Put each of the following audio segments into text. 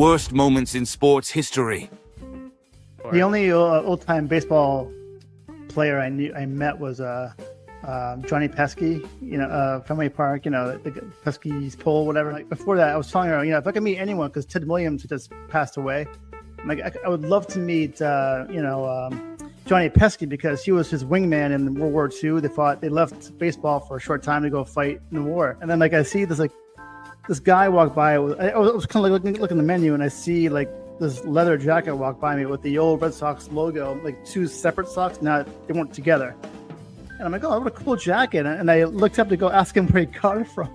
worst moments in sports history. The only old-time baseball player I met was Johnny Pesky, Fenway Park, the Pesky's pole, whatever. Like before that, I was telling her, if I could meet anyone, because Ted Williams just passed away, I would love to meet, Johnny Pesky, because he was his wingman in World War II. They left baseball for a short time to go fight in the war, and then I see this guy walk by. I was kind of looking at the menu, and I see this leather jacket walk by me with the old Red Sox logo, like two separate socks. Now they weren't together. And I'm like, oh, what a cool jacket. And I looked up to go ask him where he got it from.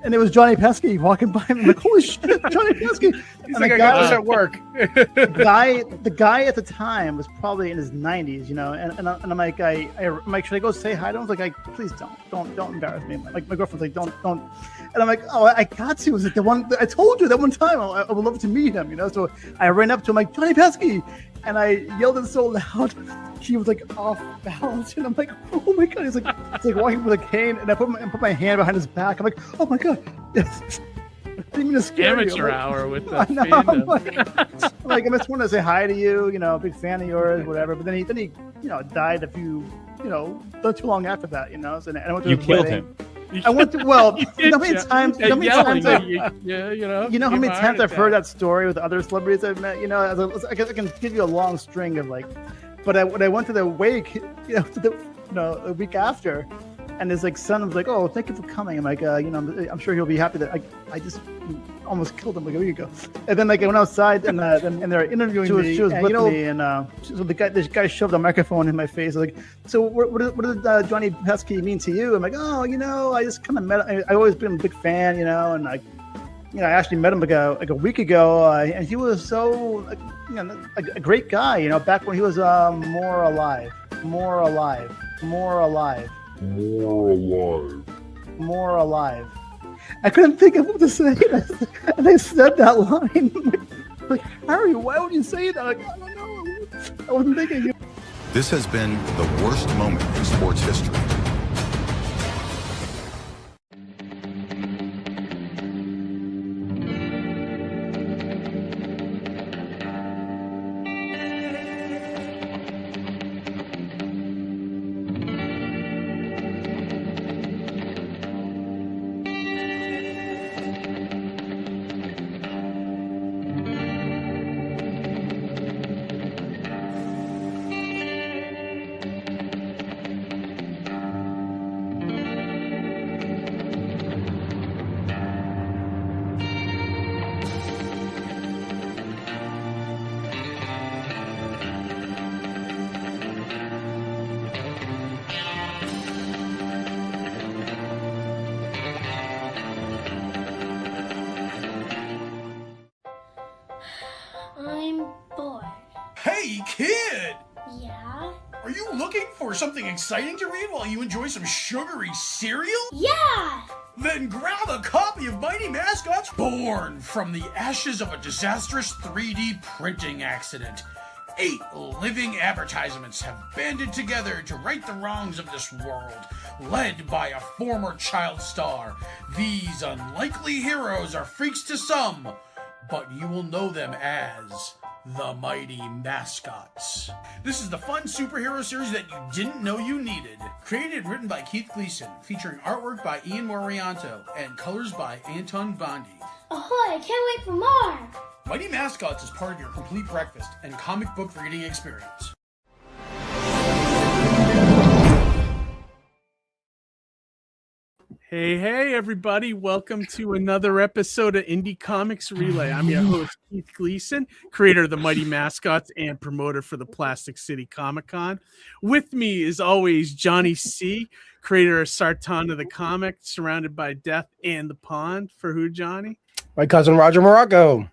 And it was Johnny Pesky walking by me. I'm like, holy shit, Johnny Pesky. He's like, I got this at work. The guy at the time was probably in his 90s, and I'm like, I'm like, should I go say hi to him? I was like, please don't embarrass me. Like, my girlfriend's like, don't. And I'm like, oh, I got to. It was like the one, I told you that one time I would love to meet him, So I ran up to him like, Johnny Pesky. And I yelled it so loud, he was like off balance, and I'm like, oh my god! He's like walking with a cane, and I put my hand behind his back. I'm like, oh my god! I didn't mean to scare you. Amateur hour with the fandom. I just wanted to say hi to you. Big fan of yours, whatever. But then he died a few, not too long after that. So and I went to you his killed wedding. him. I went to how many times how many times I've heard that story with other celebrities I've met. I guess I can give you a long string of but when I went to the wake, a week after, and his son was like, "Oh, thank you for coming." I'm like, I'm sure he'll be happy that I just almost killed him like a week ago. And then I went outside and they're interviewing me. She was with me, and so this guy shoved a microphone in my face. Like, so what did Johnny Pesky mean to you? I'm like, oh, I just kind of met. I always been a big fan, and I actually met him like a week ago, and he was so a great guy, back when he was more alive. I couldn't think of what to say, and I said that line. Like, Harry, why would you say that? I don't know. I wasn't thinking. This has been the worst moment in sports history. I'm bored. Hey, kid! Yeah? Are you looking for something exciting to read while you enjoy some sugary cereal? Yeah! Then grab a copy of Mighty Mascots, born from the ashes of a disastrous 3D printing accident. 8 living advertisements have banded together to right the wrongs of this world, led by a former child star. These unlikely heroes are freaks to some, but you will know them as the Mighty Mascots. This is the fun superhero series that you didn't know you needed. Created and written by Keith Gleason, featuring artwork by Ian Morianto and colors by Anton Bondi. Ahoy, I can't wait for more! Mighty Mascots is part of your complete breakfast and comic book reading experience. Hey, everybody. Welcome to another episode of Indie Comics Relay. I'm your host, Keith Gleason, creator of the Mighty Mascots and promoter for the Plastic City Comic-Con. With me, as always, Johnny C., creator of Sartana the comic, surrounded by death and the pond. For who, Johnny? My cousin Roger Morocco.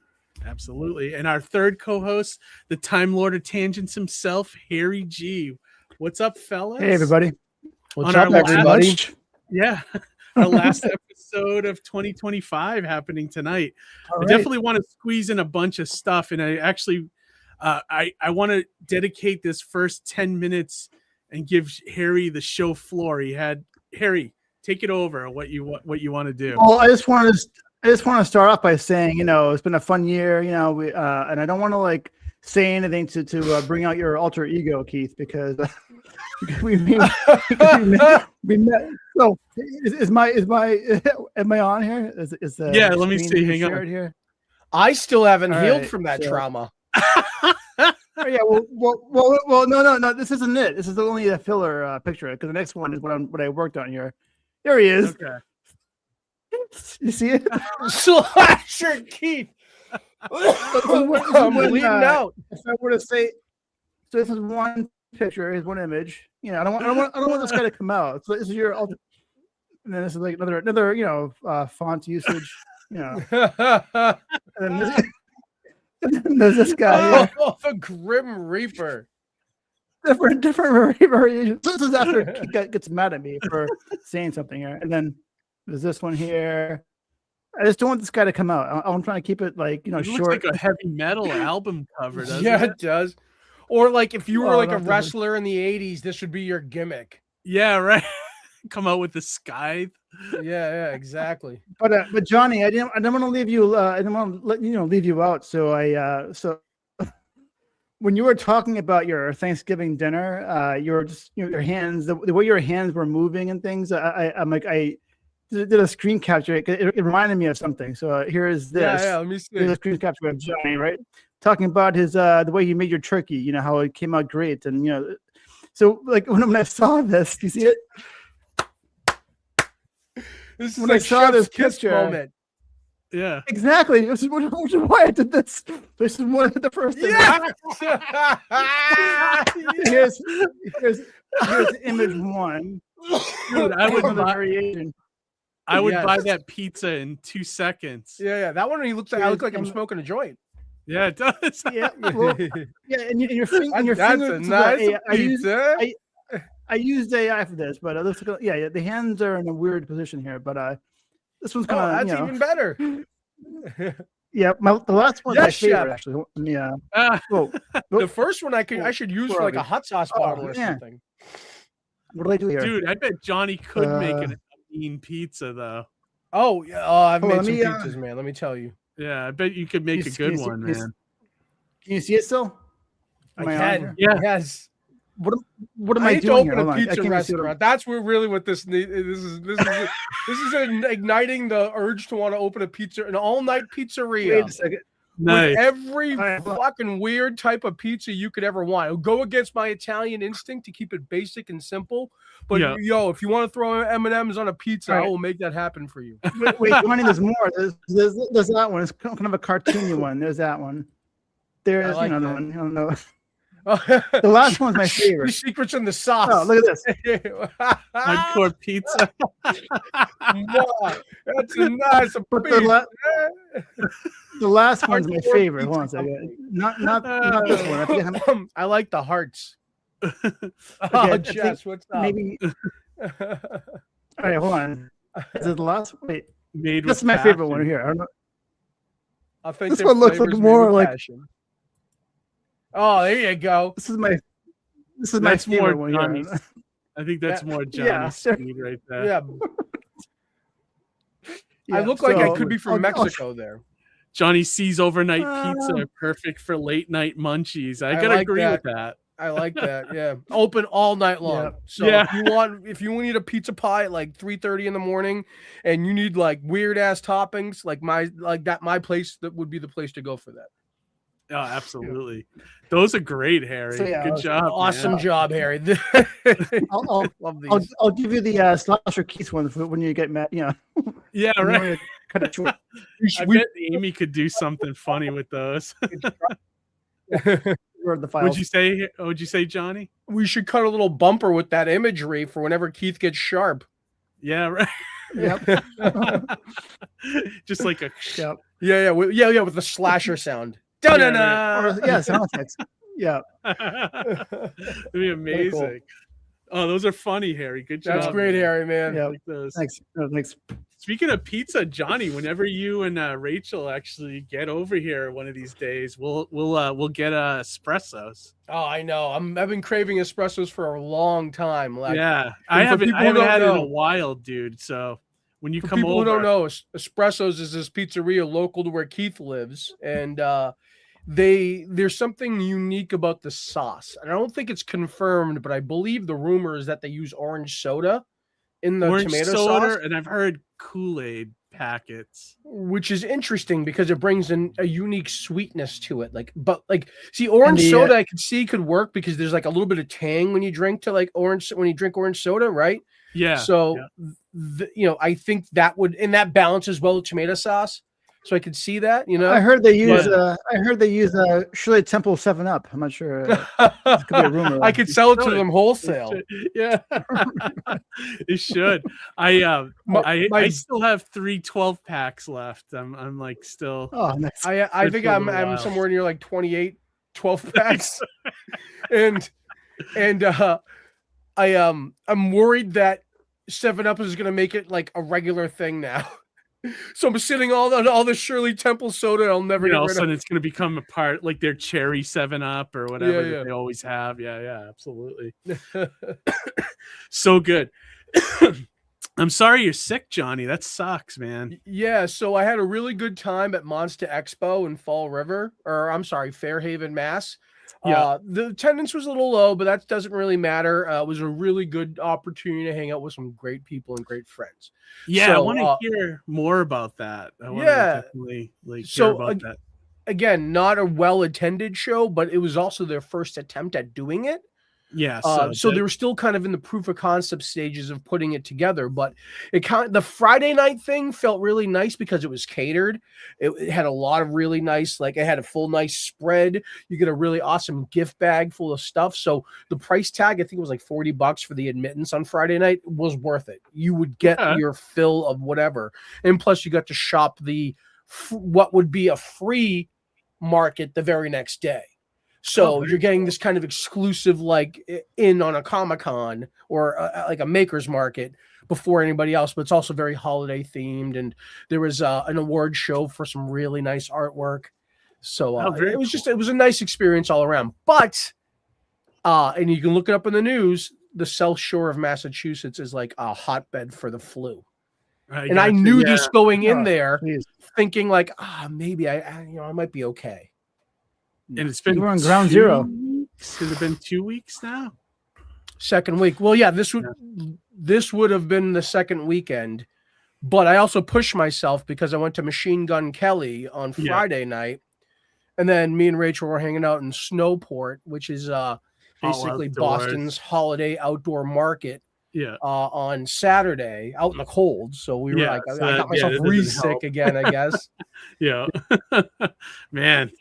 Absolutely. And our third co-host, the Time Lord of Tangents himself, Harry G. What's up, fellas? Hey, everybody. What's up, everybody? Our last episode of 2025 happening tonight. I definitely want to squeeze in a bunch of stuff, and I actually I want to dedicate this first 10 minutes and give Harry the show floor. Harry, take it over. What you want to do? Well, I just want I just want to start off by saying, it's been a fun year, we, and I don't want to like say anything to bring out your alter ego, Keith, because we met. So am I on here? Yeah, let me see. Hang on. Here? I still haven't All healed right, from that trauma. Oh, yeah, well, no. This isn't it. This is only a filler picture because the next one is what I worked on here. There he is. Okay. You see it? Slasher Keith. I'm bleeding out. If I were to say, so this is one picture, here's one image. I don't want this guy to come out. So this is your alter, and then this is like another font usage. And then there's this guy. Oh, the Grim Reaper. Different variations. This is after he gets mad at me for saying something here, and then there's this one here. I just don't want this guy to come out. I'm trying to keep it like it short. looks like a heavy metal album cover, doesn't Yeah, it? it does. Or like if you were like a nothing. wrestler in the 80s, this would be your gimmick. Yeah, right. Come out with the scythe. Yeah, exactly. But Johnny, I didn't want to leave you. I didn't want to leave you out. So when you were talking about your Thanksgiving dinner, you were just your hands, the way your hands were moving and things. I'm like I did a screen capture. It reminded me of something. So here is this. Yeah. Let me see. Here's a screen capture of Johnny, right? Talking about his the way he made your turkey. How it came out great, and So like when I saw this, you see it? This is When like I saw this Chef's kiss picture, moment. Yeah. Exactly. Which is why I did this. This is one of the first things. Yes! Here's image one. Dude, I would Another buy, variation. I would Yes. buy that pizza in 2 seconds. Yeah. That one, I look like I'm smoking a joint. Yeah, it does. Yeah. Well, yeah, and your fingers. That's a nice pizza. I used AI for this, but yeah, the hands are in a weird position here, but this one's kind of that's even better. Yeah, the last one's my Yes, favorite chef. actually. Yeah. Ah, The first one I should use for like a hot sauce bottle or yeah. something. What do I do here? dude, I bet Johnny could make a mean pizza though. Oh, yeah. Oh, I've Hold made on, some let me, pizzas, man. Let me tell you. Yeah, I bet you could make a good one, man. Can you see it still? I Am on can. here? Yeah. Yes. What am I I need to doing open here? a Hold on. I pizza can't even see restaurant. That's really what this is igniting the urge to want to open a pizza, an all-night pizzeria. Wait a second. Nice. With every All right, fucking weird type of pizza you could ever want. It'll go against my Italian instinct to keep it basic and simple. But Yeah. if you want to throw M&Ms on a pizza, All I right. will make that happen for you. Wait, Johnny, there's more. There's that one. It's kind of a cartoony one. There's that one. There's like another that. one. I don't know. The last one's my The favorite. secrets in the sauce. Oh, look at this. Hardcore pizza. Wow, that's a nice But pizza. the last one's my Hardcore favorite. Hold on a pizza second. Not this one. I forget how many, I like the hearts. Oh, I Jess, think what's up? maybe. All right, hold on. Is it the last? Wait, Made this with is my favorite one passion. here. I don't know. I think This their one looks like flavors more made with like- passion. Oh, there you go. This is my That's my more favorite one. Johnny's. Here. I think that's more Yeah. Johnny's speed right there. Yeah, Yeah, I look like I so could be from Mexico there. Johnny sees overnight Uh, pizza, perfect for late night munchies. I I gotta like agree that. with that. I like that. Yeah, open all night long. Yeah. So Yeah. if you need a pizza pie at like 3:30 in the morning, and you need like weird ass toppings, my place that would be the place to go for that. Oh, absolutely. Those are great, Harry. So, yeah, Good job. Awesome man. job, Harry. I'll, Love these. I'll give you the Slasher Keith one for when you get mad. Yeah, Yeah, when you right. wanna cut it short. I bet Amy could do something funny with those. Where are the files? Would you say, Johnny? We should cut a little bumper with that imagery for whenever Keith gets sharp. Yeah, right. Yep. Just like a Yep. Yeah, with the slasher sound. Da-na-na. Or, yeah, sound effects. Yeah. It'd be amazing. cool. Oh, those are funny, Harry. Good job. That's great, man. Harry, man. Yeah. I like those. Thanks. Thanks. Speaking of pizza, Johnny, whenever you and Rachel actually get over here one of these days, we'll get espressos. Oh, I know. I've been craving espressos for a long time. Like, Yeah, and I for haven't people who don't had it in a know- while, dude. So when you For come people over. who don't know, Espresso's is this pizzeria local to where Keith lives, and there's something unique about the sauce. And I don't think it's confirmed, but I believe the rumor is that they use orange soda in the orange tomato soda, sauce, and I've heard Kool-Aid packets. which is interesting because it brings in a unique sweetness to it. See, orange the, soda I could see could work because there's like a little bit of tang when you drink orange soda, right? Yeah. So, yeah. I think that would, and that balances well with tomato sauce. So I could see that, I heard they use Shirley Temple 7-Up. I'm not sure. This could be a rumor. I could sell it to them wholesale. Yeah, it should. I still have 3 12-packs left. I'm like still. Oh, nice. I think I'm somewhere near like 28 12-packs, and I'm worried that 7-Up is going to make it like a regular thing now. So I'm sitting all the Shirley Temple soda. I'll never get rid of. All of a sudden, it's going to become a part, like their cherry 7-Up or whatever that they always have. Yeah, absolutely. So good. I'm sorry you're sick, Johnny. That sucks, man. Yeah, so I had a really good time at Monster Expo in Fairhaven, Mass. Yeah. The attendance was a little low, but that doesn't really matter. It was a really good opportunity to hang out with some great people and great friends. Yeah, so, I want to hear more about that. I want to definitely hear about that. Again, not a well-attended show, but it was also their first attempt at doing it. Yeah. So they were still kind of in the proof of concept stages of putting it together, but the Friday night thing felt really nice because it was catered. It had a lot of really nice, it had a full nice spread. You get a really awesome gift bag full of stuff. So the price tag, I think it was like $40 for the admittance on Friday night, was worth it. You would get your fill of whatever. And plus you got to shop what would be a free market the very next day. So you're getting this kind of exclusive, in on a Comic-Con or like a maker's market before anybody else, but it's also very holiday themed. And there was an award show for some really nice artwork. So it was a nice experience all around. But, and you can look it up in the news, the South Shore of Massachusetts is like a hotbed for the flu. I knew this going in there, thinking maybe I might be okay. And it's been on ground zero. Has it been 2 weeks now? Second week. Well, yeah, this would have been the second weekend, but I also pushed myself because I went to Machine Gun Kelly on Friday night, and then me and Rachel were hanging out in Snowport, which is basically Boston's holiday outdoor market. Yeah. On Saturday, out in the cold. So we were I got myself re-sick again, I guess. Yeah. Man.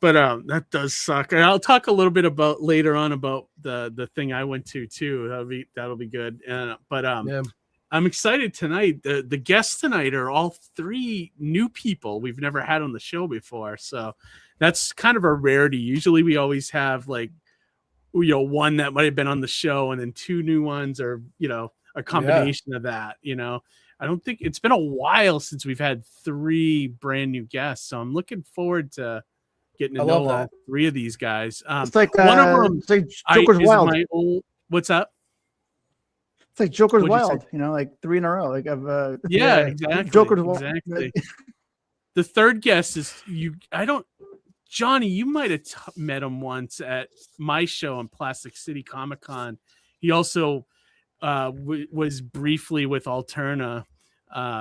But that does suck. And I'll talk a little bit about later on about the thing I went to too. That'll be good. I'm excited tonight. The guests tonight are all 3 new people we've never had on the show before. So that's kind of a rarity. Usually we always have one that might have been on the show and then 2 new ones, or a combination of that. I don't think it's been a while since we've had 3 brand new guests. So I'm looking forward to getting to know all 3 of these guys. It's like one of them, it's like Joker's Wild. What's up? It's like Joker's Wild. 3 in a row. Exactly. Joker's Wild. Exactly. The third guest is Johnny. You might have met him once at my show in Plastic City Comic Con. He also was briefly with Alterna.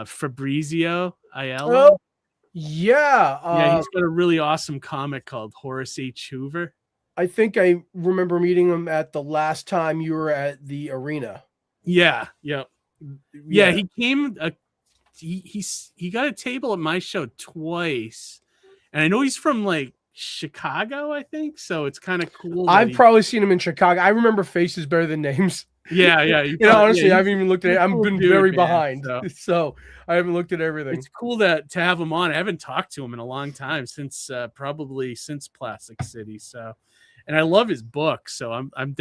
Fabrizio Aiello. Yeah. He's got a really awesome comic called Horace H. Hoover. I think I remember meeting him at the last time you were at the arena. Yeah. He came. He got a table at my show twice, and I know he's from Chicago, I think. So it's kind of cool. I've probably seen him in Chicago. I remember faces better than names. Yeah. Honestly, I haven't even looked at it. I've been very behind, so I haven't looked at everything. It's cool to have him on. I haven't talked to him in a long time, since Plastic City. So, and I love his book. So I'm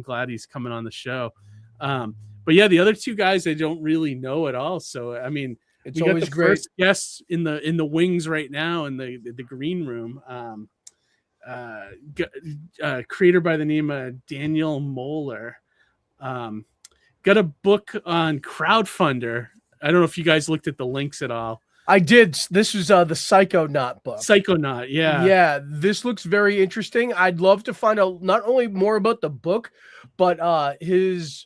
glad he's coming on the show. But yeah, the other 2 guys I don't really know at all. So I mean, it's we always got the great. first guests in the wings right now in the green room. Creator by the name of Daniel Moeller. Got a book on Crowdfunder I don't know if you guys looked at the links at all. I did. This is the Psychonaut book. Psychonaut, yeah. Yeah, this looks very interesting. I'd love to find out not only more about the book, but his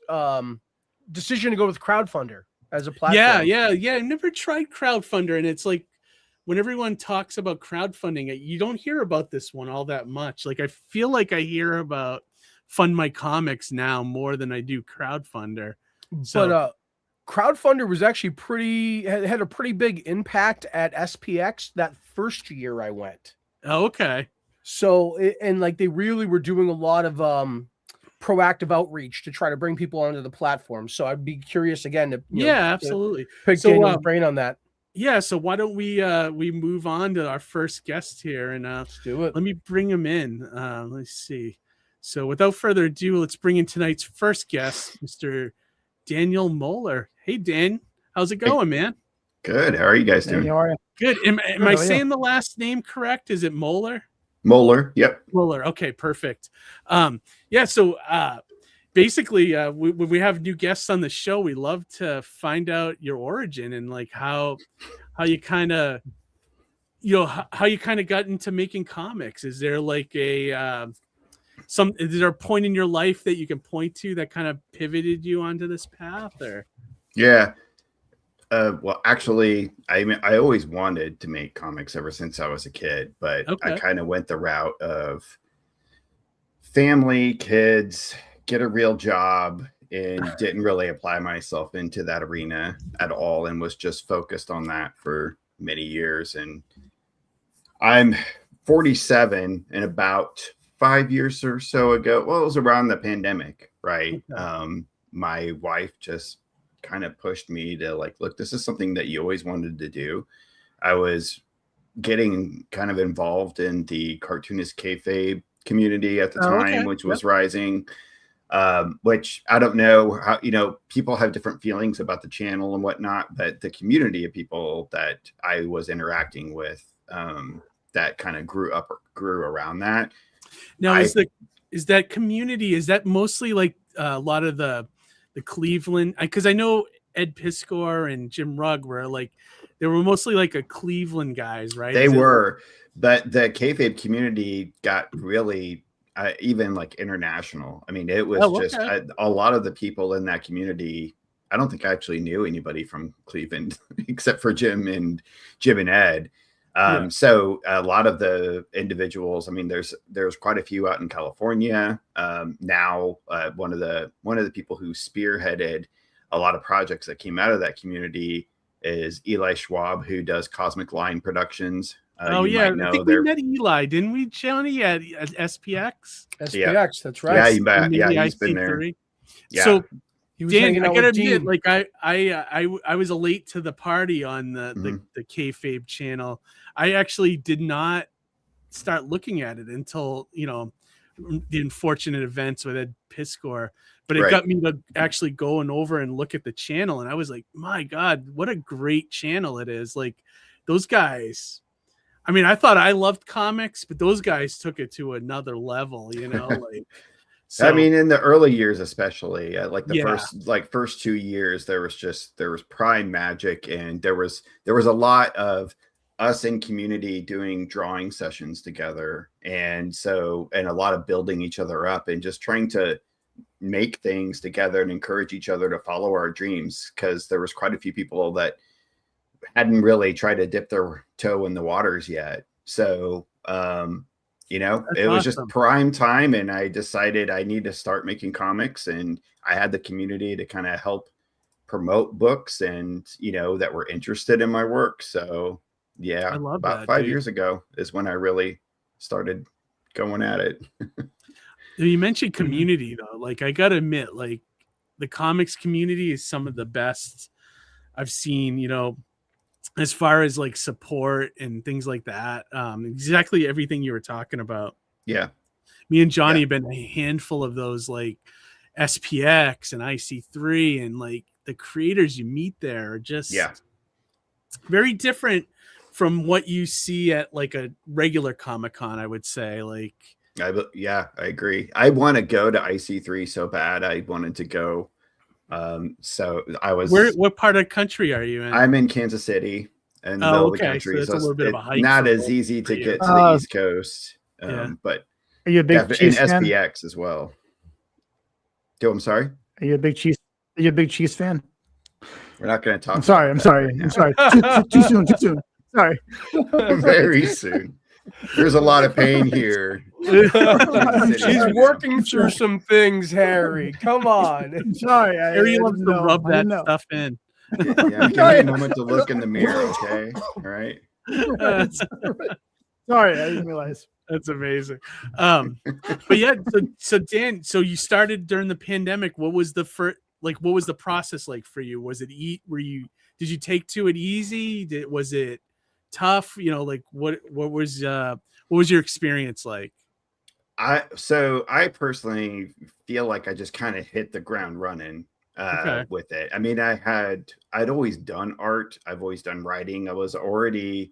decision to go with crowdfunder as a platform. Yeah. I never tried crowdfunder, and it's like when everyone talks about crowdfunding, you don't hear about this one all that much. Like I feel like I hear about Fund My Comics now more than I do crowdfunder. So, But crowdfunder was actually had a pretty big impact at SPX that first year I went. oh, okay. So and like they really were doing a lot of proactive outreach to try to bring people onto the platform. So I'd be curious again to Absolutely. pick So, Daniel's brain on that. Yeah, so why don't we move on to our first guest here, and Let's do it. let me bring him in. Let's see. So without further ado, let's bring in tonight's first guest, Mr. Daniel Moeller. Hey, Dan, how's it going, man? Good. How are you guys doing? How are you? Good. Am I How are you? saying the last name correct? Is it Moeller? Moeller. Yep. Moeller. Okay, perfect. So basically, when we have new guests on the show, we love to find out your origin and like how you kind of how you kind of got into making comics. Is there like is there a point in your life that you can point to that kind of pivoted you onto this path? Or Yeah. Well, actually, I always wanted to make comics ever since I was a kid, but Okay. I kind of went the route of family, kids, get a real job, and didn't really apply myself into that arena at all, and was just focused on that for many years. And I'm 47, and about 5 years or so ago, well, it was around the pandemic, right? Okay. My wife just kind of pushed me to like, look, this is something that you always wanted to do. I was getting kind of involved in the cartoonist kayfabe community at the time, which was rising, which I don't know how, people have different feelings about the channel and whatnot, but the community of people that I was interacting with, that kind of grew around that. Now, is that community, is that mostly like a lot of the Cleveland, because I know Ed Piskor and Jim Rugg were like, they were mostly like a Cleveland guys, right? They were, but the kayfabe community got really even like international. I mean, it was just a lot of the people in that community. I don't think I actually knew anybody from Cleveland except for Jim and Ed. So a lot of the individuals, I mean, there's quite a few out in California. Now, one of the people who spearheaded a lot of projects that came out of that community is Eli Schwab, who does Cosmic Line Productions. I think we met Eli, didn't we, Johnny, at SPX? SPX, that's right. Yeah, he's been there. Yeah. So, He was Dan, hanging I out gotta with admit, Dean. like I was late to the party on the kayfabe channel. I actually did not start looking at it until the unfortunate events with Ed Piskor, but it got me to actually going over and look at the channel, and I was like, my God, what a great channel it is! Like those guys. I mean, I thought I loved comics, but those guys took it to another level. Like. So, I mean, in the early years, especially like the first 2 years, there was Prime Magic, and there was a lot of us in community doing drawing sessions together. And a lot of building each other up and just trying to make things together and encourage each other to follow our dreams. Cause there was quite a few people that hadn't really tried to dip their toe in the waters yet. So, it was just prime time, and I decided I need to start making comics, and I had the community to kind of help promote books and, that were interested in my work. So yeah, I love about that, 5 dude. years ago is when I really started going at it. You mentioned community though. Like I gotta admit, like the comics community is some of the best I've seen, as far as like support and things like that. Exactly everything you were talking about. Yeah. Me and Johnny have been a handful of those like SPX and IC3, and like the creators you meet there are just very different from what you see at like a regular Comic-Con, I would say. Like, I agree. I want to go to IC3 so bad. I wanted to go So I was. What part of the country are you in? I'm in Kansas City, in the middle of the country. So it's a little bit of a hike. Not as easy to get to the East Coast, but are you a big Chiefs fan? SPX as well. I'm sorry. Are you a big Chiefs fan? We're not going to talk. I'm sorry. Too soon. Sorry. Very soon. There's a lot of pain here. She's working through some things, Harry. Come on. I'm sorry. Harry loves to rub that stuff in. Yeah, give me a moment to look in the mirror, okay? All right. Sorry, I didn't realize. That's amazing. But yeah, so Dan, so you started during the pandemic. What was the what was the process like for you? Was it did you take to it easy? Was it tough? What was your experience like? I personally feel like I just kind of hit the ground running with it. I mean, I'd always done art. I've always done writing. I was already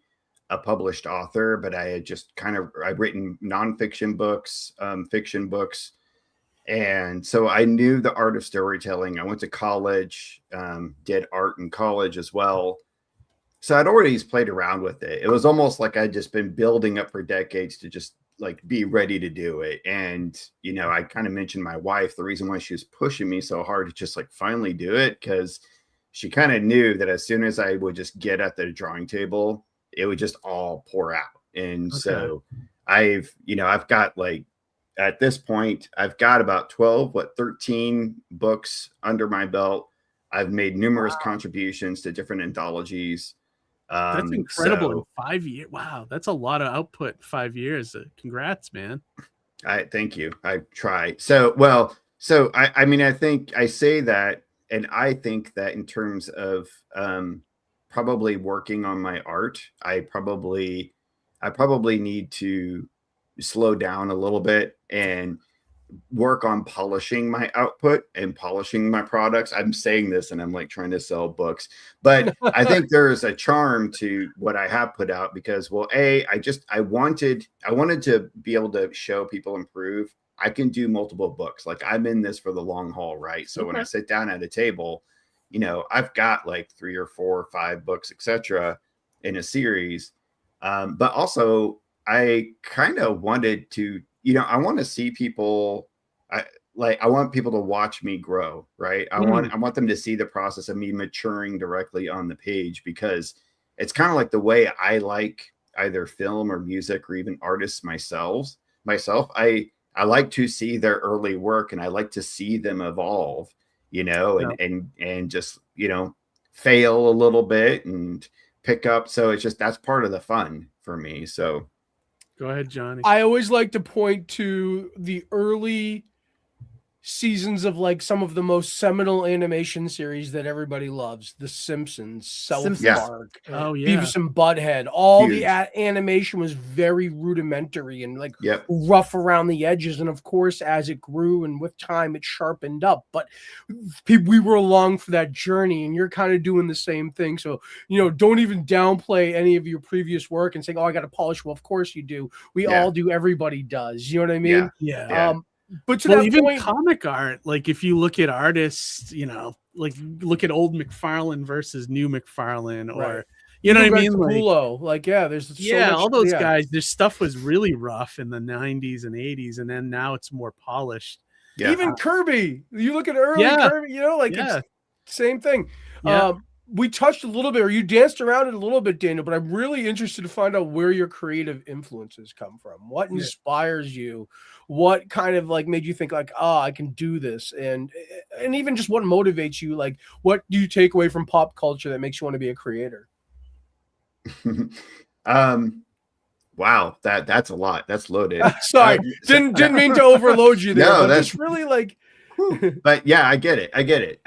a published author, but I had just I'd written nonfiction books, fiction books. And so I knew the art of storytelling. I went to college, did art in college as well. So I'd already played around with it. It was almost like I'd just been building up for decades to just be ready to do it. And, I kind of mentioned my wife, the reason why she was pushing me so hard to just finally do it, because she kind of knew that as soon as I would just get at the drawing table, it would just all pour out. And so I've got at this point, I've got about 13 books under my belt. I've made numerous contributions to different anthologies. That's incredible. In 5 years. Wow. That's a lot of output. 5 years. Congrats, man. Thank you. I try. I mean, I think I say that, and I think that in terms of probably working on my art, I probably need to slow down a little bit and work on polishing my output and polishing my products. I'm saying this and I'm trying to sell books, but I think there's a charm to what I have put out because, I wanted to be able to show people improve. I can do multiple books. I'm in this for the long haul, right? So when I sit down at a table, I've got 3 or 4 or 5 books, etc., in a series. But also I kind of wanted to, I want to see people. I want people to watch me grow, right? I want them to see the process of me maturing directly on the page, because it's kind of like the way I like either film or music or even artists myself. I like to see their early work and I like to see them evolve, and just, fail a little bit and pick up. So it's just, that's part of the fun for me. So go ahead, Johnny. I always like to point to the early seasons of some of the most seminal animation series that everybody loves. The Simpsons, South Park, Beavis and Butthead. All the animation was very rudimentary and rough around the edges. And of course, as it grew and with time, it sharpened up. But we were along for that journey, and you're kind of doing the same thing. So, don't even downplay any of your previous work and say, "Oh, I got to polish." Well, of course you do. We all do. Everybody does. You know what I mean? Yeah. But to that even point, comic art, if you look at artists, look at old McFarlane versus new McFarlane, or you know what I mean? There's all those guys. Their stuff was really rough in the 90s and 80s, and then now it's more polished. Yeah. Even Kirby, you look at early Kirby, it's same thing. Yeah. We touched a little bit, or you danced around it a little bit, Daniel, but I'm really interested to find out where your creative influences come from. What inspires you? What kind of made you think I can do this? And even just what motivates you? What do you take away from pop culture that makes you want to be a creator? Wow, that's a lot. That's loaded. Sorry, didn't mean to overload you there. No, that's really But yeah, I get it.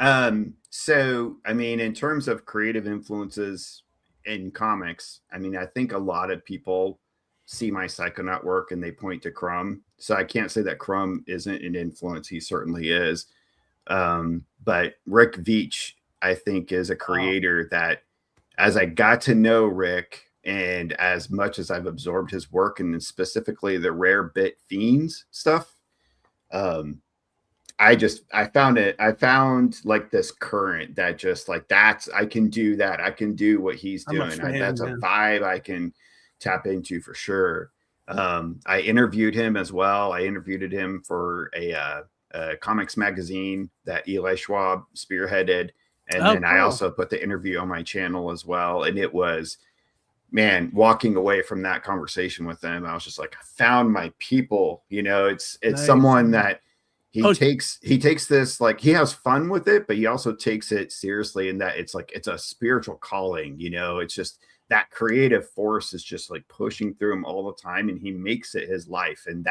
So, I mean, in terms of creative influences in comics, I mean, I think a lot of people see my Psychonaut work and they point to Crumb. So I can't say that Crumb isn't an influence. He certainly is. But Rick Veitch, I think, is a creator that, as I got to know Rick, and as much as I've absorbed his work, and specifically the Rare Bit Fiends stuff, I found like this current that just like, I can do that. I can do what he's doing. That's a vibe I can tap into for sure. I interviewed him as well. I interviewed him for a comics magazine that Eli Schwab spearheaded. And then cool. I also put the interview on my channel as well. And it was, man, walking away from that conversation with them, I was just like, I found my people. You know, it's nice. Someone that he takes this, like, he has fun with it, but he also takes it seriously in that it's like, it's a spiritual calling, you know, it's just that creative force is just like pushing through him all the time, and he makes it his life. And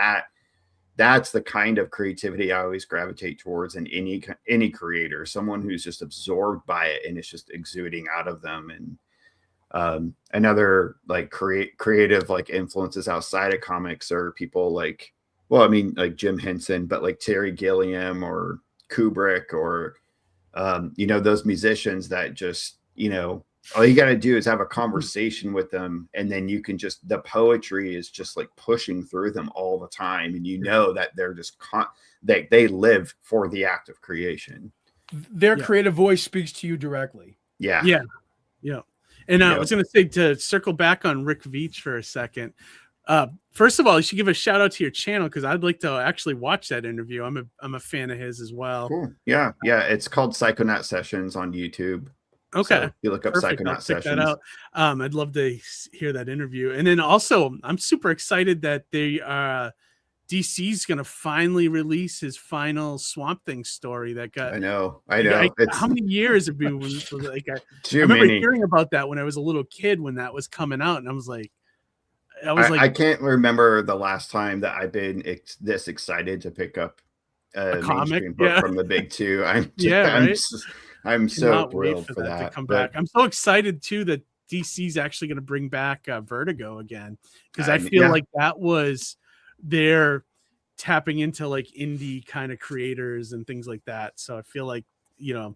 that's the kind of creativity I always gravitate towards in any creator, someone who's just absorbed by it and it's just exuding out of them. And another like creative like influences outside of comics are people like, well, I mean, like Jim Henson, but like Terry Gilliam or Kubrick or, you know, those musicians that just, you know, all you got to do is have a conversation with them. And then you can just, the poetry is just like pushing through them all the time. And you know that they're just, they live for the act of creation. Their creative voice speaks to you directly. Yeah. And I was going to say, to circle back on Rick Veitch for a second. First of all, you should give a shout out to your channel, because I'd like to actually watch that interview. I'm a fan of his as well. Cool. Yeah. It's called Psychonaut Sessions on YouTube. Okay. So you look up Psychonaut Sessions. That out. I'd love to hear that interview. And then also, I'm super excited that they DC's going to finally release his final Swamp Thing story that got. I know. How many years have been? Like, I remember hearing about that when I was a little kid when that was coming out, and I was like, I can't remember the last time that I've been this excited to pick up a comic book from the big two. I'm so thrilled for that to come back. I'm so excited too that DC's actually going to bring back Vertigo again, because I feel like that was their tapping into like indie kind of creators and things like that. So I feel like, you know,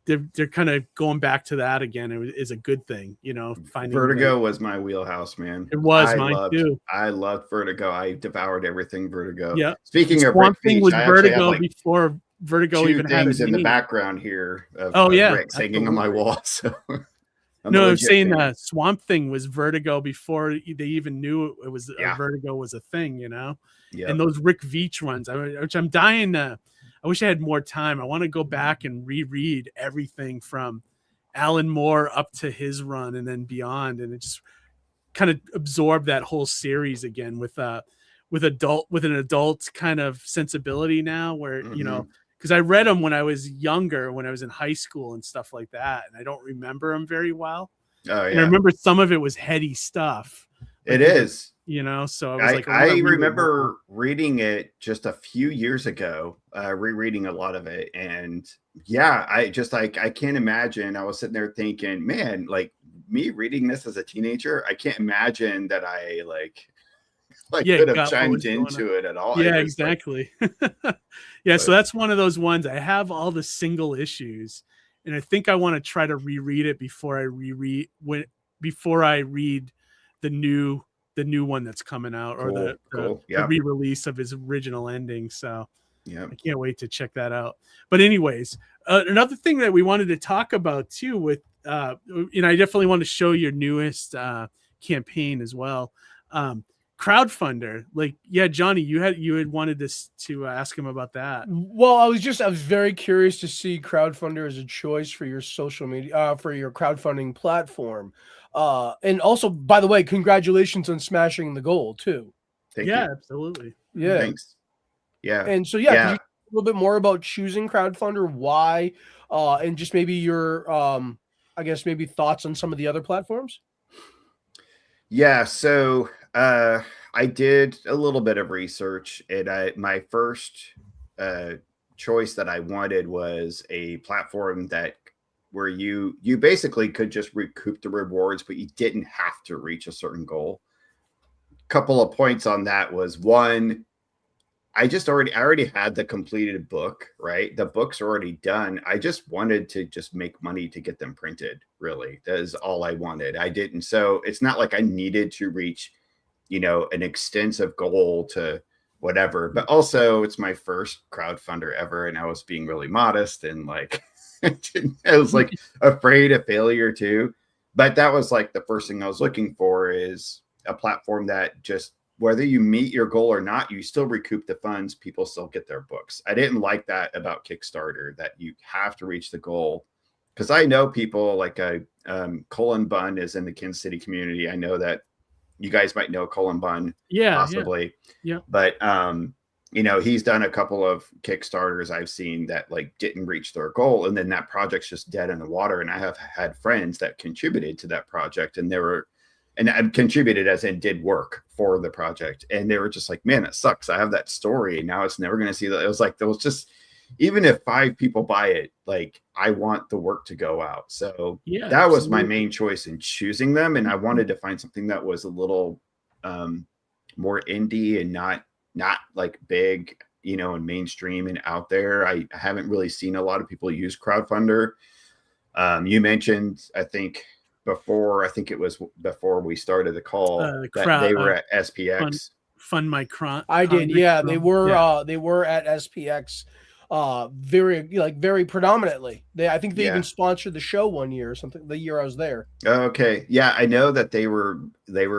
they're kind of going back to that again. It is a good thing, you know. Finding Vertigo was my wheelhouse, man. It was mine too. I loved Vertigo. I devoured everything Vertigo. Yeah. Speaking of Swamp Thing was Vertigo before Vertigo even had things in the background here of Rick singing on my wall. So I'm saying Swamp Thing was Vertigo before they even knew it was Vertigo was a thing, you know. Yeah. And those Rick Veitch ones, which I'm dying to. I wish I had more time. I want to go back and reread everything from Alan Moore up to his run and then beyond, and it just kind of absorb that whole series again with an adult kind of sensibility now, where you know. Because I read them when I was younger, when I was in high school and stuff like that, and I don't remember them very well. Oh, yeah. And I remember some of it was heady stuff. It is, you know. So I was like, I remember reading it just a few years ago, rereading a lot of it, and I just like I can't imagine. I was sitting there thinking, man, like me reading this as a teenager, I can't imagine that I could have chimed into it at all. Yeah, exactly. So that's one of those ones. I have all the single issues, and I think I want to try to reread it before I read the new one that's coming out, or the re-release of his original ending. So I can't wait to check that out. But anyways, another thing that we wanted to talk about too with I definitely want to show your newest campaign as well. Crowdfunder, Johnny, you had wanted to ask him about that. Well, I was very curious to see Crowdfunder as a choice for your social media, for your crowdfunding platform. And also, by the way, congratulations on smashing the goal too. Thank you. Absolutely. Yeah. Thanks. Yeah. And so, can you talk a little bit more about choosing Crowdfunder, why, and just maybe your, I guess maybe thoughts on some of the other platforms? Yeah. So, I did a little bit of research, and my first choice that I wanted was a platform where you basically could just recoup the rewards, but you didn't have to reach a certain goal. Couple of points on that was, one, I already had the completed book, right? The book's already done. I just wanted to just make money to get them printed. Really, that is all I wanted. I didn't. So it's not like I needed to reach, an extensive goal to whatever. But also it's my first crowdfunder ever, and I was being really modest and like I was like afraid of failure too. But that was like the first thing I was looking for, is a platform that just, whether you meet your goal or not, you still recoup the funds, people still get their books. I didn't like that about Kickstarter, that you have to reach the goal. Because I know people like Colin Bunn is in the Kansas City community. I know that you guys might know Colin Bunn, possibly. Yeah. But you know, he's done a couple of Kickstarters I've seen that like didn't reach their goal, and then that project's just dead in the water. And I have had friends that contributed to that project, and I've contributed as in did work for the project, and they were just like, man, it sucks. I have that story, and now it's never going to see that. It was like, there was just, even if 5 people buy it, like I want the work to go out. So yeah, that was my main choice in choosing them. And I wanted to find something that was a little more indie and not like big, you know, and mainstream and out there. I haven't really seen a lot of people use crowdfunder. You mentioned, I think it was before we started the call, that they were at SPX. Fund My Cron. I did, yeah. They were at SPX, very predominantly. I think they even sponsored the show one year or something. The year I was there. Okay, yeah, I know that they were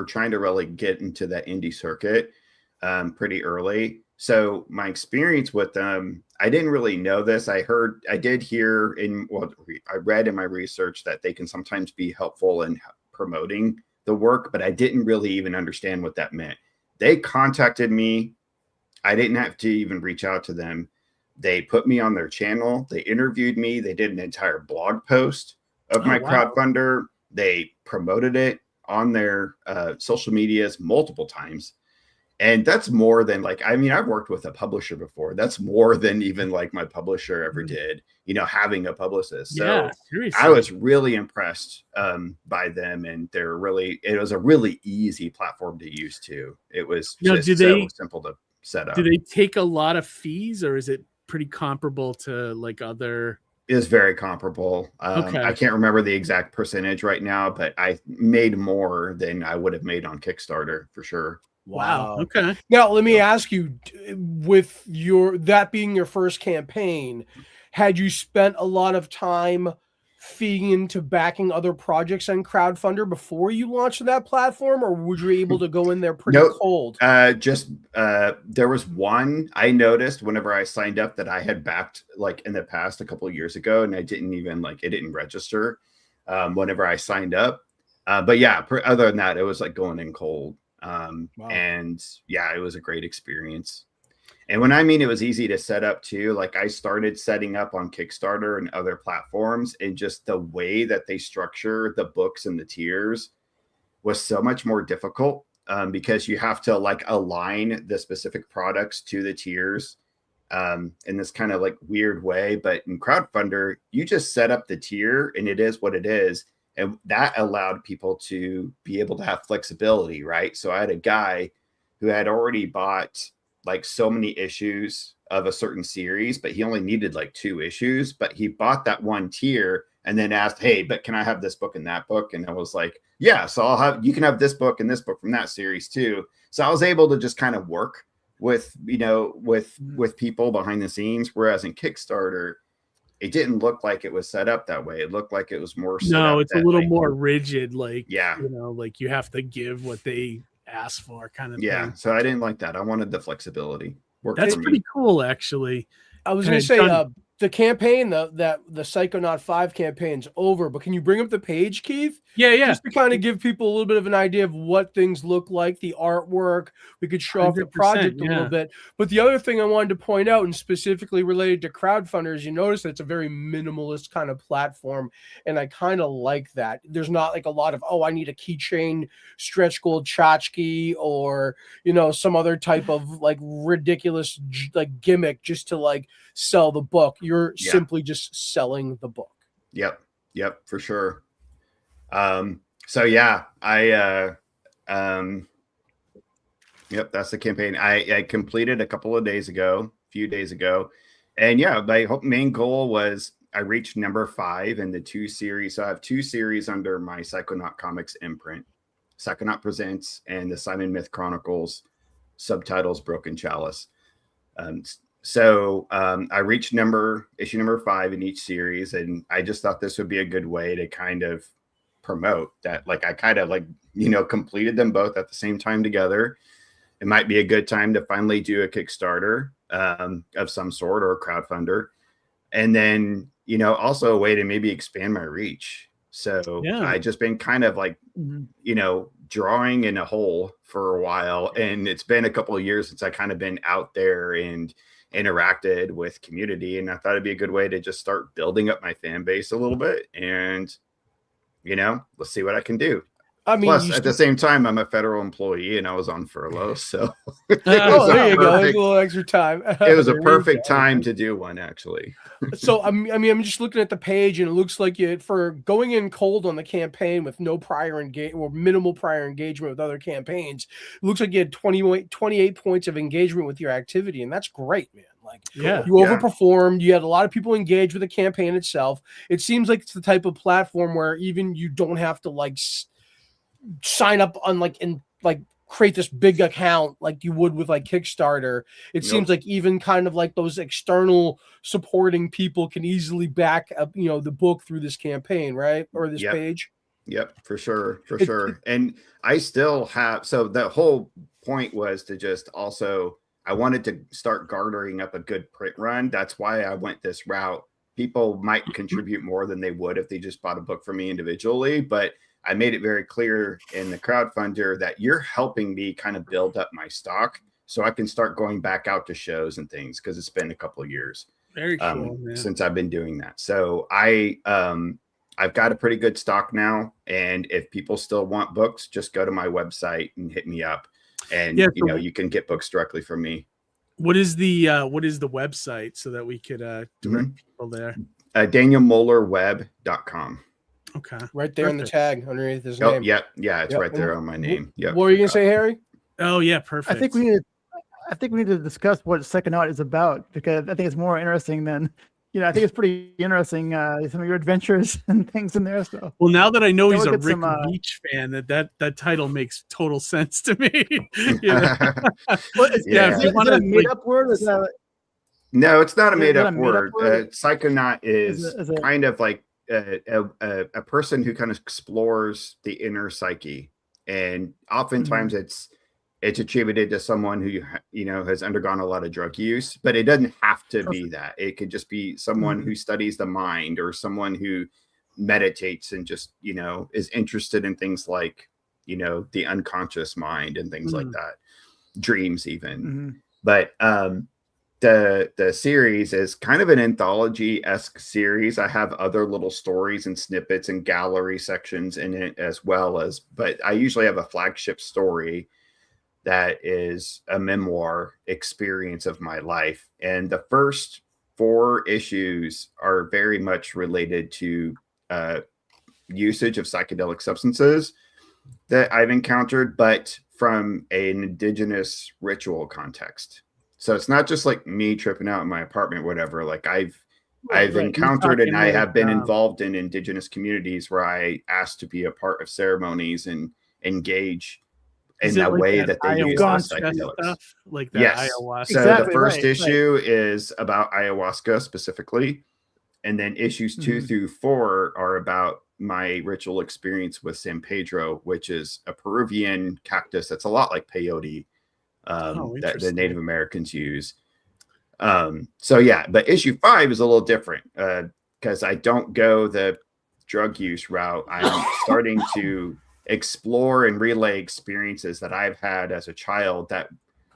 trying to really get into that indie circuit pretty early. So my experience with them, I didn't really know this. I read in my research that they can sometimes be helpful in promoting the work, but I didn't really even understand what that meant. They contacted me. I didn't have to even reach out to them. They put me on their channel. They interviewed me. They did an entire blog post of my crowdfunder. They promoted it on their social medias multiple times. And that's more than like, I mean, I've worked with a publisher before. That's more than even like my publisher ever did, you know, having a publicist. So I was really impressed by them, and it was a really easy platform to use too. It was so simple to set up. Do they take a lot of fees, or is it pretty comparable to like other? It is very comparable. I can't remember the exact percentage right now, but I made more than I would have made on Kickstarter for sure. Wow. Okay. Now let me ask you, with that being your first campaign, had you spent a lot of time feeding into backing other projects on crowdfunder before you launched that platform, or were you able to go in there pretty cold? There was one I noticed whenever I signed up that I had backed like in the past a couple of years ago, and I didn't even it didn't register whenever I signed up. But yeah, other than that, it was like going in cold. And yeah, it was a great experience. And when I mean it was easy to set up too, like I started setting up on Kickstarter and other platforms, and just the way that they structure the books and the tiers was so much more difficult because you have to like align the specific products to the tiers in this kind of like weird way. But in crowdfunder, you just set up the tier and it is what it is. And that allowed people to be able to have flexibility, right? So I had a guy who had already bought like so many issues of a certain series, but he only needed like 2 issues, but he bought that one tier and then asked, hey, but can I have this book and that book? And I was like, yeah, so you can have this book and this book from that series too. So I was able to just kind of work with, you know, with people behind the scenes. Whereas in Kickstarter, it didn't look like it was set up that way. It looked like it was more set up it's a little more rigid, like, yeah, you know, like you have to give what they ask for kind of thing. So I didn't like that. I wanted the flexibility. That's pretty cool, actually. I was going to say the campaign, the Psychonaut 5 campaign's over, but can you bring up the page, Keith? Yeah. Just to kind of give people a little bit of an idea of what things look like, the artwork. We could show off the project a little bit. But the other thing I wanted to point out, and specifically related to crowdfunders, you notice that it's a very minimalist kind of platform, and I kind of like that. There's not like a lot of, I need a keychain stretch gold tchotchke, or, you know, some other type of like ridiculous like gimmick just to like sell the book. You're simply just selling the book. Yep, for sure. So yeah, that's the campaign. I completed a few days ago. And yeah, my main goal was I reached number 5 in the 2 series. So I have 2 series under my Psychonaut Comics imprint, Psychonaut Presents and the Simon Myth Chronicles subtitles Broken Chalice. So I reached issue number 5 in each series, and I just thought this would be a good way to kind of promote that. Like, I kind of like, completed them both at the same time together. It might be a good time to finally do a Kickstarter of some sort, or a crowdfunder. And then, also a way to maybe expand my reach. So I just been kind of like, drawing in a hole for a while. And it's been a couple of years since I kind of been out there and interacted with community. And I thought it'd be a good way to just start building up my fan base a little bit. And, let's see what I can do. I mean, plus, at the same time, I'm a federal employee and I was on furlough. So there you go. A little extra time. It was a perfect time to do one, actually. So, I'm just looking at the page, and it looks like for going in cold on the campaign with no prior engagement or minimal prior engagement with other campaigns, it looks like you had 28 points of engagement with your activity. And that's great, man. Like, you overperformed. You had a lot of people engaged with the campaign itself. It seems like it's the type of platform where even you don't have to like sign up on create this big account like you would with like Kickstarter. It seems like even kind of like those external supporting people can easily back up, the book through this campaign, right? Or this page. Yep, for sure. And I still have, so the whole point was to just also, I wanted to start garnering up a good print run. That's why I went this route. People might contribute more than they would if they just bought a book from me individually, but I made it very clear in the crowdfunder that you're helping me kind of build up my stock so I can start going back out to shows and things, because it's been a couple of years since I've been doing that. So I've got a pretty good stock now. And if people still want books, just go to my website and hit me up. And, you can get books directly from me. What is the website so that we could direct people there? DanielMollerWeb.com. Okay. Right there in the tag underneath his name. Yeah, it's right there on my name. Yeah. What were you gonna say, Harry? Oh yeah, perfect. I think we need to discuss what Psychonaut is about, because I think it's more interesting than I think it's pretty interesting, some of your adventures and things in there. So well, now that I know he's a Rick Beach fan, that title makes total sense to me. Is it a made up word? No, it's not a made up word. Psychonaut is kind of like a person who kind of explores the inner psyche, and oftentimes it's attributed to someone who has undergone a lot of drug use, but it doesn't have to be that. It could just be someone who studies the mind, or someone who meditates and just is interested in things like the unconscious mind and things like that, dreams even. But the series is kind of an anthology-esque series. I have other little stories and snippets and gallery sections in it as well as, but I usually have a flagship story that is a memoir experience of my life. And the first 4 issues are very much related to usage of psychedelic substances that I've encountered, but from an indigenous ritual context. So it's not just like me tripping out in my apartment, whatever. Like I've encountered and I have been involved in indigenous communities where I asked to be a part of ceremonies and engage in that way that they use psychedelics. Stuff, like that ayahuasca. So the first issue is about ayahuasca specifically. And then issues 2 through 4 are about my ritual experience with San Pedro, which is a Peruvian cactus that's a lot like peyote. That the Native Americans use. But issue 5 is a little different because I don't go the drug use route. I'm starting to explore and relay experiences that I've had as a child that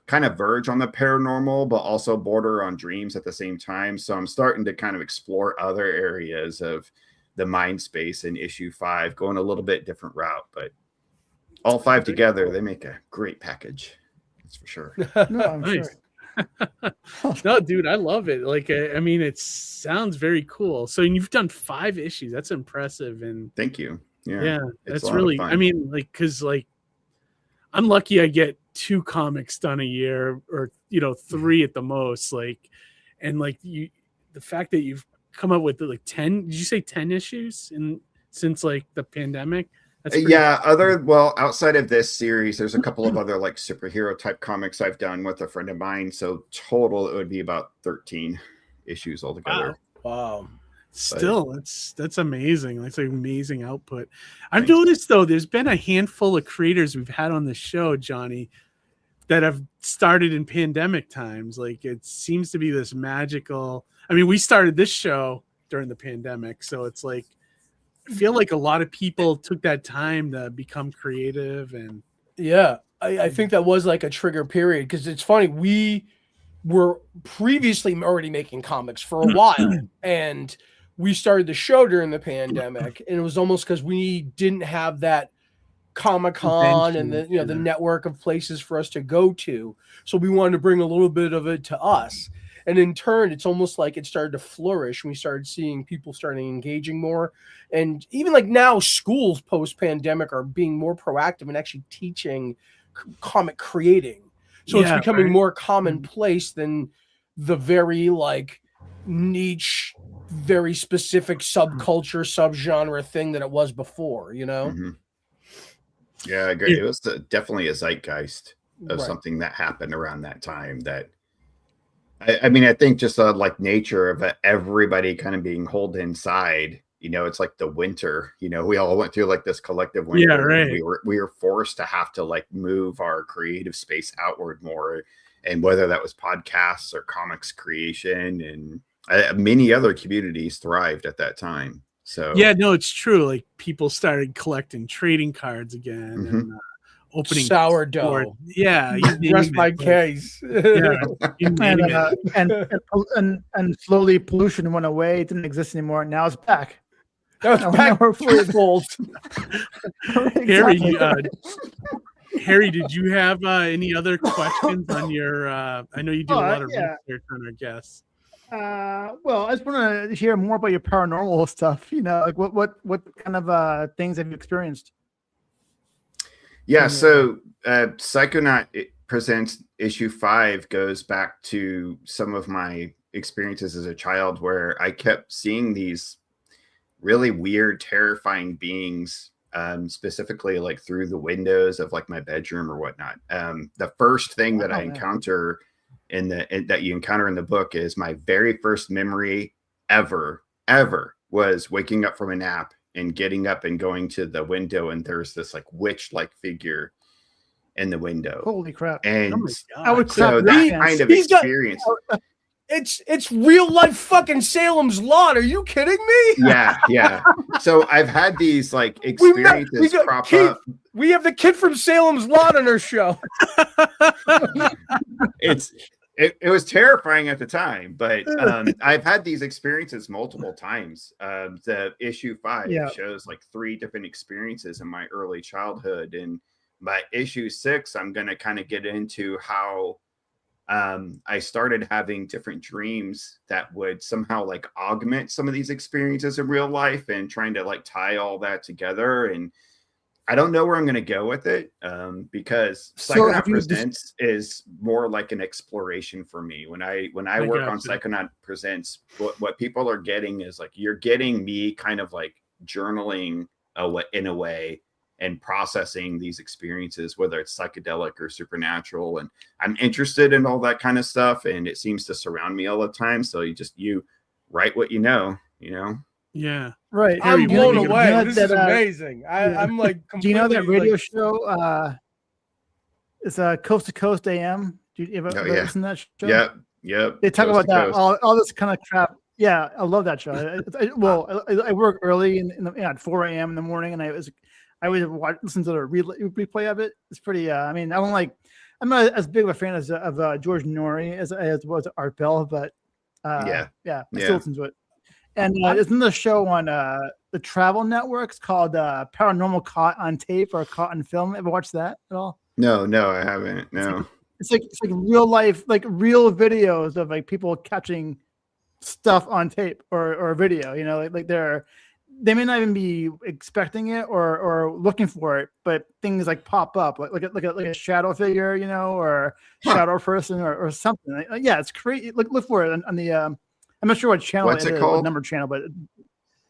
kind of verge on the paranormal, but also border on dreams at the same time. So I'm starting to kind of explore other areas of the mind space in issue 5, going a little bit different route, but all 5 together, they make a great package. That's for sure. No, I'm nice. Sure. No, dude, I love it. Like, I mean, it sounds very cool. So you've done 5 issues. That's impressive. And thank you. Yeah, that's really. I mean, like, because like, I'm lucky I get 2 comics done a year, or 3 at the most. Like, and like the fact that you've come up with like 10. Did you say 10 issues since like the pandemic? Yeah, outside of this series, there's a couple of other like superhero type comics I've done with a friend of mine. So total, it would be about 13 issues altogether. Wow. Still, that's amazing. That's an amazing output. I've noticed though, there's been a handful of creators we've had on the show, Johnny, that have started in pandemic times. Like it seems to be this magical. I mean, we started this show during the pandemic, so it's like I feel like a lot of people took that time to become creative. And yeah, I think that was like a trigger period, because it's funny, we were previously already making comics for a while, and we started the show during the pandemic, and it was almost because we didn't have that Comic-Con and the network of places for us to go to, so we wanted to bring a little bit of it to us. And in turn, it's almost like it started to flourish. We started seeing people starting engaging more. And even like now, schools post-pandemic are being more proactive and actually teaching comic creating. So it's becoming more commonplace than the very like niche, very specific subculture, subgenre thing that it was before, you know? Mm-hmm. Yeah, I agree. It was definitely a zeitgeist of something that happened around that time that, I mean, I think just like nature of everybody kind of being holed inside, you know, it's like the winter, you know, we all went through like this collective winter. Yeah, right. We were forced to have to like move our creative space outward more. And whether that was podcasts or comics creation, and many other communities thrived at that time. So yeah, no, it's true. Like people started collecting trading cards again, and opening sourdough. Yeah, rest my case. And slowly pollution went away. It didn't exist anymore. Now it's back. Now we're fully involved. Harry, did you have any other questions on your? I know you do a lot of research on our guests. Well, I just want to hear more about your paranormal stuff. You know, like what kind of things have you experienced? Yeah, so Psychonaut presents issue 5 goes back to some of my experiences as a child, where I kept seeing these really weird, terrifying beings, specifically like through the windows of like my bedroom or whatnot. The first thing that I encounter that you encounter in the book is my very first memory ever was waking up from a nap and getting up and going to the window, and there's this like witch-like figure in the window. Holy crap! And I would so that kind of experience. It's real life fucking Salem's Lot. Are you kidding me? Yeah. So I've had these like experiences crop up. We have the kid from Salem's Lot on our show. It was terrifying at the time, but I've had these experiences multiple times. The issue 5 shows like 3 different experiences in my early childhood, and by issue 6, I'm going to kind of get into how I started having different dreams that would somehow like augment some of these experiences in real life, and trying to like tie all that together. And I don't know where I'm going to go with it, because Psychonaut Presents is more like an exploration for me. When I work on Psychonaut Presents, what people are getting is like, you're getting me kind of like journaling in a way and processing these experiences, whether it's psychedelic or supernatural. And I'm interested in all that kind of stuff, and it seems to surround me all the time. So you write what you know. Yeah. Right. I'm blown away. This is amazing. I'm like, do you know that radio show? It's Coast to Coast AM. Do you ever listen to that show? Yep. They talk about that, all this kind of crap. Yeah, I love that show. I work early at 4 a.m. in the morning, and I always listen to the replay of it. It's pretty. I mean, I'm not as big of a fan of George Norrie as was Art Bell, but I still listen to it. And isn't the show on the Travel Networks called Paranormal Caught on Tape or Caught on Film? Ever watched that at all? No, I haven't. No. It's like real life, like real videos of like people catching stuff on tape or video. You know, like they may not even be expecting it or looking for it, but things like pop up, like a shadow figure, you know, or shadow person or something. It's crazy. Look for it on the. I'm not sure what channel What's it is, called? what number channel, but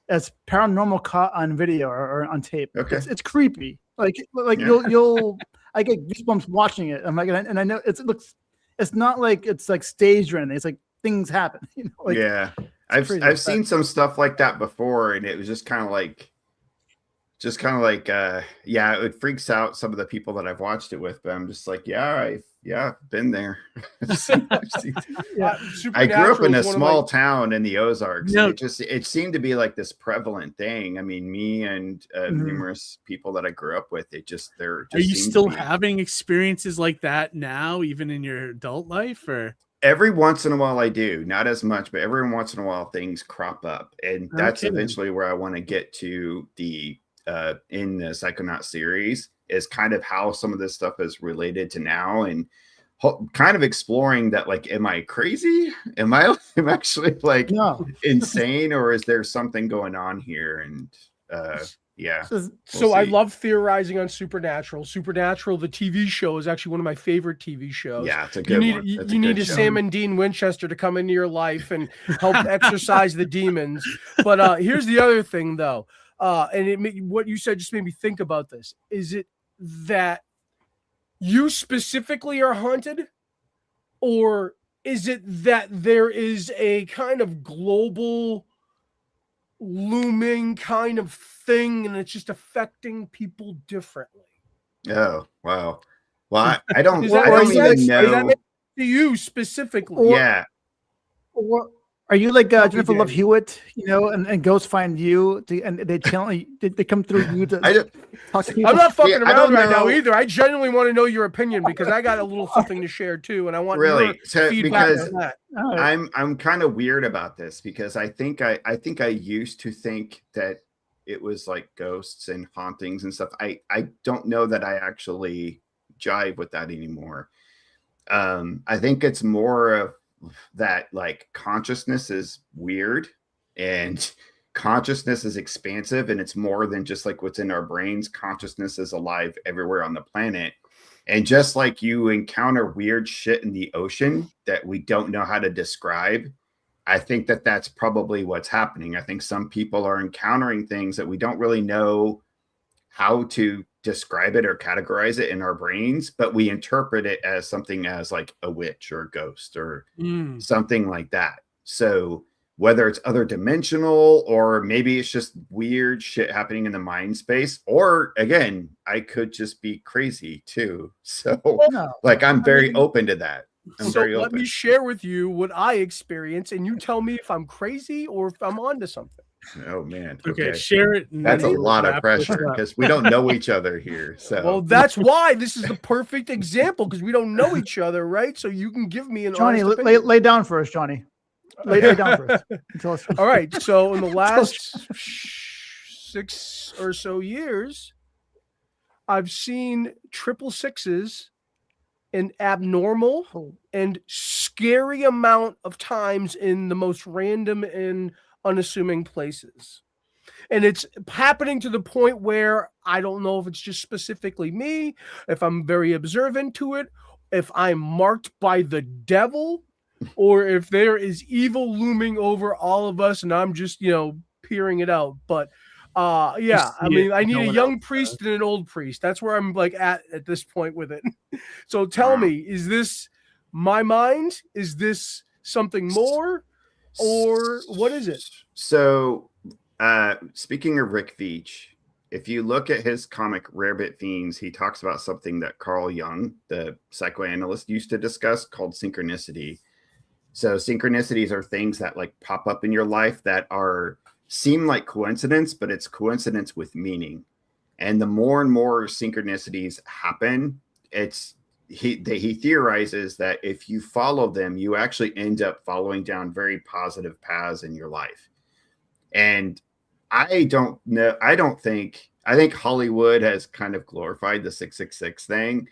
as paranormal caught on video or on tape. Okay. It's creepy. Like Yeah. you'll I get goosebumps watching it. I'm like, and I know it's not like it's like staged or anything. It's like things happen. You know, like, yeah, crazy. I've seen some stuff like that before, and it was just kind of like yeah, it freaks out some of the people that I've watched it with, but I'm just like, I've been there. I've seen I grew up in a small town in the Ozarks, and it seemed to be like this prevalent thing. I mean, me and numerous people that I grew up with, are you still having experiences like that now, even in your adult life? Or every once in a while I do, not as much, but every once in a while things crop up, and that's eventually where I want to get to the in the Psychonaut series, is kind of how some of this stuff is related to now, and kind of exploring that, like, am I crazy? Am I actually like insane, or is there something going on here? And So I love theorizing on Supernatural. Supernatural, the TV show, is actually one of my favorite TV shows. Yeah, it's a good one. You need a Sam and Dean Winchester to come into your life and help exorcise the demons. But here's the other thing, though. What you said just made me think about this. Is it that you specifically are haunted, or is it that there is a kind of global looming kind of thing and it's just affecting people differently? Oh, wow. Well, I don't Does know. that make to you specifically? Or are you like Jennifer Love Hewitt, you know, and ghosts find you and they channel, they come through you to talk to people? I'm not fucking around right now either. I genuinely want to know your opinion, because I got a little something to share too, and I want your feedback on that. I'm kind of weird about this, because I think I used to think that it was like ghosts and hauntings and stuff. I don't know that I actually jive with that anymore. I think it's more of that, like, consciousness is weird and consciousness is expansive, and it's more than just like what's in our brains. Consciousness is alive everywhere on the planet, and just like you encounter weird shit in the ocean that we don't know how to describe, I think that that's probably what's happening. I think some people are encountering things that we don't really know how to describe it or categorize it in our brains, but we interpret it as something as like a witch or a ghost or something like that. So whether it's other dimensional, or maybe it's just weird shit happening in the mind space, or again, I could just be crazy too. So I'm very open to that. Let me share with you what I experience, and you tell me if I'm crazy or if I'm onto something. Oh man. Okay, share it. That's a lot of pressure, because we don't know each other here. So well, that's why this is the perfect example, because we don't know each other, right? So you can give me an Johnny, lay down for us, Johnny. Lay down for us. All right. So in the last 6 or so years, I've seen 666s an abnormal and scary amount of times in the most random and unassuming places. And it's happening to the point where I don't know if it's just specifically me, if I'm very observant to it, if I'm marked by the devil, or if there is evil looming over all of us and I'm just, peering it out. But I mean, I need a young priest and an old priest. That's where I'm like at this point with it. So tell me, is this my mind? Is this something more, or what is it? So speaking of Rick Veitch, if you look at his comic Rarebit Fiends, he talks about something that Carl Jung, the psychoanalyst, used to discuss, called synchronicity. So synchronicities are things that like pop up in your life that seem like coincidence, but it's coincidence with meaning. And the more and more synchronicities happen, he theorizes that if you follow them, you actually end up following down very positive paths in your life. And I don't know. I think Hollywood has kind of glorified the 666 thing.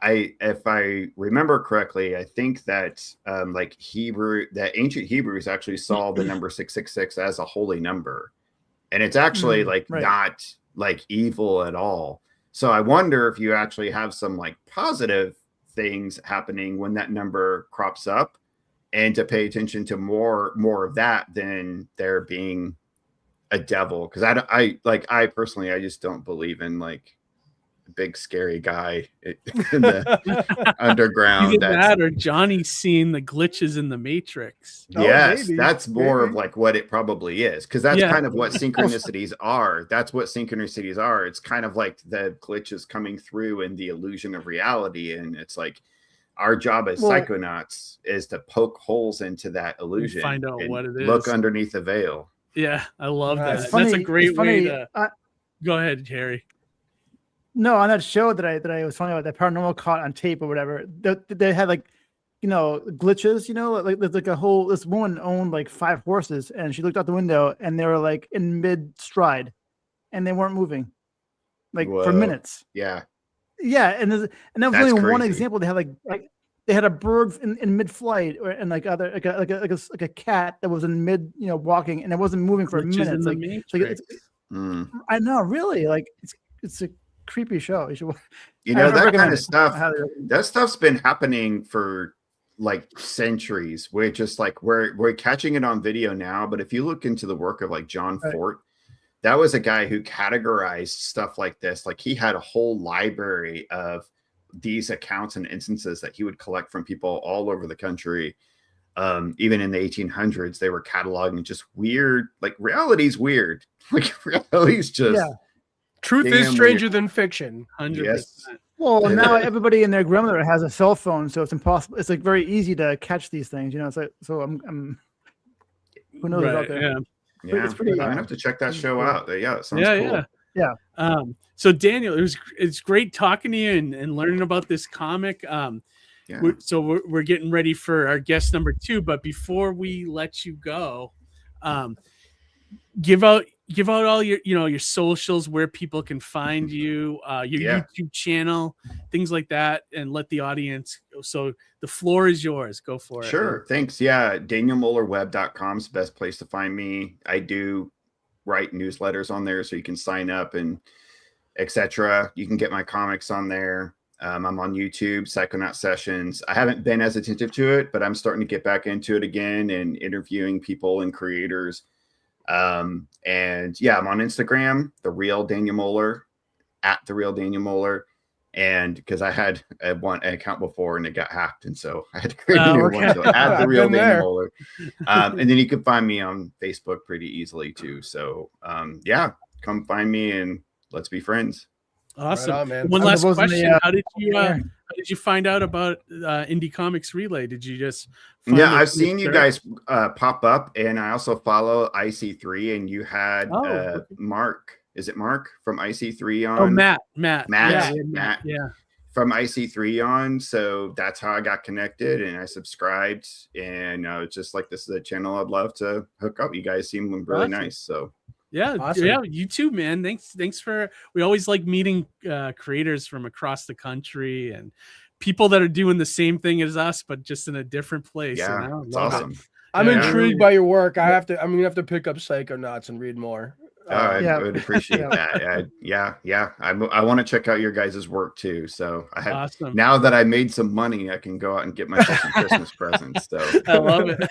If I remember correctly, I think that ancient Hebrews actually saw the number 666 as a holy number, and it's actually not like evil at all. So I wonder if you actually have some like positive things happening when that number crops up, and to pay attention to more of that than there being a devil, because I personally I just don't believe in like a big scary guy in the underground. Either that or Johnny's seeing the glitches in the Matrix. Yes, maybe, that's more of like what it probably is, because that's kind of what synchronicities are. That's what synchronicities are. It's kind of like the glitches coming through in the illusion of reality, and it's like our job as psychonauts is to poke holes into that illusion, find out and what it is, look underneath the veil. Yeah, I love that. Funny, that's a great way to go ahead, Harry. No, on that show that I was talking about, that paranormal caught on tape or whatever, they had like, glitches, like there's like this woman owned like 5 horses, and she looked out the window and they were like in mid stride and they weren't moving like for minutes. Yeah. And that was That's only one crazy. example. They had like they had a bird in mid flight, and like other like a cat that was in mid walking, and it wasn't moving for minutes. I know, really, like it's a creepy show. You should, that kind of stuff. That stuff's been happening for like centuries. We're just like we're catching it on video now. But if you look into the work of like John Fort, that was a guy who categorized stuff like this. Like he had a whole library of these accounts and instances that he would collect from people all over the country. Even in the 1800s, they were cataloging just weird, like reality's weird. Like reality's just truth is stranger than fiction. 100%. Yes. Well, now everybody and their grandmother has a cell phone, so it's impossible. It's like very easy to catch these things, so I'm who knows out there. Yeah, it's pretty. I have to check that show out. Yeah, it sounds cool. Yeah. So Daniel, it's great talking to you and learning about this comic. We're getting ready for our guest number 2, but before we let you go, give out all your your socials, where people can find you, your YouTube channel, things like that, and let the audience. So the floor is yours. Go for it. Sure. Thanks. Yeah, danielmullerweb.com is the best place to find me. I do write newsletters on there, so you can sign up and etc. You can get my comics on there. I'm on YouTube, Psychonaut Sessions. I haven't been as attentive to it, but I'm starting to get back into it again and interviewing people and creators. And I'm on Instagram, The Real Daniel Muller, @The Real Daniel Muller. And because I had an account before and it got hacked, and so I had to create a new one. So @The Real Daniel Muller. And then you can find me on Facebook pretty easily too. So come find me and let's be friends. Awesome. Right on, man. One last question: How did you find out about Indie Comics Relay? Did you just? I've seen you guys pop up, and I also follow IC3, and you had Mark. Is it Mark from IC3 on? Oh, Matt. Yeah. From IC3 on. So that's how I got connected, and I subscribed, and it's just like, this is a channel I'd love to hook up. You guys seem really nice. So. Yeah, you too, man. Thanks for. We always like meeting creators from across the country and people that are doing the same thing as us, but just in a different place. Yeah, it's awesome. I'm intrigued by your work. I'm gonna have to pick up Psychonauts and read more. I would appreciate that. I want to check out your guys' work too. So I have now that I made some money, I can go out and get myself some Christmas presents. So I love it.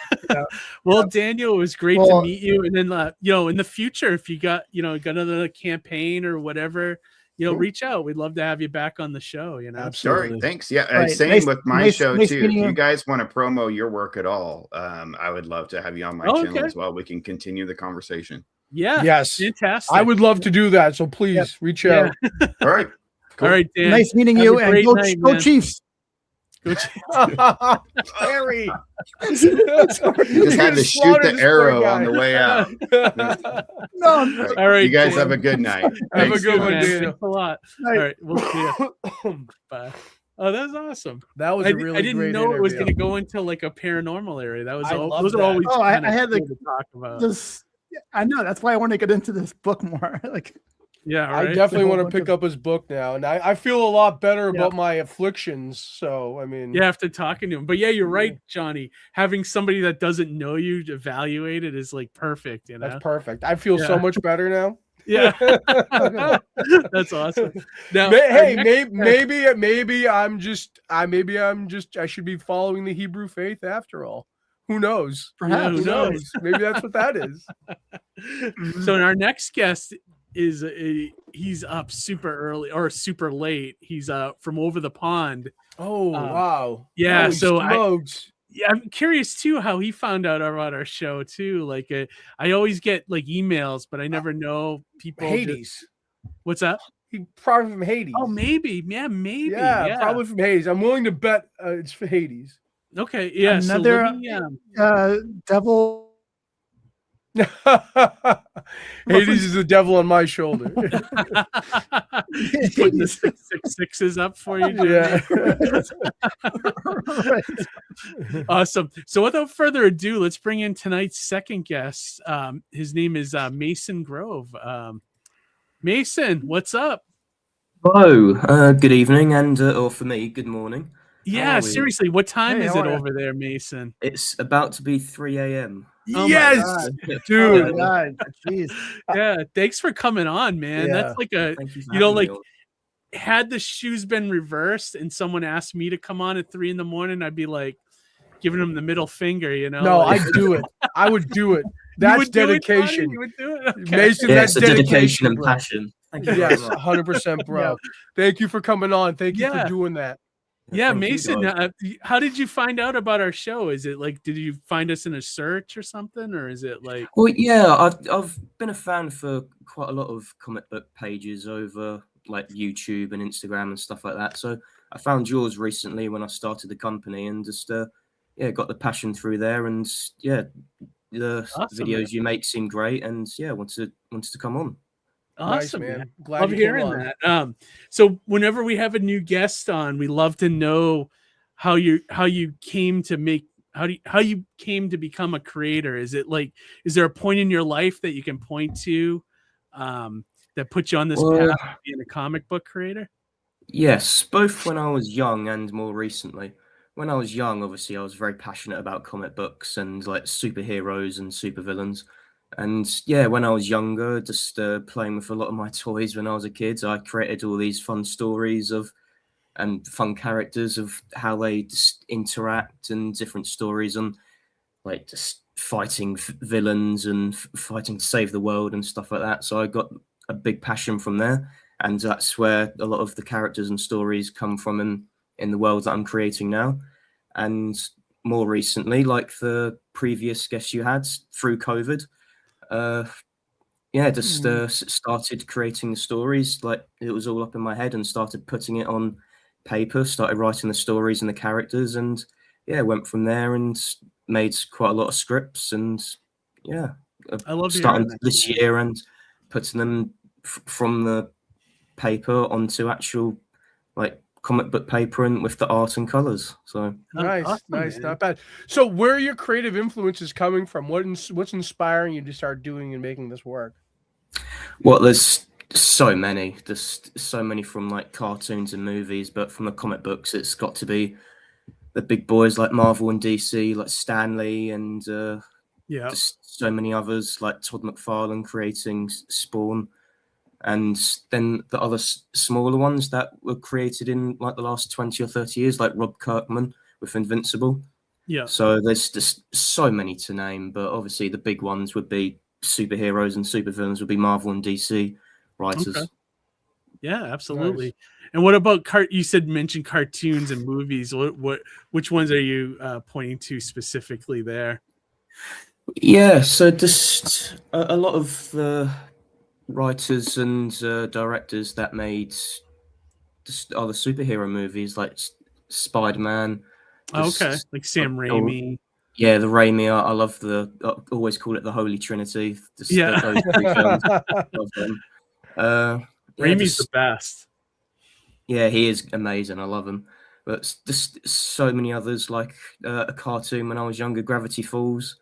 Well, Daniel, it was great to meet you. And then in the future, if you got another campaign or whatever, reach out. We'd love to have you back on the show. Absolutely. Sure, thanks. Yeah, same with my show too. If you guys want to promo your work at all, I would love to have you on my channel as well. We can continue the conversation. Yeah. Yes. Fantastic. I would love to do that. So please reach out. All right. Cool. All right, Dan. Nice meeting you, and go Chiefs. Go Chiefs. Harry. Just had to shoot the arrow on the way out. All right. You guys have a good night. Have a good one, Daniel. Thanks a lot. All right. We'll see you. Bye. Oh, that was awesome. That was a really I didn't great know interview. it was going to go into like a paranormal area. That was those are always. I had cool to talk about. I know, that's why I want to get into this book more. Right. I definitely want to pick up his book now, and I feel a lot better about my afflictions. So I mean, after talking to him, but you're right, Johnny. Having somebody that doesn't know you to evaluate it is like perfect. That's perfect. I feel so much better now. Yeah, that's awesome. Now, maybe I should be following the Hebrew faith after all. Who knows? Perhaps. Who knows? Maybe that's what that is. So our next guest is he's up super early or super late. He's from over the pond. Oh, wow. Yeah, Holy so smokes. I'm curious too how he found out about our show too. Like I always get like emails, but I never know people. Hades. What's that? He probably from Hades. Oh, maybe. Yeah, maybe. Yeah, probably from Hades. I'm willing to bet it's for Hades. Okay, yeah. Another devil. Hades is the devil on my shoulder. He's putting the 666s up for you. Yeah. Right. Awesome. So without further ado, let's bring in tonight's second guest. His name is Mason Grove. Mason, what's up? Hello, good evening, and or for me, good morning. Yeah, seriously, what time is how it are you? over there, Mason? It's about to be 3 a.m. Oh yes, Oh dude. my God. Jeez. Yeah, thanks for coming on, man. Yeah. That's like a, Thank you for you know, having like me on. had the shoes been reversed and someone asked me to come on at 3 a.m, I'd be like giving them the middle finger, you know? No, like, I'd do it. I would do it. you That's would do it, Tony? dedication. You would do it? Okay. Mason, Yeah, that's it's a dedication and bro. passion. Thank you Yes, very much. 100%, bro. Thank you for coming on. Thank you Yeah. for doing that. Yeah, Thank you, Mason, guys. how did you find out about our show? Is it like, did you find us in a search or something? Or is it like, Well, yeah, I've been a fan for quite a lot of comic book pages over like YouTube and Instagram and stuff like that. So I found yours recently when I started the company, and just got the passion through there, and the Awesome, videos man. you make seem great, and wanted to come on. awesome, Nice, man. man. Glad Love you came hearing on. that. So whenever we have a new guest on, we love to know how you came to how you came to become a creator. Is it like, is there a point in your life that you can point to that put you on this Well, path of being a comic book creator? Yes, both when I was young and more recently. When I was young, obviously, I was very passionate about comic books and like superheroes and supervillains. And yeah, when I was younger, just playing with a lot of my toys when I was a kid, I created all these fun stories and fun characters of how they just interact, and different stories on like just fighting villains and fighting to save the world and stuff like that. So I got a big passion from there, and that's where a lot of the characters and stories come from in the world that I'm creating now. And more recently, like the previous guest you had through COVID, started creating the stories. Like it was all up in my head, and started putting it on paper, started writing the stories and the characters, and went from there and made quite a lot of scripts. And I love starting hearing this year and putting them from the paper onto actual like comic book paper and with the art and colors. So Nice, awesome, nice, man. not bad. So where are your creative influences coming from? What's inspiring you to start doing and making this work? well, there's so many, just so many from like cartoons and movies, but from the comic books, it's got to be the big boys like Marvel and DC, like Stan Lee, and Yeah. just so many others like Todd McFarlane creating Spawn, and then the other smaller ones that were created in like the last 20 or 30 years, like Rob Kirkman with Invincible. Yeah. So there's just so many to name, but obviously the big ones would be superheroes, and supervillains would be Marvel and DC writers. Okay. Yeah, absolutely. Nice. And what about you said mention cartoons and movies. Which ones are you pointing to specifically there? Yeah, so just a lot of the writers and directors that made just other superhero movies like Spider-Man. Okay, like Sam Raimi. Yeah, the Raimi. I love I always call it the Holy Trinity. Just yeah, those three films. Love them. Raimi's the best. Yeah, he is amazing. I love him. But just so many others, like a cartoon when I was younger, Gravity Falls.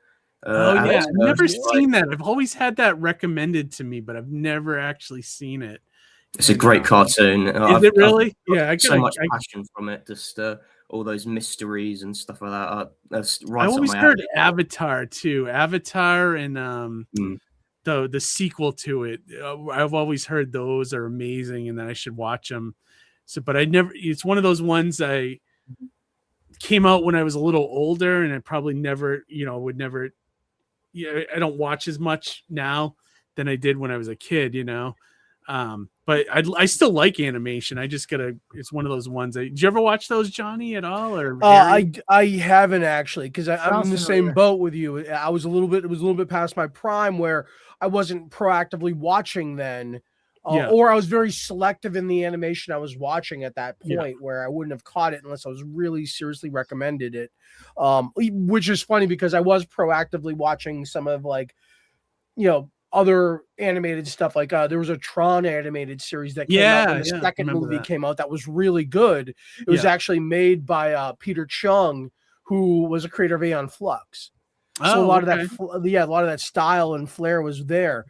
I've never seen that. I've always had that recommended to me, but I've never actually seen it. It's a great cartoon. Is it really? I've so much passion from it. Just all those mysteries and stuff like that. That's right. I always heard Avatar too. Avatar and the sequel to it. I've always heard those are amazing and that I should watch them. So, but I never. It's one of those ones I came out when I was a little older, and I probably never, would never. Yeah, I don't watch as much now than I did when I was a kid, but I still like animation. I just it's one of those ones. Did you ever watch those, Johnny, at all? Or I haven't actually, because I'm in the familiar. same boat with you. It was a little bit past my prime where I wasn't proactively watching then. Or I was very selective in the animation I was watching at that point, where I wouldn't have caught it unless I was really seriously recommended it. Which is funny because I was proactively watching some of other animated stuff. Like there was a Tron animated series that came out when the second movie came out that was really good. It was actually made by Peter Chung, who was a creator of Aeon Flux. So a lot of that style and flair was there.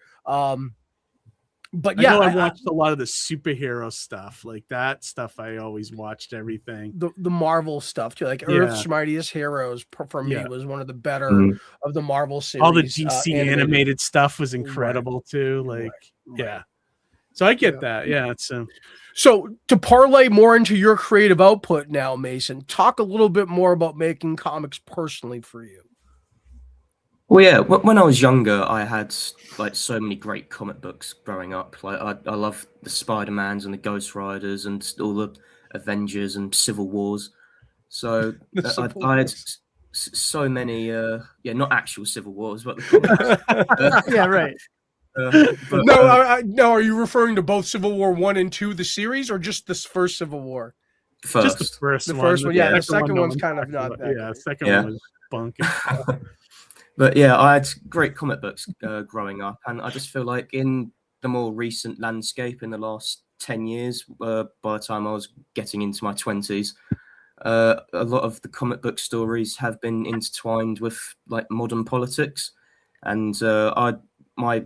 But I know I watched a lot of the superhero stuff, like that stuff. I always watched everything. The Marvel stuff too, like Earth's Mightiest Heroes for me was one of the better of the Marvel series. All the DC animated stuff was incredible too. So I get that. Yeah, it's so to parlay more into your creative output now, Mason, talk a little bit more about making comics personally for you. Well, yeah, when I was younger, I had so many great comic books growing up. Like I love the Spider-Mans and the Ghost Riders and all the Avengers and Civil Wars. So I had so many, not actual Civil Wars, but the comics. Yeah, right. Are you referring to both Civil War 1 and 2, the series, or just this first Civil War? Just the first one. The second one's kind of not that. Yeah, the second one was bunk. But yeah, I had great comic books growing up, and I just feel like in the more recent landscape in the last 10 years, by the time I was getting into my 20s, a lot of the comic book stories have been intertwined with modern politics, and my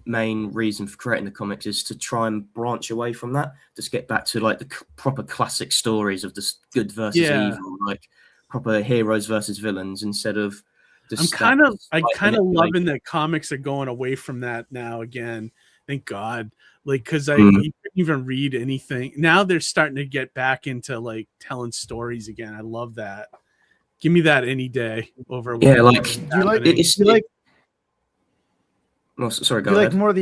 main reason for creating the comics is to try and branch away from that, just get back to the proper classic stories of the good versus evil, proper heroes versus villains, instead of I'm kind of loving that comics are going away from that now again. Thank God. Because you couldn't even read anything. Now they're starting to get back into telling stories again. I love that. Give me that any day over. Yeah, do you like more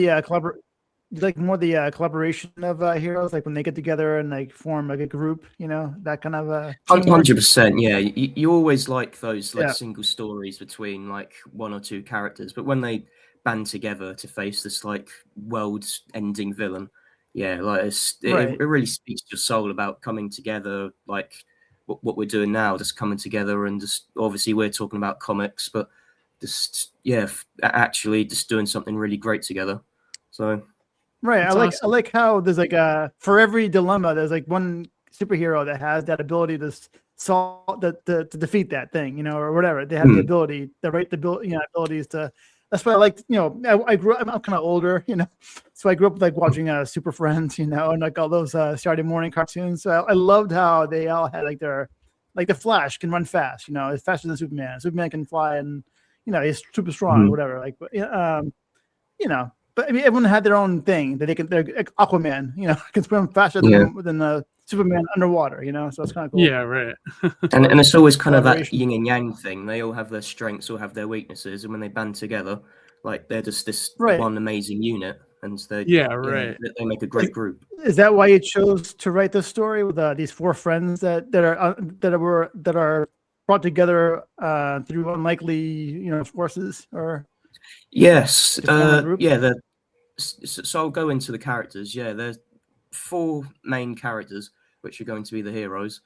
the collaboration of heroes, when they get together and form a group, that kind of 100%. Yeah, you always like those single stories between one or two characters, but when they band together to face this world-ending villain, it really speaks to your soul about coming together, what we're doing now, just coming together, and just obviously we're talking about comics, but actually just doing something really great together. So. Right. I like how there's for every dilemma, there's one superhero that has that ability to solve to defeat that thing, or whatever. They have the ability, abilities to. That's why I like, I grew up. I'm kind of older, so I grew up watching Super Friends, and all those Saturday morning cartoons. So I loved how they all had their the Flash can run fast, it's faster than Superman. Superman can fly, and he's super strong, or whatever. But I mean, everyone had their own thing that they can. They're Aquaman, can swim faster than Superman underwater, So it's kind of cool. Yeah, right. and it's always kind of that yin and yang thing. They all have their strengths, all have their weaknesses, and when they band together, they're just this one amazing unit, and they they make a great group. Is that why you chose to write this story with these four friends that are brought together through unlikely forces, or? Yes, so I'll go into the characters. Yeah, there's 4 main characters which are going to be the heroes.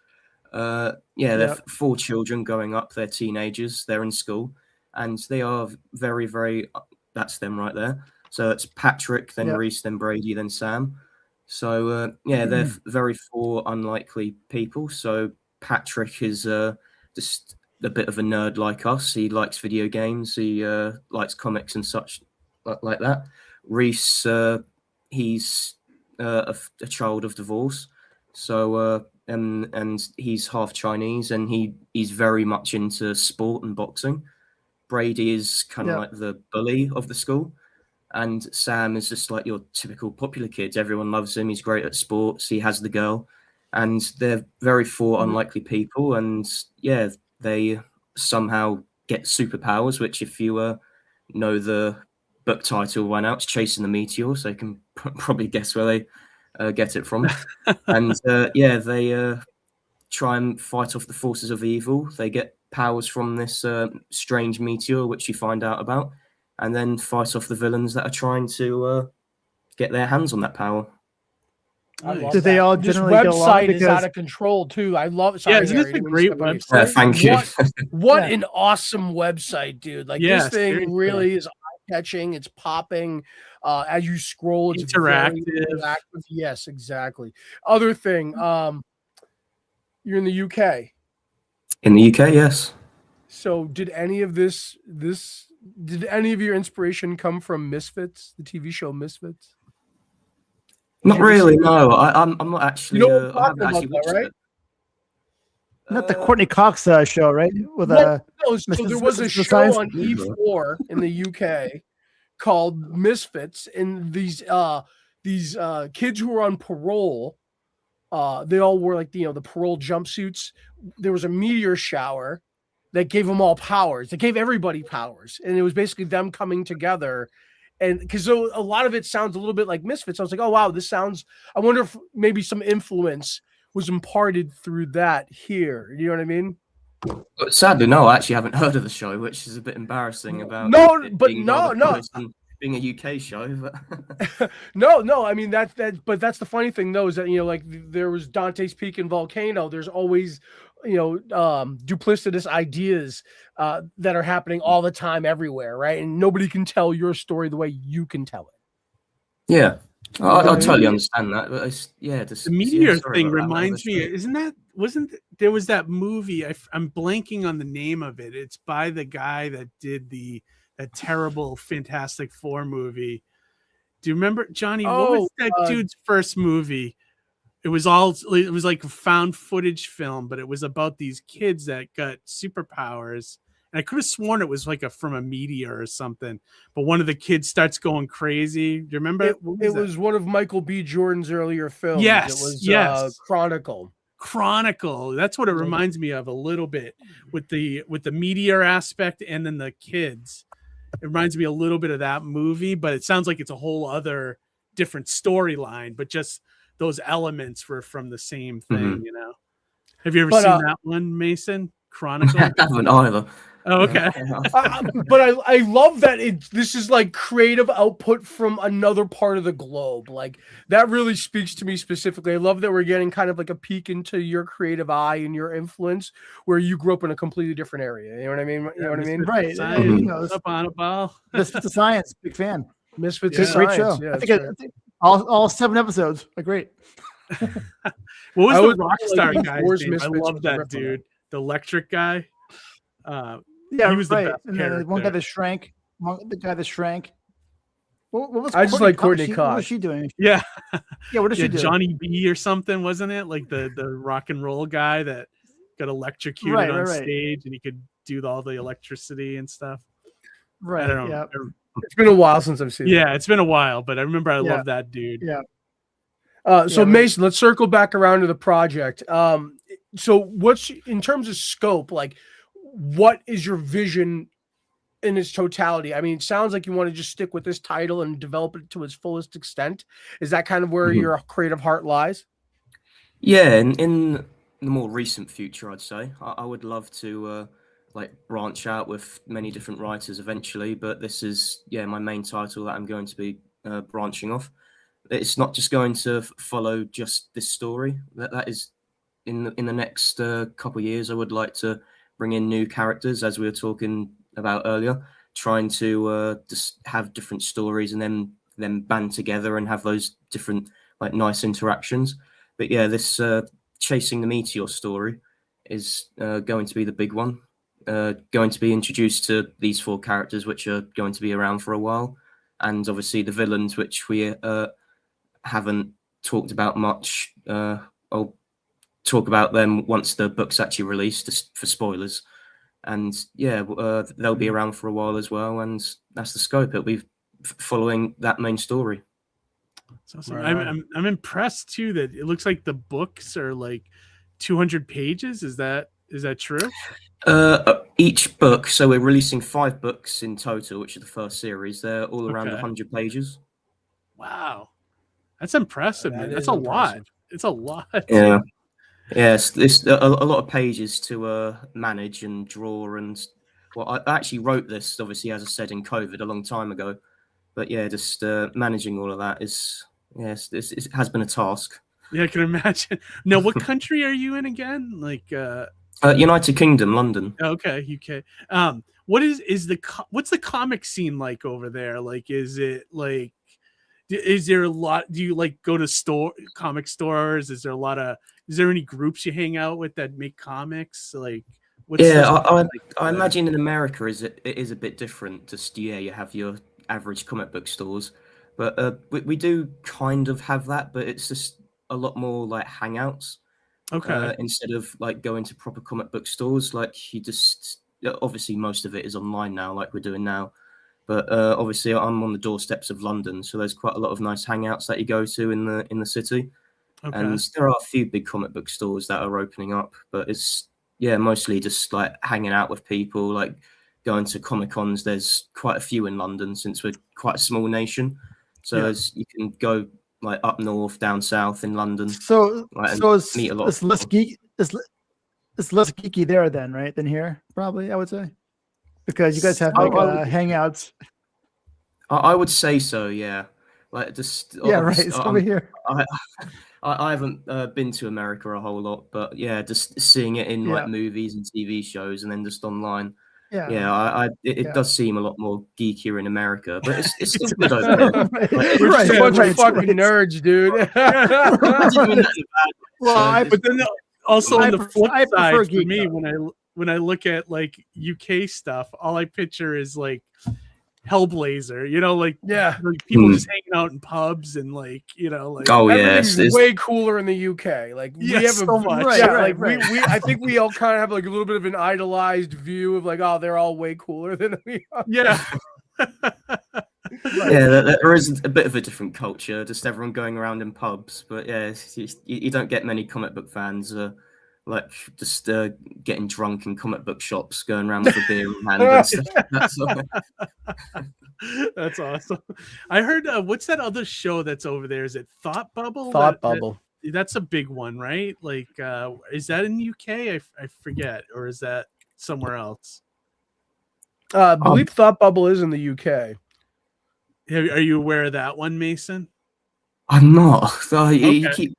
They're 4 children going up. They're teenagers. They're in school, and they are very, very. That's them right there. So it's Patrick, then Reese, then Brady, then Sam. So they're very 4 unlikely people. So Patrick is just a bit of a nerd like us. He likes video games. He likes comics and such like that. Reese, he's a child of divorce. So and he's half Chinese, and he's very much into sport and boxing. Brady is kind of like the bully of the school, and Sam is just your typical popular kid. Everyone loves him. He's great at sports. He has the girl. and they're very four unlikely people, and yeah, they somehow get superpowers, which if you know the book title by now, it's Chasing the Meteor, so you can probably guess where they get it from. And yeah, they try and fight off the forces of evil. They get powers from this strange meteor, which you find out about, and then fight off the villains that are trying to get their hands on that power. Did they all this generally go along? website is out of control too. I love it. Sorry, Yeah, isn't this Harry, a great didn't mean to website? step on you. Thank you. What an awesome website, dude! Like Yeah, this thing seriously. really is eye-catching. It's popping as you scroll. It's Interactive. very interactive. Yes, exactly. Other thing, you're in the UK. In the UK, yes. So did any of did any of your inspiration come from Misfits, the TV show Misfits? Not really. No, I'm not actually. You know what I'm I haven't talking actually about, watched right? it. Not the Courtney Cox show, right? With No, so Mrs. there was a Mrs. show Science? on E4 in the UK called Misfits, and these kids who were on parole, they all wore like the parole jumpsuits. There was a meteor shower that gave them all powers. That gave everybody powers, and it was basically them coming together. And because a lot of it sounds a little bit like Misfits, I was like, oh wow, this sounds. I wonder if maybe some influence was imparted through that here. You know what I mean? But sadly, no, I actually haven't heard of the show, which is a bit embarrassing about No, it but being no, rather no. close and being a UK show. But No. I mean but that's the funny thing though, is that like there was Dante's Peak and Volcano. There's always duplicitous ideas that are happening all the time everywhere, right? And nobody can tell your story the way you can tell it. yeah, I totally understand that. But The meteor thing reminds me. There was that movie? I'm blanking on the name of it. It's by the guy that did that terrible Fantastic Four movie. Do you remember, Johnny? What was that dude's first movie? It was like a found footage film, but it was about these kids that got superpowers. And I could have sworn it was like from a meteor or something. But one of the kids starts going crazy. Do you remember? It was one of Michael B. Jordan's earlier films. Yes, It was yes. Chronicle. That's what it reminds me of a little bit, with the meteor aspect and then the kids. It reminds me a little bit of that movie, but it sounds like it's a whole other different storyline, but just those elements were from the same thing, Have you ever seen that one, Mason? Chronicle? I haven't either. Oh, okay. But I love that this is like creative output from another part of the globe. Like that really speaks to me specifically. I love that we're getting kind of like a peek into your creative eye and your influence, where you grew up in a completely different area. You know what I mean? You know what I mean? Right. Up on a ball. Misfits of Science, big fan. Misfits It's of a great Science. show. Yeah, I think all 7 episodes are great. What was I the would rock like star the guy's Wars name? I Misfits love was that ripping dude. The electric guy. Yeah, he was right. the best And then one guy character. that shrank. The guy that shrank. What was I just like Courtney What Cox. was she doing? Yeah. Yeah, what did she do? Johnny B or something, wasn't it? Like the rock and roll guy that got electrocuted on stage, and he could do all the electricity and stuff. Right. I don't know. Yeah. It's been a while since I've seen it. Yeah, it's been a while, but I remember I love that dude. Yeah. So Mason, let's circle back around to the project. So what's in terms of scope, like what is your vision in its totality? I mean, it sounds like you want to just stick with this title and develop it to its fullest extent. Is that kind of where your creative heart lies? Yeah, in the more recent future, I'd say I would love to like branch out with many different writers eventually, but this is my main title that I'm going to be branching off. It's not just going to follow just this story. That is in the next couple of years. I would like to bring in new characters, as we were talking about earlier, trying to just have different stories and then band together and have those different like nice interactions. But yeah, this Chasing the Meteor story is going to be the big one. Going to be introduced to these 4 characters, which are going to be around for a while, and obviously the villains, which we haven't talked about much. I'll talk about them once the book's actually released, just for spoilers. And they'll be around for a while as well, and that's the scope. It'll be following that main story. So awesome. Right on. I'm impressed too that it looks like the books are like 200 pages. Is that true? Each book, so we're releasing 5 books in total, which are the first series. They're all around Okay. 100 pages. Wow, that's impressive, That man. is That's a lot. impressive. It's a lot. Yeah. Yes, it's a lot of pages to manage and draw, and well, I actually wrote this, obviously, as I said, in COVID a long time ago. But yeah, just managing all of that is, yes, it has been a task. Yeah, I can imagine. Now, what country are you in again? Like, United Kingdom, London. okay, UK. What's the comic scene like over there? Like, is it like, is there a lot? Do you like go to comic stores? Is there any groups you hang out with that make comics? Like, I imagine in America it is a bit different. Just you have your average comic book stores, but we do kind of have that, but it's just a lot more like hangouts. Okay. Instead of like going to proper comic book stores, like you just obviously most of it is online now, like we're doing now. But obviously, I'm on the doorsteps of London, so there's quite a lot of nice hangouts that you go to in the city. Okay. And there are a few big comic book stores that are opening up, but it's mostly just like hanging out with people, like going to Comic Cons. There's quite a few in London since we're quite a small nation, so you can go like up north, down south in London. So it's meet a lot. It's less geek. It's less geeky there then, right? Than here, probably. I would say, because you guys have like hangouts. I would say so. Yeah, like just right. It's over here. I haven't been to America a whole lot, but yeah, just seeing it in like movies and TV shows, and then just online. It does seem a lot more geekier in America, but it's still good over there. We're just a bunch of fucking nerds, dude. But then also on the flip side, for me, when I look at like UK stuff, all I picture is like Hellblazer, like people just hanging out in pubs and like everything's way cooler in the UK. Like we have so much. We I think we all kind of have like a little bit of an idolized view of like, oh, they're all way cooler than we are. Yeah. There is a bit of a different culture, just everyone going around in pubs, but you don't get many comic book fans like just getting drunk in comic book shops, going around with a beer in hand and stuff. That's awesome. I heard what's that other show that's over there? Is it Thought Bubble? Bubble. That's a big one, right? Like is that in the UK? I forget, or is that somewhere else? I believe Thought Bubble is in the UK. Are you aware of that one, Mason? I'm not. You keep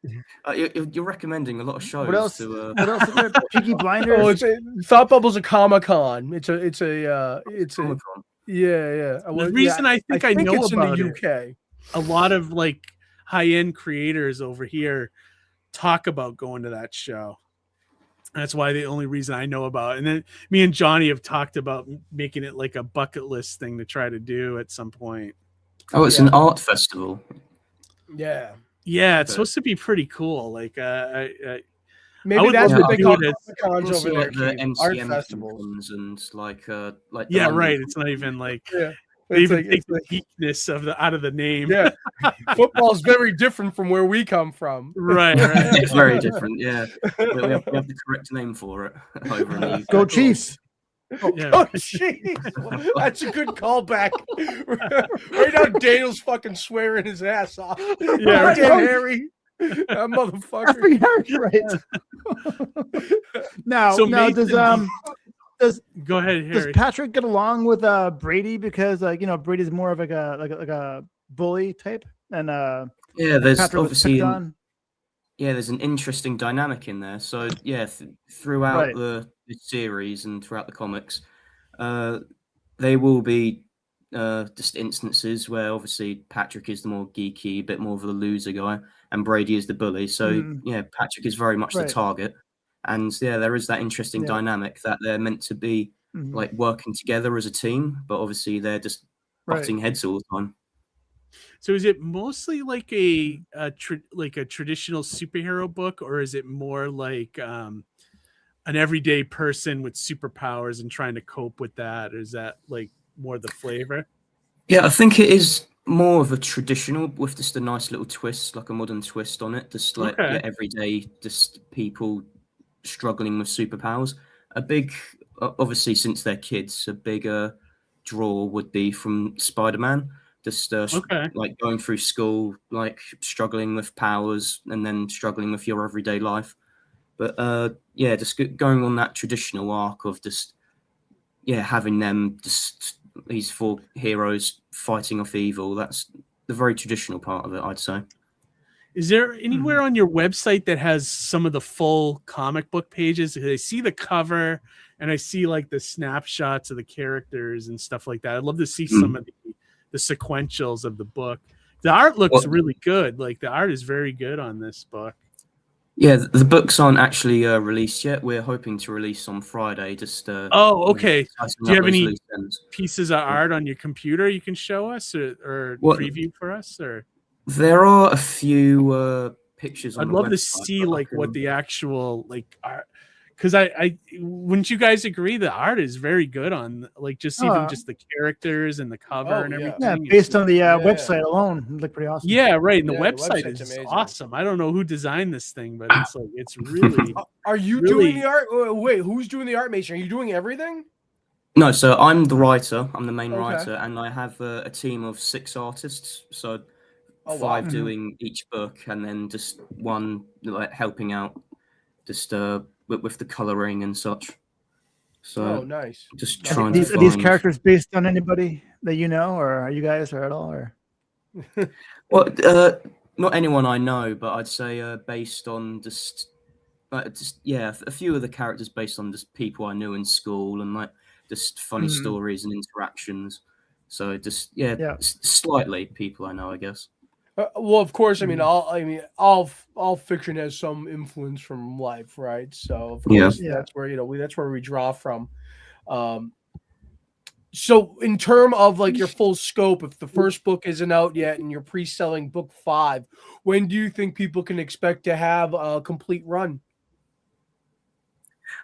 you're recommending a lot of shows. What else? To, what else is there? Peaky Blinders. Thought Bubble's a Comic-Con. It's a Comic-Con. The reason I think I know it's about in the UK. A lot of like high-end creators over here talk about going to that show. That's why the only reason I know about it. And then me and Johnny have talked about making it like a bucket list thing to try to do at some point. Oh, it's an art festival. Yeah, it's supposed to be pretty cool. Like, maybe that's what they call Comic-Cons over there. The Art MCM festivals and like right. It's not even like they even take the geekness out of the name. Yeah, football's very different from where we come from. Right. It's very different. Yeah, we have the correct name for it over in the UK. Go Chiefs. Oh, jeez. That's a good callback. Right now, Daniel's fucking swearing his ass off. Yeah, Harry. That motherfucker. Right. Now, does go ahead, Harry. Does Patrick get along with Brady because Brady's more of like a bully type, and there's Patrick obviously there's an interesting dynamic in there. So throughout the series and throughout the comics, they will be just instances where obviously Patrick is the more geeky, a bit more of a loser guy, and Brady is the bully. So Patrick is very much the target, and there is that interesting dynamic that they're meant to be like working together as a team, but obviously they're just butting heads all the time. So is it mostly like a traditional superhero book, or is it more like an everyday person with superpowers and trying to cope with that? Or is that like more the flavor? Yeah, I think it is more of a traditional with just a nice little twist, like a modern twist on it. Just like Okay. everyday, just people struggling with superpowers. A big, obviously, since they're kids, a bigger draw would be from Spider-Man. Just Okay. like going through school, like struggling with powers, and then struggling with your everyday life. But yeah, just going on that traditional arc of just having them just these four heroes fighting off evil. That's the very traditional part of it, I'd say. Is there anywhere on your website that has some of the full comic book pages? I see the cover and I see like the snapshots of the characters and stuff like that. I'd love to see some of the sequentials of the book. The art looks really good. Like the art is very good on this book. Yeah, the books aren't actually released yet. We're hoping to release on Friday. Just oh, okay. Do you have any pieces of art on your computer you can show us or preview for us? Or there are a few pictures. I'd love to see like what the actual like art. Because I wouldn't you guys agree the art is very good on like just even just the characters and the cover and everything. Yeah, based on the website alone, it looked pretty awesome. Yeah, right. And the website is awesome. I don't know who designed this thing, but it's like it's really. Are you doing the art? Wait, who's doing the art, Mason? Are you doing everything? No, so I'm the writer. I'm the main writer, and I have a team of 6 artists. So 5 doing each book, and then just one like helping out, just with the coloring and such. So nice. Just trying are these characters based on anybody that you know, or are you guys or at all? Or well, not anyone I know, but I'd say based on just a few of the characters based on just people I knew in school and like just funny stories and interactions. So just slightly people I know, I guess. Well, of course, I mean, all fiction has some influence from life, right? So, of course, that's where that's where we draw from. So, in terms of like your full scope, if the first book isn't out yet and you're pre-selling book 5, when do you think people can expect to have a complete run?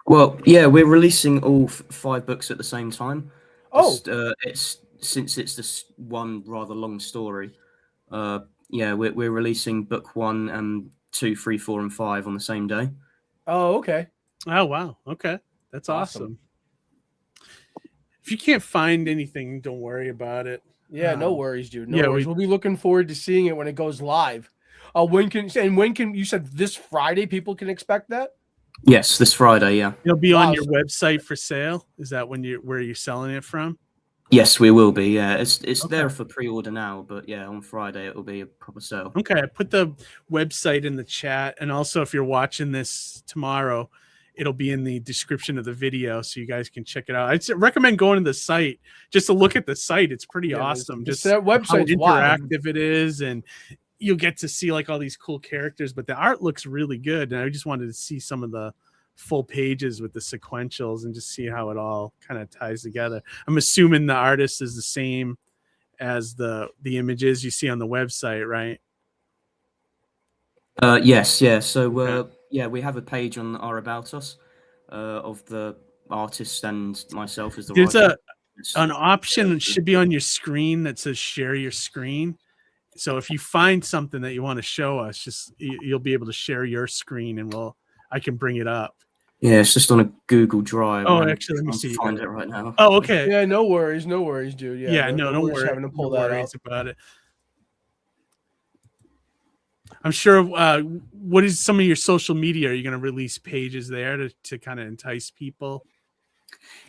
Well, yeah, we're releasing all 5 books at the same time. It's since it's this one rather long story. Yeah, we're releasing book 1 and 2, 3, 4, and 5 on the same day. Oh, okay. Oh, wow. Okay. That's awesome. If you can't find anything, don't worry about it. Yeah, no worries, dude. No worries. We'll be looking forward to seeing it when it goes live. When can you said this Friday people can expect that? Yes, this Friday, yeah. It'll be on your website for sale. Is that where you're selling it from? Yes, we will be. Yeah, it's there for pre-order now, but yeah, on Friday it will be a proper sale. Okay, I put the website in the chat, and also if you're watching this tomorrow, it'll be in the description of the video, so you guys can check it out. I'd recommend going to the site just to look at the site. It's pretty awesome. Just that website's how interactive it is, and you'll get to see like all these cool characters. But the art looks really good, and I just wanted to see some of the full pages with the sequentials and just see how it all kind of ties together. I'm assuming the artist is the same as the images you see on the website, right? Yes, yeah. So we have a page on our About Us of the artist and myself as the There's writer. an option that should be on your screen that says share your screen. So if you find something that you want to show us, just you'll be able to share your screen and I can bring it up. Yeah, it's just on a Google Drive. Oh, actually, let me see. Find it right now. Oh, okay. Yeah, no worries, dude. Yeah, no worries. Having to pull that out about it. I'm sure. What is some of your social media? Are you going to release pages there to kind of entice people?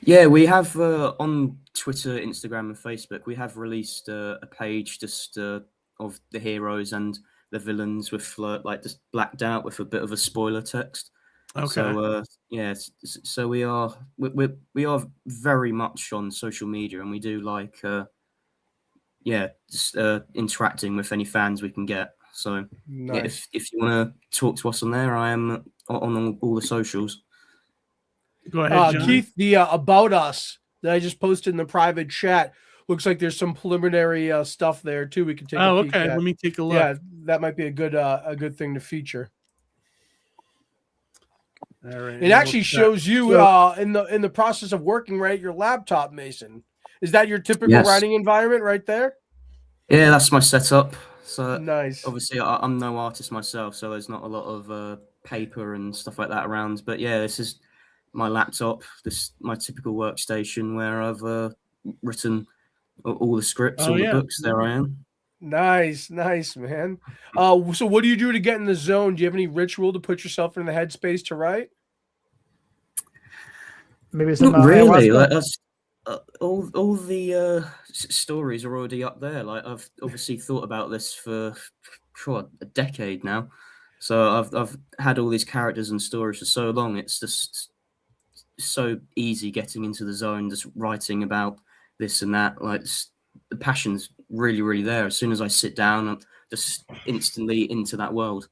Yeah, we have on Twitter, Instagram, and Facebook. We have released a page just of the heroes and the villains with like just blacked out with a bit of a spoiler text. Okay. So so we are very much on social media, and we do like just interacting with any fans we can get. So nice. If you want to talk to us on there, I am on all the socials. Go ahead, John. Keith. The About Us that I just posted in the private chat looks like there's some preliminary stuff there too. We can take. Oh, okay. Let me take a look. Yeah, that might be a good thing to feature. All right. It actually shows you in the process of working right at your laptop, Mason. Is that your typical writing environment right there? Yeah, that's my setup. So Nice. obviously I'm no artist myself, so there's not a lot of paper and stuff like that around. But yeah, this is my laptop, this my typical workstation where I've written all the scripts, Oh, all the yeah. books. There I am. Nice, man. So what do you do to get in the zone? Do you have any ritual to put yourself in the headspace to write? Maybe some Not really. ayahuasca? Like that's, all the stories are already up there. Like I've obviously thought about this for sure a decade now. So I've had all these characters and stories for so long. It's just so easy getting into the zone, just writing about this and that. Like the passion's really there. As soon as I sit down, I'm just instantly into that world.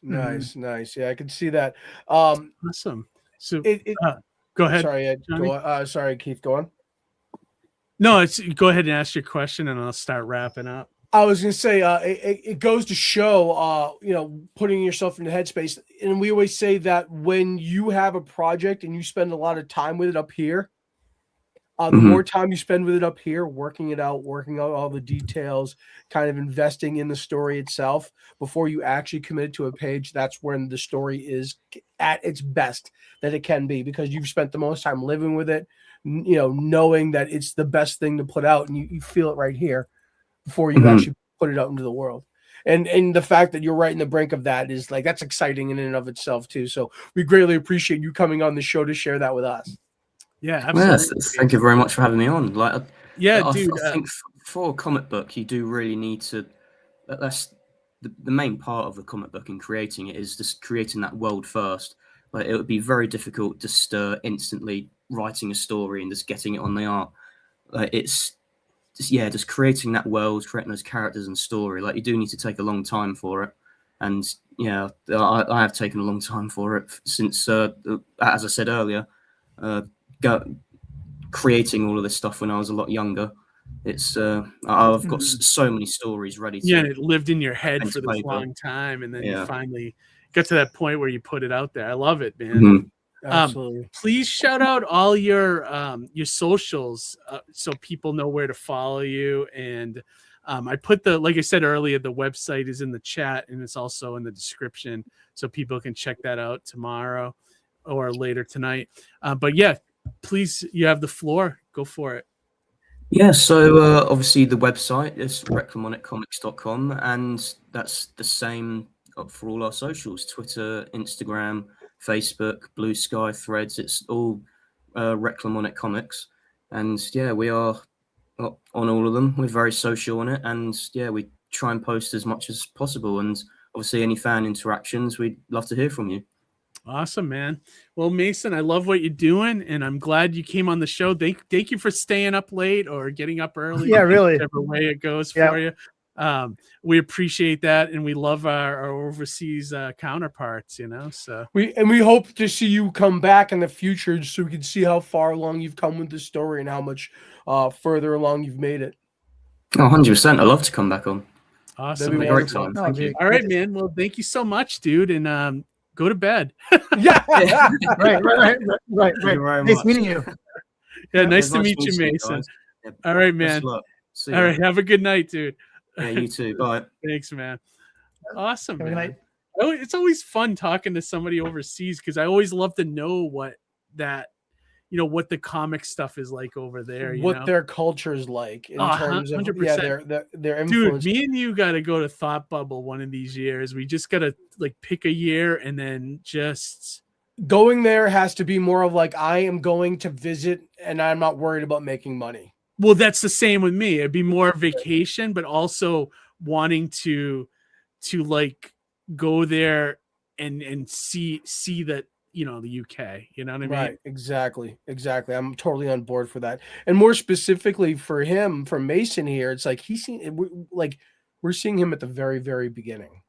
Nice. Yeah, I can see that. Awesome. So go ahead. Sorry, Ed, Johnny. go on. Sorry, Keith, go on. No, go ahead and ask your question, and I'll start wrapping up. I was going to say, it goes to show, putting yourself in the headspace. And we always say that when you have a project and you spend a lot of time with it up here, the more time you spend with it up here, working out all the details, kind of investing in the story itself before you actually commit to a page, that's when the story is at its best that it can be, because you've spent the most time living with it, knowing that it's the best thing to put out, and you feel it right here before you actually put it out into the world. And the fact that you're right in the brink of that is like, that's exciting in and of itself too. So we greatly appreciate you coming on the show to share that with us. Yeah, absolutely. Yes, thank you very much for having me on. Like, yeah, I dude. think for a comic book, you do really need to. That's the main part of the comic book and creating it is just creating that world first. Like, it would be very difficult just instantly writing a story and just getting it on the art. Like, it's just creating that world, creating those characters and story. Like, you do need to take a long time for it. And yeah, I have taken a long time for it since, as I said earlier, creating all of this stuff when I was a lot younger. It's I've got so many stories ready to. Yeah, it lived in your head for this long time, and then you finally got to that point where you put it out there. I love it, man. Absolutely. Please shout out all your socials so people know where to follow you. And I put like I said earlier, the website is in the chat and it's also in the description, so people can check that out tomorrow or later tonight. But yeah, please, you have the floor. Go for it. Yeah, so obviously the website is reclamoniccomics.com, and that's the same for all our socials: Twitter, Instagram, Facebook, Blue Sky, Threads. It's all Reclamonic Comics, and yeah, we are on all of them. We're very social on it, and yeah, we try and post as much as possible. And obviously, any fan interactions, we'd love to hear from you. Awesome, man. Well, Mason, I love what you're doing, and I'm glad you came on the show. Thank you for staying up late or getting up early. Yeah, really. Whichever way it goes for you. We appreciate that, and we love our overseas counterparts. So we hope to see you come back in the future, so we can see how far along you've come with the story and how much further along you've made it. 100%. I'd love to come back on. Awesome. Great time. Thank you. All right, man. Well, thank you so much, dude, and go to bed. Yeah. Right. Nice meeting you. Yeah, nice to meet you, Mason. Yeah, all right, man. All right, have a good night, dude. Yeah, you too. Bye. Thanks, man. Awesome, Good man. night. It's always fun talking to somebody overseas, because I always love to know what the comic stuff is like over there. What their culture is like in terms of 100%. Their influence. Dude, me and you got to go to Thought Bubble one of these years. We just got to pick a year and then just going there has to be more of like, I am going to visit and I'm not worried about making money. Well, that's the same with me. It'd be more vacation, but also wanting to go there and see that, the UK, you know what I mean? Right. Exactly. I'm totally on board for that. And more specifically for him, for Mason here, it's like we're seeing him at the very, very beginning.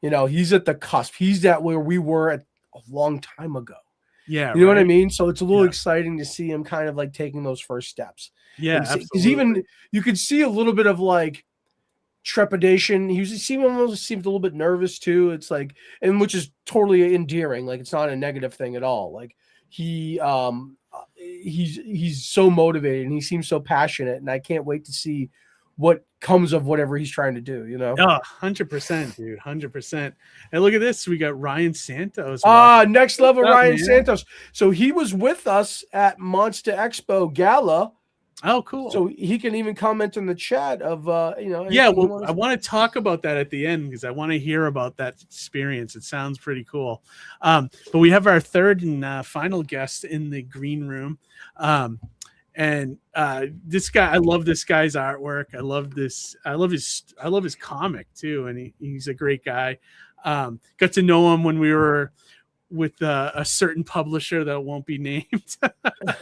He's at the cusp. He's at where we were at a long time ago. Yeah. You know what I mean? So it's a little exciting to see him kind of taking those first steps. Yeah. Because even you could see a little bit of trepidation. He almost seemed a little bit nervous too. It's and which is totally endearing. It's not a negative thing at all. He's so motivated and he seems so passionate, and I can't wait to see what comes of whatever he's trying to do, you know? Oh, 100%, dude. 100%. And look at this. We got Ryan Santos. Next level What's up, Ryan man? Santos. So he was with us at Monster Expo Gala. Oh, cool. So he can even comment in the chat of, yeah, well, I want to talk about that at the end because I want to hear about that experience. It sounds pretty cool. But we have our third and final guest in the green room. And this guy, I love this guy's artwork. I love his comic too. And he's a great guy. Got to know him when we were with a certain publisher that won't be named.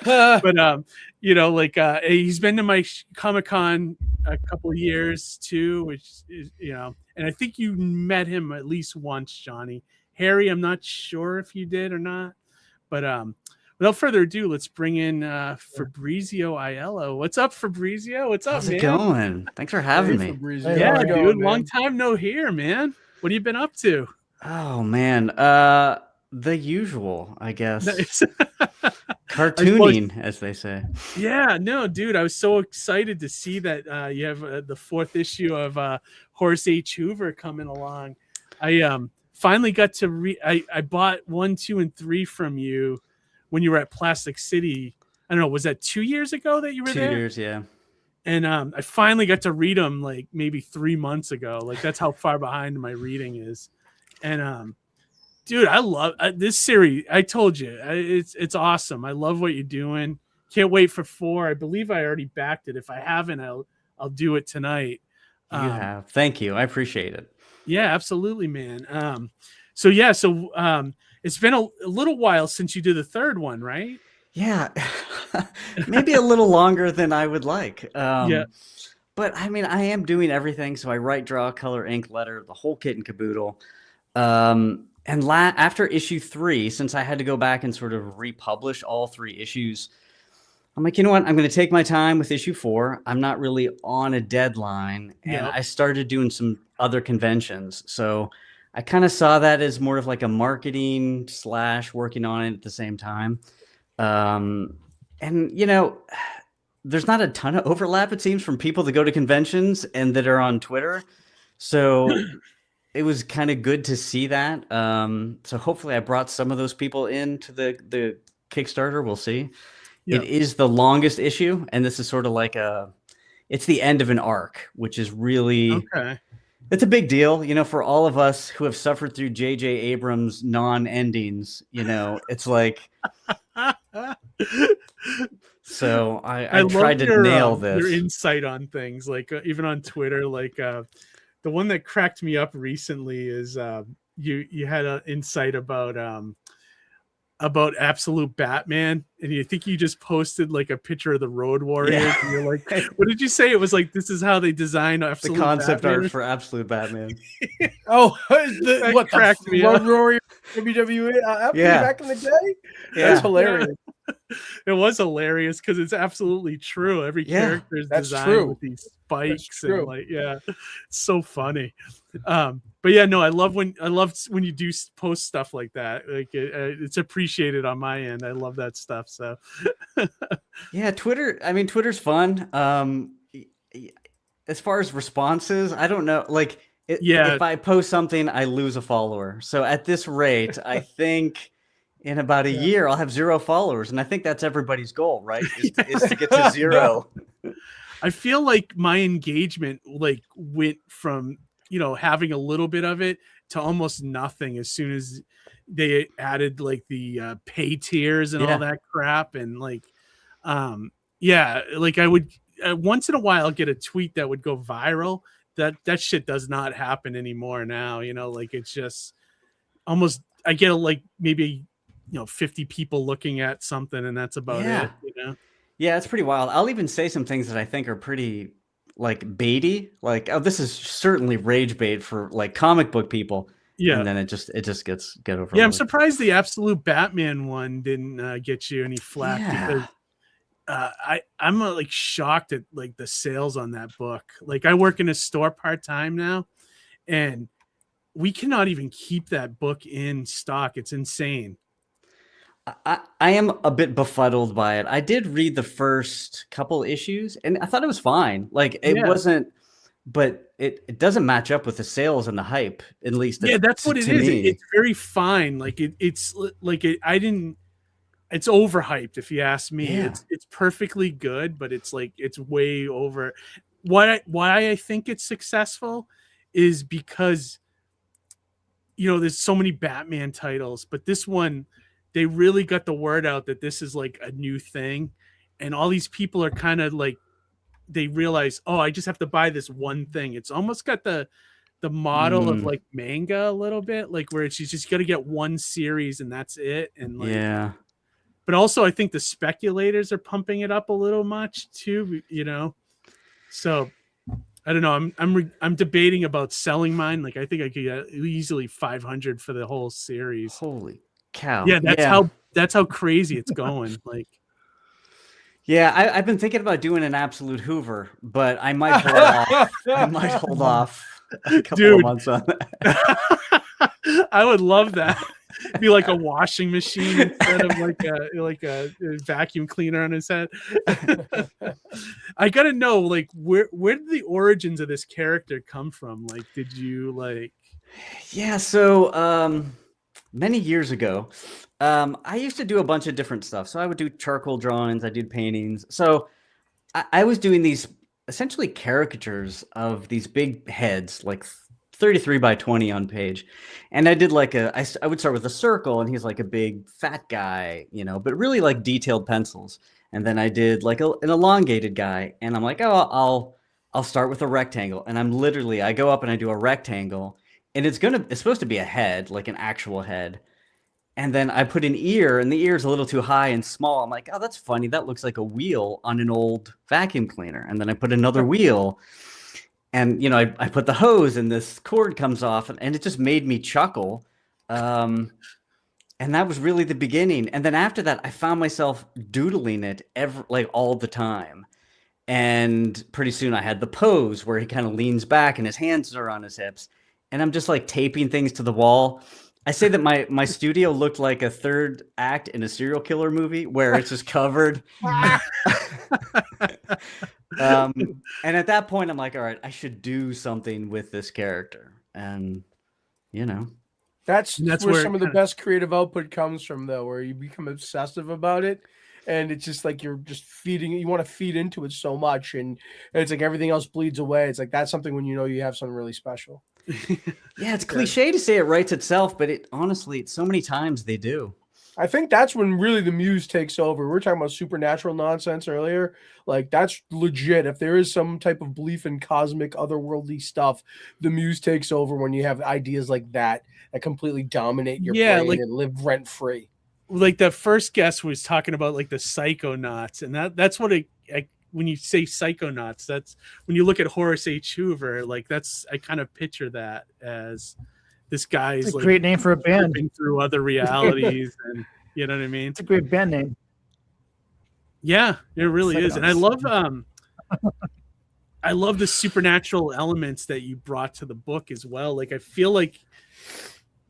But he's been to my Comic-Con a couple of years too, which is, and I think you met him at least once, Johnny. Harry, I'm not sure if you did or not, but without further ado, let's bring in Fabrizio Aiello. What's up, Fabrizio? What's up, How's man? it going? Thanks for having me. Fabrizio. Yeah, How's it dude. going, man? Long time no hear, man. What have you been up to? Oh man, the usual, I guess. Nice. Cartooning, as they say. Yeah, no, dude. I was so excited to see that you have the 4th issue of Horace H. Hoover coming along. I finally got to read. I bought 1, 2, and 3 from you when you were at Plastic City. I don't know. Was that 2 years ago that you were 2 there? years, yeah. And I finally got to read them like maybe 3 months ago. Like that's how far behind my reading is. And dude, I love this series. I told you, it's awesome. I love what you're doing. Can't wait for 4. I believe I already backed it. If I haven't, I'll do it tonight. You have. Thank you. I appreciate it. Yeah, absolutely, man. So it's been a little while since you did the 3rd one, right? Yeah. Maybe a little longer than I would like. Yeah. But I mean, I am doing everything. So I write, draw, color, ink, letter, the whole kit and caboodle. And after issue 3, since I had to go back and sort of republish all 3 issues, I'm like, you know what? I'm going to take my time with issue 4. I'm not really on a deadline. And I started doing some other conventions. So I kind of saw that as more of like a marketing / working on it at the same time. And, there's not a ton of overlap, it seems, from people that go to conventions and that are on Twitter. So it was kind of good to see that. So hopefully I brought some of those people into the Kickstarter. We'll see. Yeah. It is the longest issue, and this is sort of like it's the end of an arc, which is really okay. It's a big deal, for all of us who have suffered through J.J. Abrams' non-endings. It's like. So I tried to nail this. Your insight on things, like even on Twitter, like the one that cracked me up recently is you had an insight about Absolute Batman, and you think you just posted like a picture of the Road Warriors, and you're like, what did you say? It was like, this is how they design Absolute the concept Batman. art for Absolute Batman. What cracked me Road up. Warrior WWE back in the day? Yeah. That's hilarious. It was hilarious because it's absolutely true. Every character is designed with these spikes and it's so funny. But yeah, no, I love when you do post stuff like that. Like it's appreciated on my end. I love that stuff. So yeah, Twitter. I mean, Twitter's fun. As far as responses, I don't know. Like, if I post something, I lose a follower. So at this rate, I think in about a year, I'll have 0 followers, and I think that's everybody's goal, right? Is to get to 0. I feel like my engagement went from having a little bit of it to almost nothing as soon as they added like the pay tiers and all that crap. And I would once in a while get a tweet that would go viral. That shit does not happen anymore now. It's just almost, I get maybe 50 people looking at something, and that's about it. Yeah, it's pretty wild. I'll even say some things that I think are pretty baity, this is certainly rage bait for comic book people. Yeah, and then it just gets over. Yeah, I'm surprised the Absolute Batman one didn't get you any flack because I'm shocked at the sales on that book. I work in a store part-time now, and we cannot even keep that book in stock. It's insane. I am a bit befuddled by it. I did read the first couple issues, and I thought it was fine. Like it wasn't, but it doesn't match up with the sales and the hype. At least, that's what it is. It's very fine. Like it's like I didn't. It's overhyped, if you ask me. Yeah. It's perfectly good, but it's like it's way over. Why I think it's successful is because there's so many Batman titles, but this one, they really got the word out that this is like a new thing, and all these people are kind of like, they realize, oh, I just have to buy this one thing. It's almost got the model of like manga a little bit, like where it's just got to get one series and that's it. And like, but also I think the speculators are pumping it up a little much too, So I don't know. I'm debating about selling mine. Like I think I could get easily 500 for the whole series. Holy cow! Yeah, that's how crazy it's going. Like, yeah, I've been thinking about doing an absolute Hoover, but I might hold off. I might hold off a couple of months on that. I would love that. Be like a washing machine instead of like a vacuum cleaner on his head. I gotta know, like, where did the origins of this character come from? Like, did you like? Yeah, so many years ago, I used to do a bunch of different stuff. So I would do charcoal drawings, I did paintings. So I was doing these essentially caricatures of these big heads, like 33 by 20 on page. And I did like I would start with a circle, and he's like a big fat guy, but really like detailed pencils. And then I did like an elongated guy, and I'm like, oh, I'll start with a rectangle. And I go up and I do a rectangle, and it's supposed to be a head, like an actual head. And then I put an ear, and the ear's a little too high and small. I'm like, oh, that's funny. That looks like a wheel on an old vacuum cleaner. And then I put another wheel. And, I put the hose, and this cord comes off, and it just made me chuckle. And that was really the beginning. And then after that, I found myself doodling it all the time. And pretty soon I had the pose where he kind of leans back and his hands are on his hips. And I'm just like taping things to the wall. I say that my studio looked like a third act in a serial killer movie where it's just covered. And at that point, I'm like, all right, I should do something with this character. And, That's where some of the best creative output comes from, though, where you become obsessive about it. And it's just like you're just you want to feed into it so much. And it's like everything else bleeds away. It's like that's something when you have something really special. Yeah, it's cliche to say it writes itself, but honestly, so many times they do. I think that's when really the muse takes over. We were talking about supernatural nonsense earlier. Like that's legit. If there is some type of belief in cosmic, otherworldly stuff, the muse takes over when you have ideas like that completely dominate your brain and live rent free. Like the first guest was talking about like the Psychonauts, and that's what when you say Psychonauts, that's when you look at Horace H. Hoover, like I kind of picture that as this guy's it's a great name for a band through other realities, and you know what I mean? It's a great band name. Yeah, it really is. And I love the supernatural elements that you brought to the book as well. Like I feel like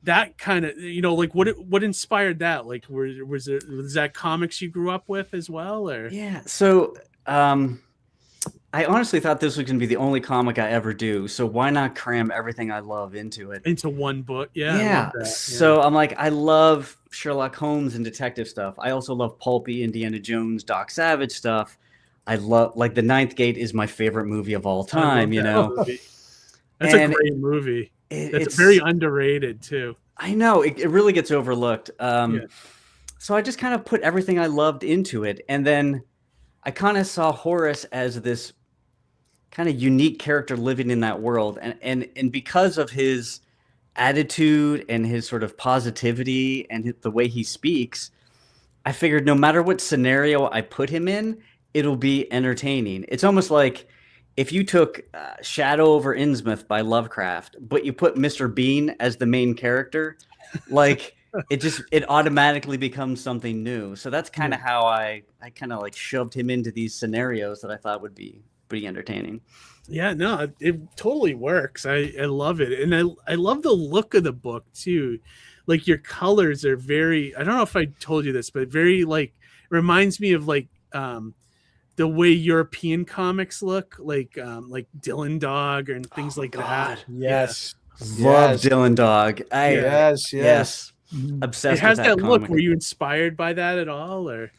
that kind of, like what inspired that? Like was that comics you grew up with as well, or? Yeah. So I honestly thought this was going to be the only comic I ever do. So why not cram everything I love into it? Into one book. Yeah. Yeah. So I'm like, I love Sherlock Holmes and detective stuff. I also love pulpy Indiana Jones, Doc Savage stuff. I love, like, The Ninth Gate is my favorite movie of all time, That's a great movie. It's very underrated too. I know it really gets overlooked. So I just kind of put everything I loved into it. And then I kind of saw Horace as this kind of unique character living in that world. And because of his attitude and his sort of positivity and the way he speaks, I figured no matter what scenario I put him in, it'll be entertaining. It's almost like if you took Shadow over Innsmouth by Lovecraft, but you put Mr. Bean as the main character, like it automatically becomes something new. So that's kind of how I kind of like shoved him into these scenarios that I thought would be pretty entertaining. Yeah, no, it totally works. I love it. And I love the look of the book too. like your colors are very, I don't know if I told you this, but very like reminds me of like the way European comics look, like Dylan Dog and things like that. Yes. Love Dylan Dog. Yes. Obsessed It has with that that look. comic. Were you inspired by that at all, or?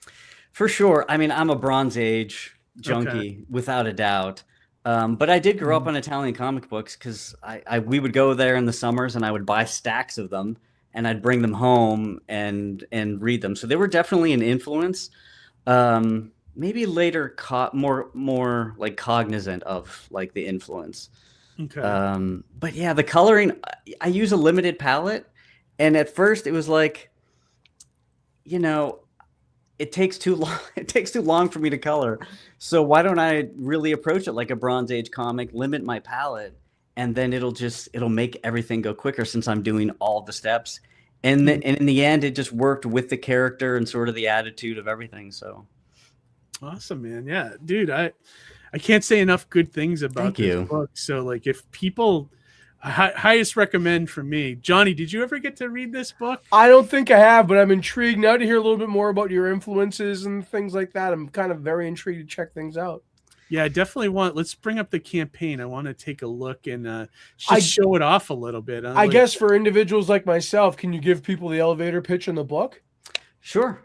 For sure. I mean, I'm a Bronze Age junkie, without a doubt. But I did grow up on Italian comic books because we would go there in the summers and I would buy stacks of them and I'd bring them home and read them. So they were definitely an influence. Maybe later more like cognizant of like the influence. Okay. But yeah, the coloring, I use a limited palette. And at first it was like, you know, it takes too long. It takes too long for me to color. So why don't I really approach it like a Bronze Age comic, limit my palette, and then it'll make everything go quicker since I'm doing all the steps. And in the end, it just worked with the character and sort of the attitude of everything. So awesome, man. Yeah, dude, I can't say enough good things about this book. So like if people highest recommend for me. Johnny, did you ever get to read this book? I don't think I have, but I'm intrigued now to hear a little bit more about your influences and things like that. I'm kind of very intrigued to check things out. Yeah, I definitely let's bring up the campaign. I want to take a look and just show it off a little bit. I guess for individuals like myself, can you give people the elevator pitch in the book? Sure.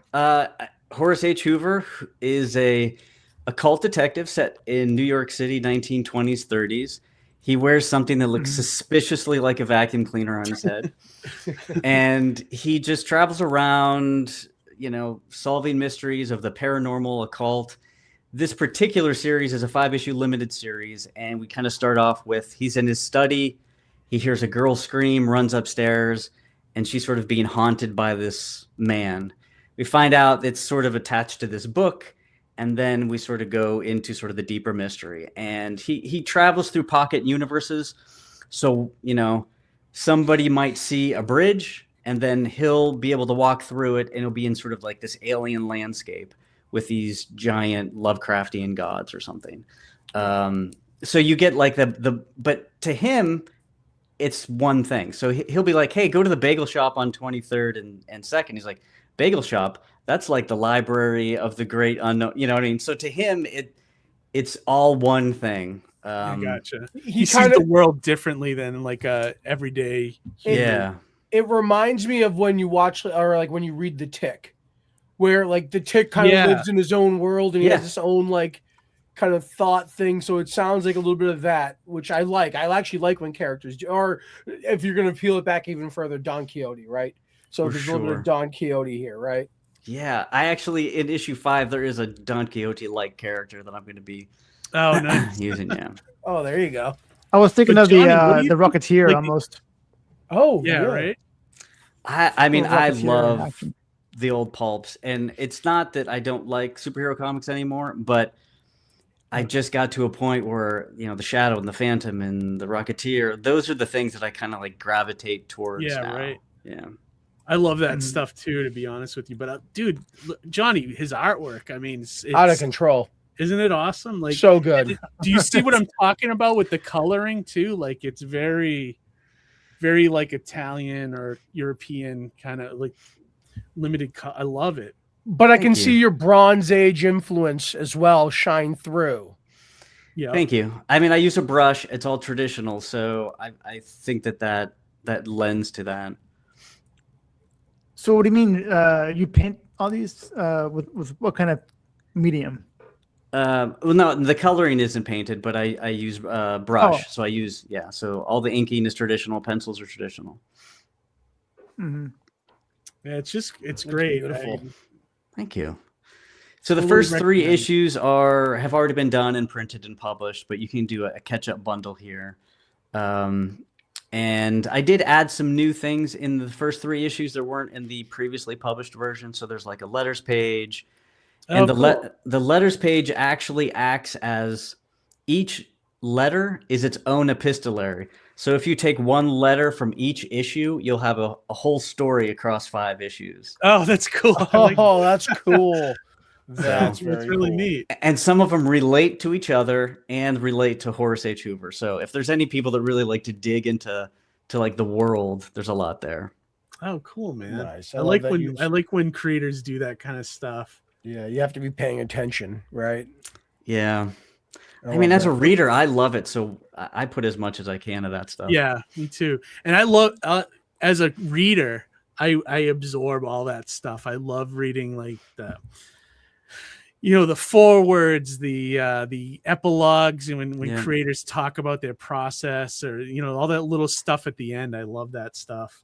Horace H. Hoover is a occult detective set in New York City, 1920s, 30s. He wears something that looks suspiciously like a vacuum cleaner on his head. And he just travels around, you know, solving mysteries of the paranormal, occult. This particular series is a 5-issue limited series. And we kind of start off with he's in his study. He hears a girl scream, runs upstairs, and she's sort of being haunted by this man. We find out it's sort of attached to this book. And then we sort of go into sort of the deeper mystery. And he travels through pocket universes. So, you know, somebody might see a bridge and then he'll be able to walk through it and it'll be in sort of like this alien landscape with these giant Lovecraftian gods or something. So you get like but to him, it's one thing. So he'll be like, hey, go to the bagel shop on 23rd and 2nd. He's like, bagel shop? That's like the library of the great unknown. You know what I mean? So to him, it's all one thing. I gotcha. He sees the world differently than like a everyday human. Yeah. It reminds me of when you watch or like when you read The Tick, where like the Tick kind of lives in his own world and he has his own like kind of thought thing. So it sounds like a little bit of that, which I like. I actually like when characters do, or if you're going to peel it back even further, Don Quixote, right? So there's a little bit of Don Quixote here, right? Yeah, I actually in issue 5 there is a Don Quixote-like character that I'm going to be using. Yeah. Oh, there you go. I was thinking But of Johnny, the Rocketeer like, almost. Oh, yeah, right. I mean, I Rocketeer love action. the old pulps, and it's not that I don't like superhero comics anymore, but I just got to a point where, you know, the Shadow and the Phantom and the Rocketeer, those are the things that I kind of like gravitate towards. Yeah, now. right. Yeah. I love that stuff too, to be honest with you. But dude, Johnny, his artwork, I mean, it's Out of control. Isn't it awesome? Like, so good. Do you see what I'm talking about with the coloring too? Like, it's very, very like Italian or European kind of like limited. I love it. But I can see your Bronze Age influence as well shine through. Yeah. Thank you. I mean, I use a brush. It's all traditional, so I think that lends to that. So what do you mean? You paint all these with what kind of medium? Well, no, the coloring isn't painted, but I use brush. So I use so all the inking is traditional. Pencils are traditional. Mm-hmm. Yeah, it's great. Beautiful. Thank you. So the first 3 issues have already been done and printed and published, but you can do a catch-up bundle here. And I did add some new things in the first 3 issues that weren't in the previously published version. So there's like a letters page, and the letters page actually acts as each letter is its own epistolary. So if you take one letter from each issue, you'll have a whole story across 5 issues. Oh, that's cool. That's cool. That's really neat. And some of them relate to each other and relate to Horace H. Hoover. So if there's any people that really like to dig into like the world, there's a lot there. Oh, cool, man. Nice. I love like that when you- I like when creators do that kind of stuff. Yeah, you have to be paying attention, right? Yeah. I love mean, as that. a reader, I love it. So I put as much as I can of that stuff. Yeah, me too. And I love as a reader, I absorb all that stuff. I love reading like the forewords, the epilogues, and when creators talk about their process, or all that little stuff at the end. I love that stuff.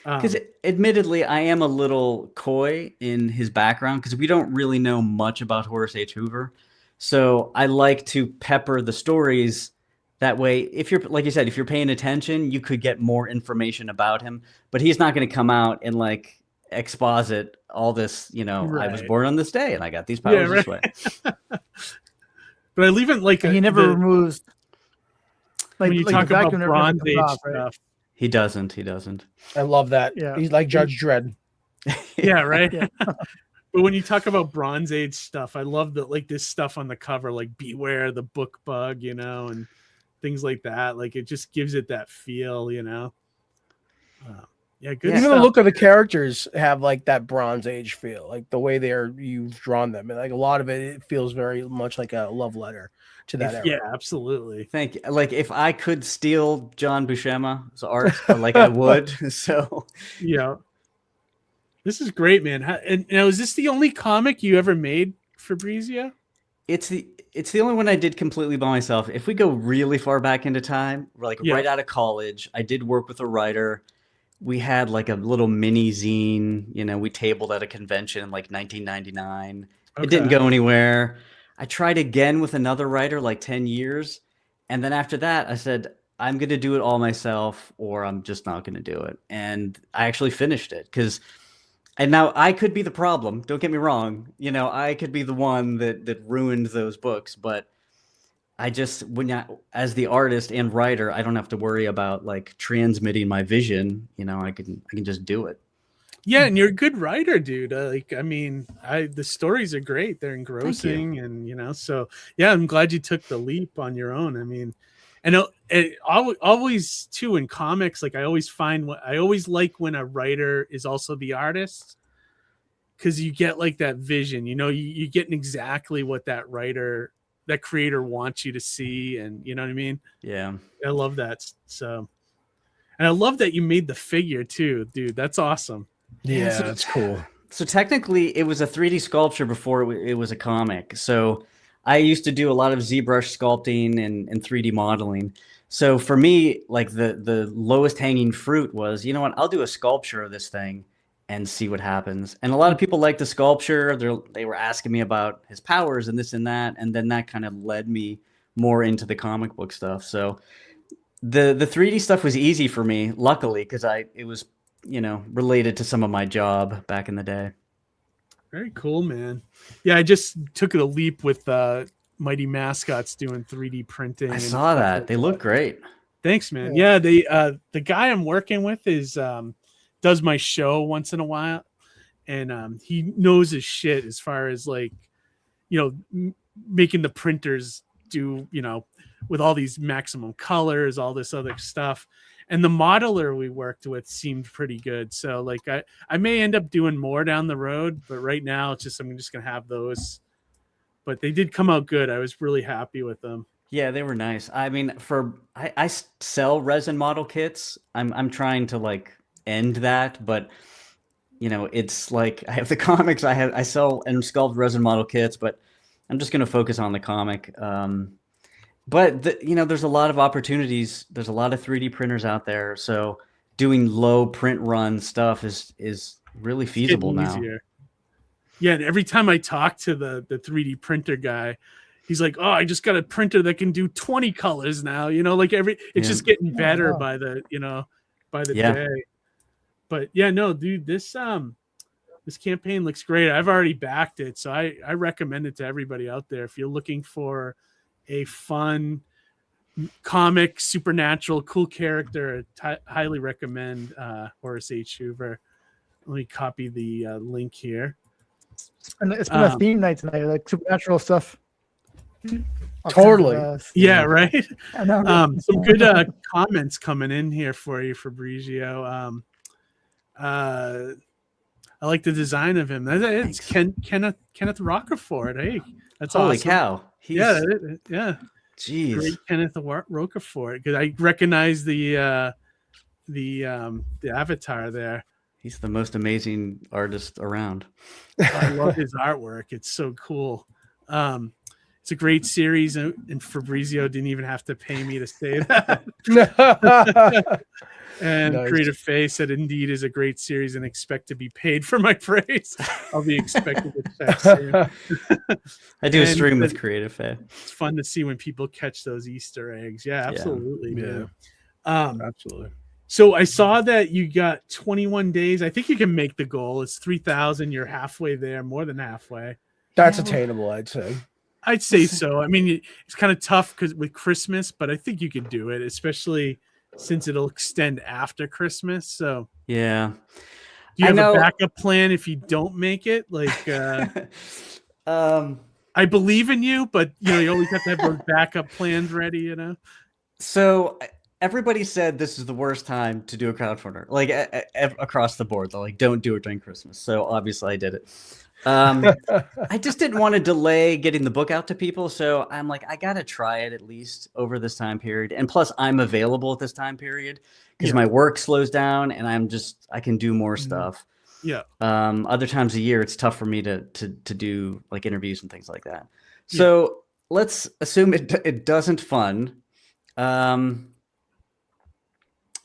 Because admittedly, I am a little coy in his background because we don't really know much about Horace H. Hoover. So I like to pepper the stories. That way, if you're, like you said, if you're paying attention, you could get more information about him. But he's not going to come out and like exposit all this, I was born on this day and I got these powers this way. But I leave it like he never removes. Like when you talk about Bronze Age stuff. He doesn't. I love that. Yeah. He's like Judge Dredd. Yeah, right. Yeah. But when you talk about Bronze Age stuff, I love that, like this stuff on the cover, like beware the book bug, and things like that. Like it just gives it that feel, Yeah, good. Even stuff. the look of the characters have like that Bronze Age feel, like the way you've drawn them, and like a lot of it feels very much like a love letter to that era. Yeah, absolutely. Thank you. Like if I could steal John Buscema's art, like I would. So yeah. This is great, man. And now, is this the only comic you ever made, Fabrizio? It's the only one I did completely by myself. If we go really far back into time, right out of college, I did work with a writer. We had like a little mini zine, we tabled at a convention in like 1999. Okay. It didn't go anywhere. I tried again with another writer like 10 years. And then after that, I said, I'm going to do it all myself, or I'm just not going to do it. And I actually finished it and now I could be the problem. Don't get me wrong. I could be the one that ruined those books, but I just, as the artist and writer, I don't have to worry about like transmitting my vision. I can just do it. Yeah, and you're a good writer, dude. The stories are great. They're engrossing, and so yeah, I'm glad you took the leap on your own. And always too in comics, like I always like when a writer is also the artist, because you get like that vision. You get exactly what that creator wants you to see, and you know what I mean. Yeah, I love that. So, and I love that you made the figure too, dude. That's awesome. Yeah, that's cool. So technically, it was a 3D sculpture before it was a comic. So I used to do a lot of ZBrush sculpting and 3D modeling. So for me, like the lowest hanging fruit was, what, I'll do a sculpture of this thing and see what happens. And a lot of people like the sculpture. They were asking me about his powers and this and that. And then that kind of led me more into the comic book stuff. So the 3D stuff was easy for me, luckily, because it was, related to some of my job back in the day. Very cool, man. Yeah, I just took a leap with Mighty Mascots doing 3D printing. I saw that. They look great. Thanks, man. Yeah, the guy I'm working with is does my show once in a while, and he knows his shit as far as like, making the printers do, with all these maximum colors, all this other stuff. And the modeler we worked with seemed pretty good. So like I may end up doing more down the road, but right now it's just, I'm just going to have those. But they did come out good. I was really happy with them. Yeah, they were nice. I mean, I sell resin model kits. I'm trying to like end that, but it's like I have the comics. I sell and sculpt resin model kits, but I'm just going to focus on the comic. But there's a lot of opportunities. There's a lot of 3D printers out there. So doing low print run stuff is really feasible now. Yeah, and every time I talk to the 3D printer guy, he's like, "Oh, I just got a printer that can do 20 colors now." It's just getting better by the day. But yeah, no, dude, this campaign looks great. I've already backed it, so I recommend it to everybody out there if you're looking for a fun comic, supernatural, cool character. Highly recommend Horace H. Hoover. Let me copy the link here. It's been a theme night tonight, like supernatural stuff. Totally. Yeah, right. I know. Some good comments coming in here for you, Fabrizio. I like the design of him. It's Kenneth Rocafort. Hey, that's Holy awesome. cow! Yeah. Jeez. Great Kenneth Rocafort, because I recognize the avatar there. He's the most amazing artist around. I love his artwork. It's so cool. It's a great series, and Fabrizio didn't even have to pay me to say that. And Nice. Creative Faye said, "Indeed, is a great series, and expect to be paid for my praise." I'll be expecting a check soon. I do a And stream with Creative Faye. It's fun to see when people catch those Easter eggs. Yeah, absolutely. Yeah. Man. Absolutely. So I saw that you got 21 days. I think you can make the goal. It's 3,000. You're halfway there, more than halfway. That's attainable, I'd say. I'd say so. I mean, it's kind of tough because with Christmas, but I think you could do it, especially since it'll extend after Christmas. So Yeah. do you I have know- a backup plan if you don't make it? Like, I believe in you, but you always have to have those backup plans ready. So everybody said this is the worst time to do a crowdfunder, like across the board. They're like, don't do it during Christmas. So obviously I did it. I just didn't want to delay getting the book out to people. So I'm like, I got to try it at least over this time period. And plus I'm available at this time period because my work slows down and I can do more stuff. Yeah. Other times a year, it's tough for me to do like interviews and things like that. So let's assume it doesn't fund.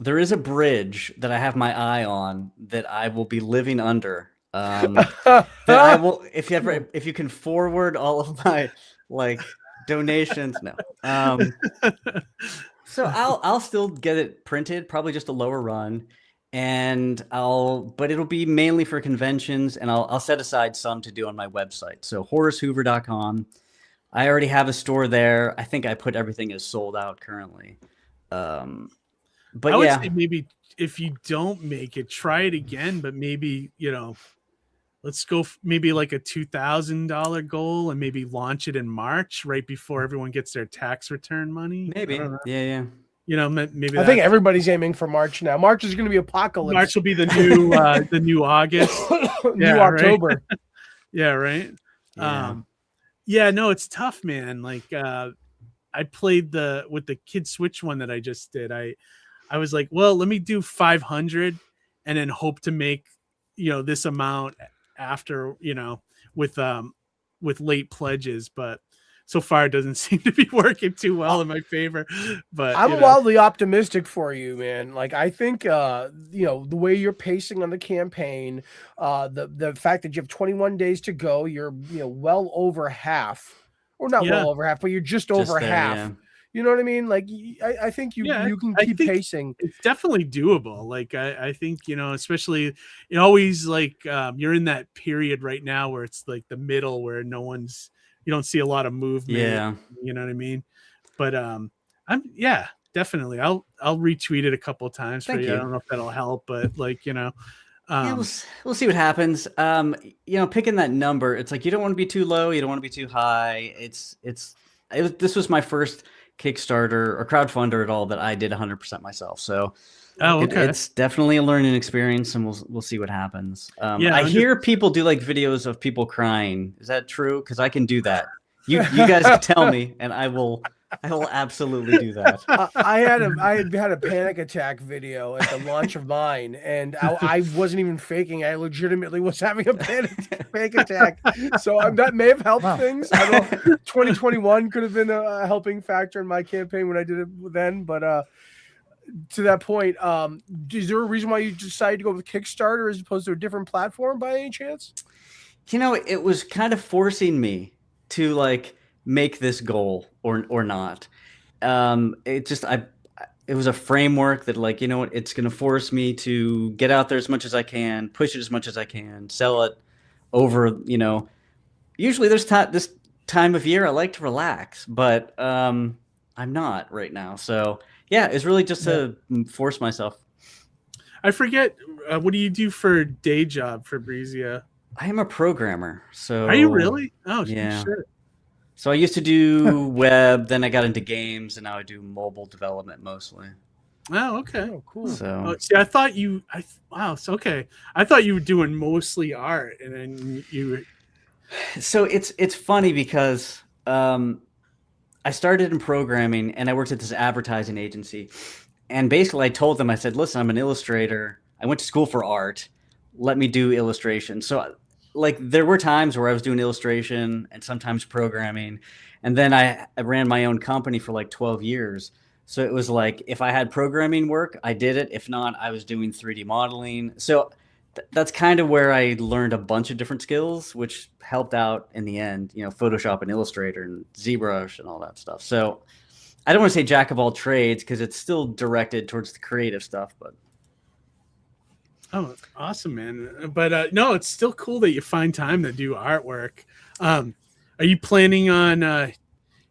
There is a bridge that I have my eye on that I will be living under. That I will, if you can forward all of my like donations, no. So I'll still get it printed, probably just a lower run, but it'll be mainly for conventions, and I'll set aside some to do on my website. So HoraceHoover.com. I already have a store there. I think I put everything as sold out currently. But I would yeah, say maybe if you don't make it, try it again, but maybe, let's go maybe like a $2,000 goal and maybe launch it in March right before everyone gets their tax return money. maybe. I don't know. Yeah. Maybe I think everybody's aiming for March now. March is going to be apocalypse. March will be the new August. New Yeah, right. October. Yeah, right. Yeah. No, it's tough, man. Like I played with the Kid Switch one that I just did. I was like, well, let me do 500 and then hope to make, this amount after, with late pledges, but so far it doesn't seem to be working too well in my favor. But I'm wildly optimistic for you, man. Like, I think, the way you're pacing on the campaign, the fact that you have 21 days to go, you're, well over half, or not well over half, but you're just over there, half. yeah. You know what I mean? Like, I think you can keep pacing. It's definitely doable. Like, I think, especially it always like, you're in that period right now where it's like the middle where you don't see a lot of movement. Yeah. You know what I mean? But, definitely. I'll retweet it a couple of times for you. I don't know if that'll help, but like, Yeah, we'll see what happens. Picking that number, it's like you don't want to be too low, you don't want to be too high. This was my first Kickstarter or crowdfunder at all that I did 100% myself. So it's definitely a learning experience, and we'll see what happens. I hear people do like videos of people crying. Is that true? Because I can do that. You guys can tell me, and I will absolutely do that. I had a panic attack video at the launch of mine, and I wasn't even faking. I legitimately was having a panic attack. So that may have helped things. I don't know. 2021 could have been a helping factor in my campaign when I did it then. But to that point, is there a reason why you decided to go with Kickstarter as opposed to a different platform by any chance? It was kind of forcing me to like make this goal or not. It was a framework that like, it's going to force me to get out there as much as I can, push it as much as I can, sell it over, usually there's this time of year I like to relax, but I'm not right now. So yeah, it's really just to force myself. I forget, what do you do for day job, Fabrizio? I am a programmer. So are you really? Oh, yeah. Shit. So I used to do web, then I got into games, and now I do mobile development mostly. Oh, okay. Oh, cool. So See, I thought you. Wow. So okay. I thought you were doing mostly art, and then you. So it's funny because I started in programming and I worked at this advertising agency, and basically I told them, I said, listen, I'm an illustrator. I went to school for art. Let me do illustration. So like there were times where I was doing illustration and sometimes programming, and then I ran my own company for like 12 years. So it was like if I had programming work, I did it. If not, I was doing 3D modeling. So that's kind of where I learned a bunch of different skills, which helped out in the end, Photoshop and Illustrator and ZBrush and all that stuff. So I don't want to say jack of all trades because it's still directed towards the creative stuff, but. Oh, awesome, man. But no, it's still cool that you find time to do artwork. Are you planning on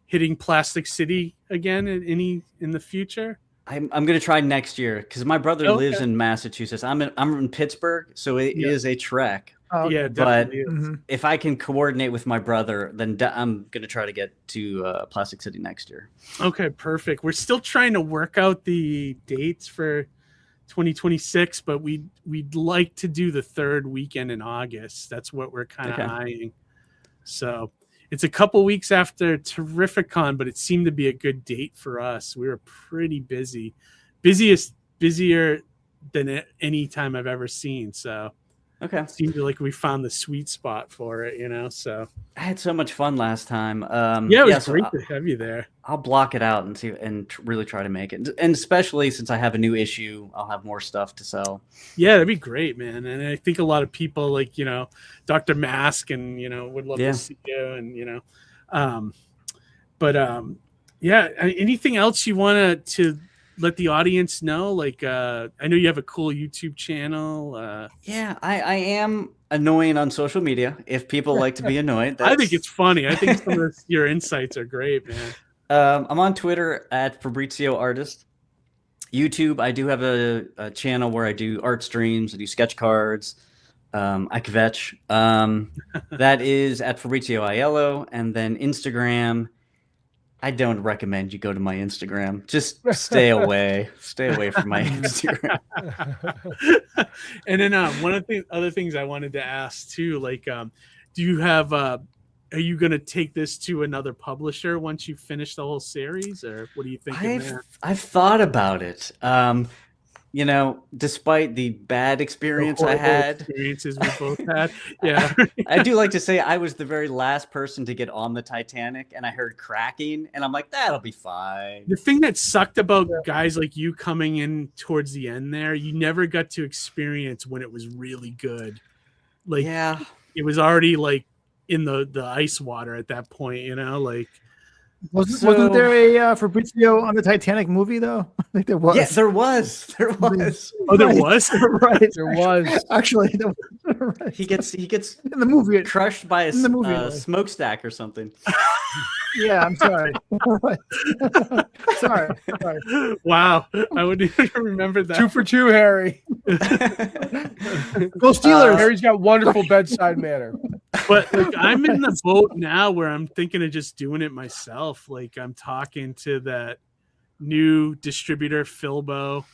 hitting Plastic City again in the future? I'm going to try next year because my brother lives in Massachusetts. I'm in Pittsburgh, so it is a trek. Oh, yeah, but definitely. if I can coordinate with my brother, then I'm going to try to get to Plastic City next year. Okay, perfect. We're still trying to work out the dates for 2026, but we'd like to do the third weekend in August. That's what we're kind of eyeing. So it's a couple weeks after Terrificon, but it seemed to be a good date for us. We were pretty busy, busier than any time I've ever seen. So it seemed like we found the sweet spot for it, so. I had so much fun last time. It was great to have you there. I'll block it out and see and really try to make it. And especially since I have a new issue, I'll have more stuff to sell. Yeah, that'd be great, man. And I think a lot of people like, Dr. Mask and, would love to see you and, anything else you want to let the audience know? Like, I know you have a cool YouTube channel. I am annoying on social media. If people like to be annoyed, I think it's funny. I think some of your insights are great, man. I'm on Twitter at Fabrizio Artist. YouTube, I do have a channel where I do art streams. I do sketch cards. I kvetch. That is at Fabrizio Aiello. And then Instagram, I don't recommend you go to my Instagram. Just stay away. Stay away from my Instagram. And then one of the other things I wanted to ask too, like, do you have are you going to take this to another publisher once you finish the whole series, or what do you think? I've thought about it. Despite the bad experiences we both had. Yeah. I do like to say I was the very last person to get on the Titanic, and I heard cracking, and I'm like, that'll be fine. The thing that sucked about guys like you coming in towards the end there, you never got to experience when it was really good. Like, it was already like in the ice water at that point, like. Wasn't there a Fabrizio on the Titanic movie though? I think there was. Yes, there was. There was. Oh, there was. Right. There was. Actually, there was. Right. He gets in the movie crushed by a smokestack or something. Yeah, I'm sorry. sorry. Wow, I wouldn't even remember that. 2 for 2, Harry. Go Steelers. Harry's got wonderful bedside manner. But like, I'm in the boat now where I'm thinking of just doing it myself. Like, I'm talking to that new distributor, Philbo,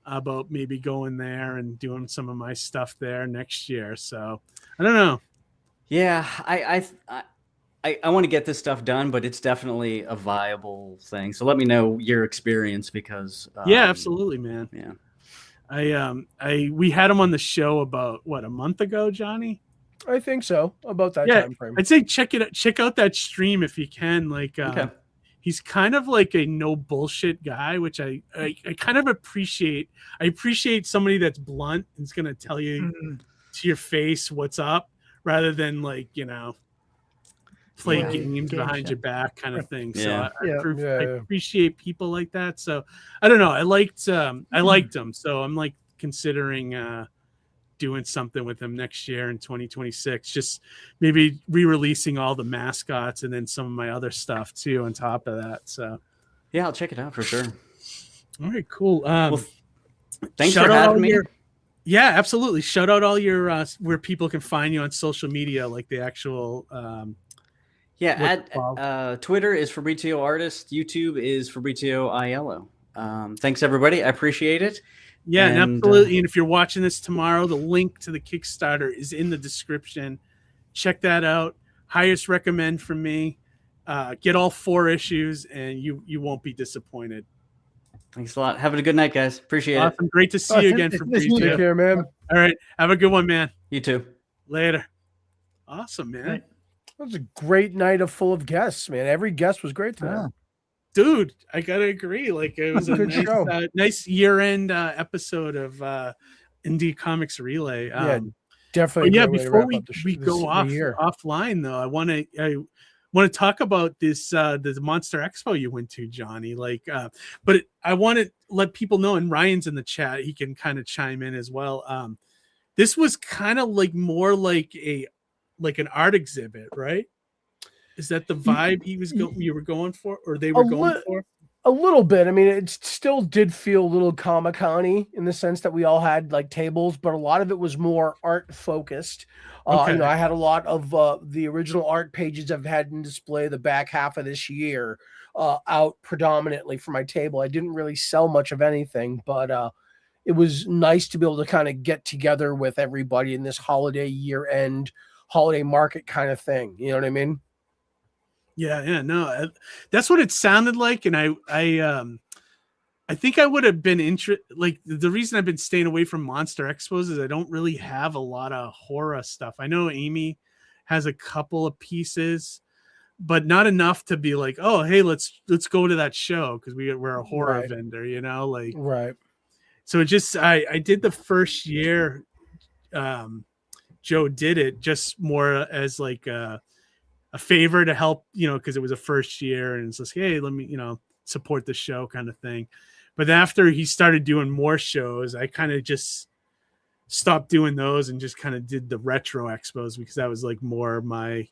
about maybe going there and doing some of my stuff there next year. So I don't know. Yeah, I want to get this stuff done, but it's definitely a viable thing. So let me know your experience because yeah, absolutely, man. Yeah, we had him on the show about a month ago, Johnny. I think so, about that time frame. I'd say check out that stream if you can. Like, he's kind of like a no bullshit guy, which I kind of appreciate. I appreciate somebody that's blunt and is going to tell you to your face what's up, rather than like, play games behind your back kind of thing. So I appreciate people like that. So I don't know. I liked him. So I'm like considering doing something with him next year in 2026. Just maybe re-releasing all the Mascots and then some of my other stuff too on top of that. So yeah, I'll check it out for sure. All right, cool. Well, thanks for having me. Yeah, absolutely. Shout out all your where people can find you on social media, like the actual Twitter is Fabrizio Artist. YouTube is Fabrizio Aiello. Thanks everybody. I appreciate it. Yeah, and absolutely. And if you're watching this tomorrow, the link to the Kickstarter is in the description. Check that out. Highest recommend from me. Get all 4 issues, and you won't be disappointed. Thanks a lot. Have a good night, guys. Appreciate it. Awesome. Great to see you again, Fabrizio. Take care, man. All right. Have a good one, man. You too. Later. Awesome, man. Right. That was a great night full of guests, man. Every guest was great today. Dude, I gotta agree. Like, it was a Good nice, show. Nice year-end episode of Indie Comics Relay. Definitely. But yeah, a great way to before wrap we up go the year. offline though, I want to talk about this the Monster Expo you went to, Johnny. Like, but I want to let people know, and Ryan's in the chat, he can kind of chime in as well. This was kind of like more like an art exhibit, right? Is that the vibe you were going for, or they were going for? A little bit. I mean, it still did feel a little Comic-Con-y in the sense that we all had like tables, but a lot of it was more art focused. Okay. I had a lot of the original art pages I've had in display the back half of this year out predominantly for my table. I didn't really sell much of anything, but it was nice to be able to kind of get together with everybody in this holiday year-end holiday market kind of thing. You know what I mean? Yeah, no, that's what it sounded like, and I think I would have been interested. Like, the reason I've been staying away from Monster Expos is I don't really have a lot of horror stuff. I know Amy has a couple of pieces, but not enough to be like, oh, hey, let's go to that show because we're a horror vendor, like right. So it just I did the first year. Joe did it just more as like a favor to help, because it was a first year, and it's just, hey, let me, support the show kind of thing. But after he started doing more shows, I kind of just stopped doing those and just kind of did the retro expos because that was like more my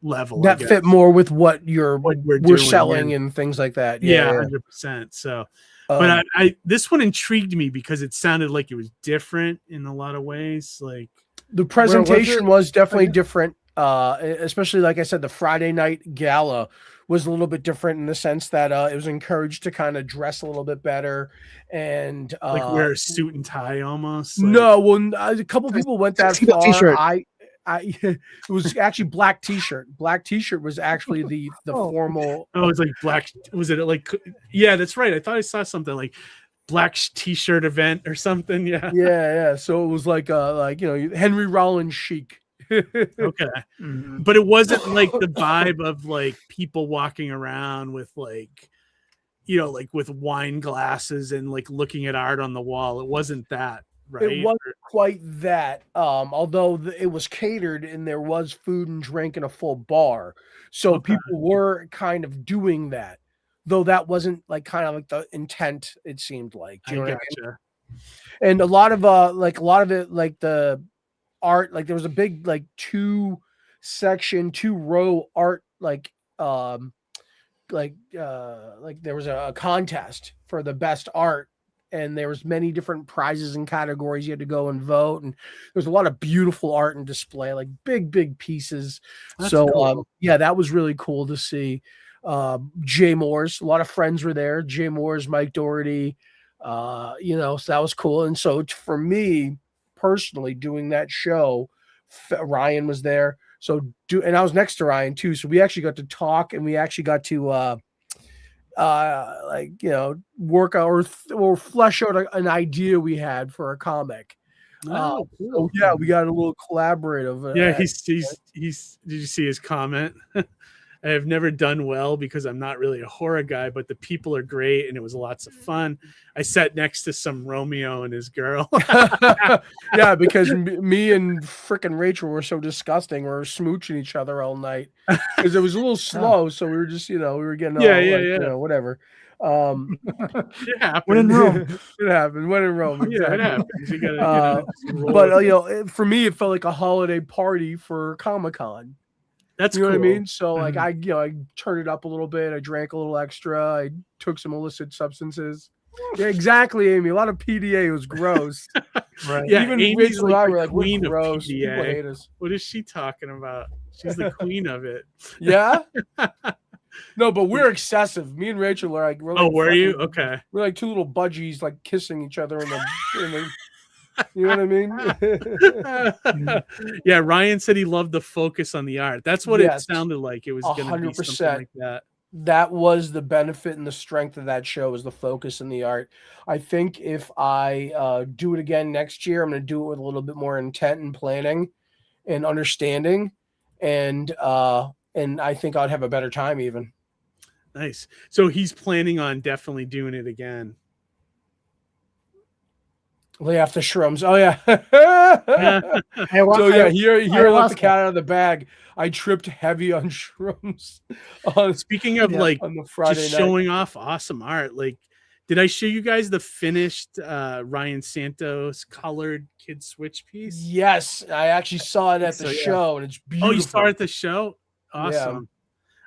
level. That fit more with what we're selling and things like that. Yeah, 100%. So, but I this one intrigued me because it sounded like it was different in a lot of ways. Like, the presentation was definitely different. Especially, like I said, the Friday night gala was a little bit different in the sense that it was encouraged to kind of dress a little bit better and like wear a suit and tie almost. No, well, a couple people went that far. T-shirt. It was actually black t-shirt. Black t-shirt was actually the formal. Oh, it was like black. Was it like? Yeah, that's right. I thought I saw something like black t-shirt event or something. Yeah. So it was like Henry Rollins chic. Okay. But it wasn't like the vibe of like people walking around with like with wine glasses and like looking at art on the wall. It wasn't that, right? It wasn't quite that, although it was catered and there was food and drink and a full bar, so people were kind of doing that, though that wasn't like kind of like the intent, it seemed like. Do you know what I mean? And a lot of it, like the art, like there was a big like 2-row art like there was a contest for the best art, and there was many different prizes and categories you had to go and vote, and there's a lot of beautiful art and display, like big pieces. That's cool. That was really cool to see. Jay Moore's, a lot of friends were there. Jay Moore's, Mike Doherty, so that was cool. And so for me personally, doing that show, Ryan was there, and I was next to Ryan too, so we actually got to talk, and we actually got to work out or flesh out an idea we had for a comic. Cool. So we got a little collaborative. He's did you see his comment? I have never done well because I'm not really a horror guy, but the people are great and it was lots of fun. I sat next to some Romeo and his girl. Yeah, because me and frickin' Rachel were so disgusting. We were smooching each other all night because it was a little slow. So we were just, we were getting all whatever. It happened. When in Rome. It happened. When in Rome. Exactly. Yeah, it happens. You gotta, but for me, it felt like a holiday party for Comic-Con. That's cool. What I mean? So Mm-hmm. like I turned it up a little bit. I drank a little extra. I took some illicit substances. Yeah, exactly, Amy. A lot of PDA. It was gross. Right. Yeah, even Amy's Rachel and I like were the like, queen we're of gross. People PDA. hate us. What is she talking about? She's the queen of it. Yeah. No, but we're excessive. Me and Rachel are like, we're like, were you? Okay. We're like two little budgies, like kissing each other in the you know what I mean? Yeah, Ryan said he loved the focus on the art. That's what it sounded like. It was going to be 100%. something like that. That was the benefit and the strength of that show, is the focus and the art. I think if I do it again next year, I'm going to do it with a little bit more intent and planning and understanding, and I think I'd have a better time even. Nice. So he's planning on definitely doing it again. Lay off the shrooms. Oh yeah. So yeah, here let the cat out of the bag. I tripped heavy on shrooms. Speaking of like on the Friday just night. showing off awesome art, like did I show you guys the finished Ryan Santos colored Kid Switch piece? Yes, I actually saw it at the show, and it's beautiful. Oh, you saw it at the show? Awesome.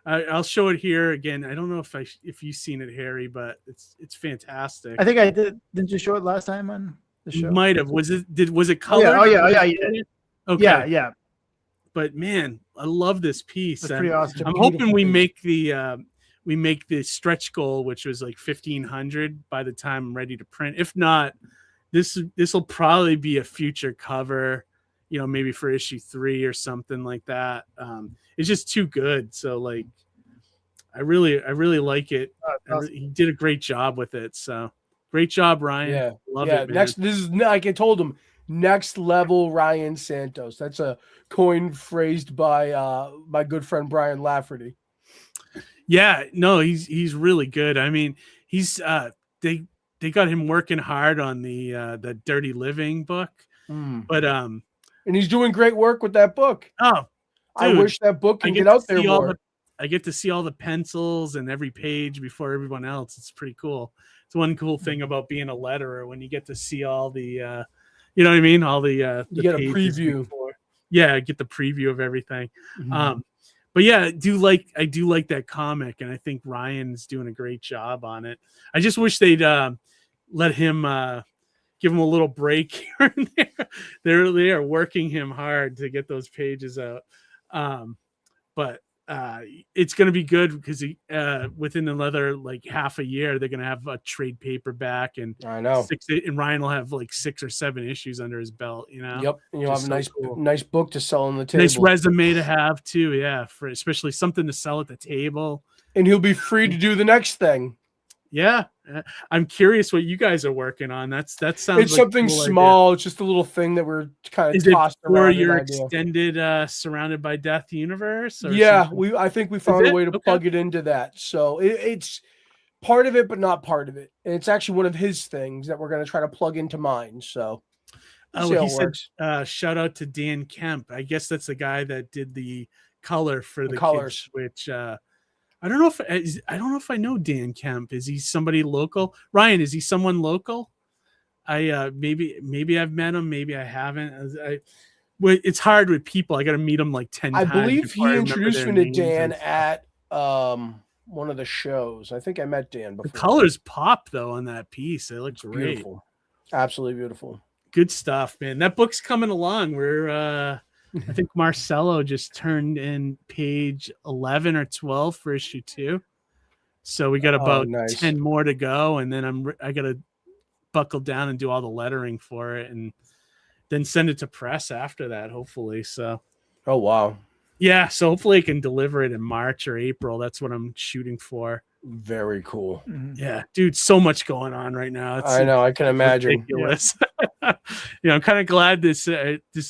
Yeah. I'll show it here again. I don't know if you've seen it, Harry, but it's fantastic. I think I did. Didn't you show it last time on the show? Might have. Was it colored? Oh yeah. You did. Okay. Yeah. But man, I love this piece. That's pretty awesome. I'm hoping we make the stretch goal, which was like 1,500 by the time I'm ready to print. If not, this will probably be a future cover, maybe for issue 3 or something like that. It's just too good. So like, I really like it. Awesome. He did a great job with it. So great job, Ryan. Yeah. Love it, man. This is, like I told him, next level Ryan Santos. That's a coin phrased by my good friend Brian Lafferty. Yeah, no, he's really good. I mean, he's they got him working hard on the Dirty Living book, but and he's doing great work with that book. Oh, dude, I wish that book can get out there more. I get to see all the pencils and every page before everyone else. It's pretty cool. It's one cool thing about being a letterer when you get to see all the, you know what I mean? All the you get a preview. Yeah, get the preview of everything. Mm-hmm. But yeah, I do like that comic, and I think Ryan's doing a great job on it. I just wish they'd let him give him a little break here and there. They are working him hard to get those pages out. But it's going to be good because within another like half a year they're going to have a trade paperback, and I know and Ryan will have like 6 or 7 issues under his belt. Yep, and you'll have a nice book to sell on the table. Nice resume to have too. Yeah, for especially something to sell at the table. And he'll be free to do the next thing. Yeah, I'm curious what you guys are working on. That sounds. It's like something cool small. Idea. It's just a little thing that we're kind of Is tossed it for around. your extended Surrounded by Death universe? Or yeah, something? I think we found a way to plug it into that. So it's part of it, but not part of it. And it's actually one of his things that we're going to try to plug into mine. So he said, shout out to Dan Kemp. I guess that's the guy that did the color for the colors, which I don't know if I know Dan Kemp. Is he somebody local? Ryan, is he someone local? I maybe I've met him, maybe I haven't. It's hard with people. I got to meet him like 10 times. I believe he introduced me to Dan at one of the shows. I think I met Dan before. The colors pop though on that piece. It looks great. Beautiful. Absolutely beautiful. Good stuff, man. That book's coming along. We're I think Marcelo just turned in page 11 or 12 for issue 2. So we got about 10 more to go. And then I got to buckle down and do all the lettering for it and then send it to press after that, hopefully. So, oh, wow. Yeah. So hopefully I can deliver it in March or April. That's what I'm shooting for. Very cool. Yeah, dude, so much going on right now. I know. I can imagine. Ridiculous. I'm kind of glad this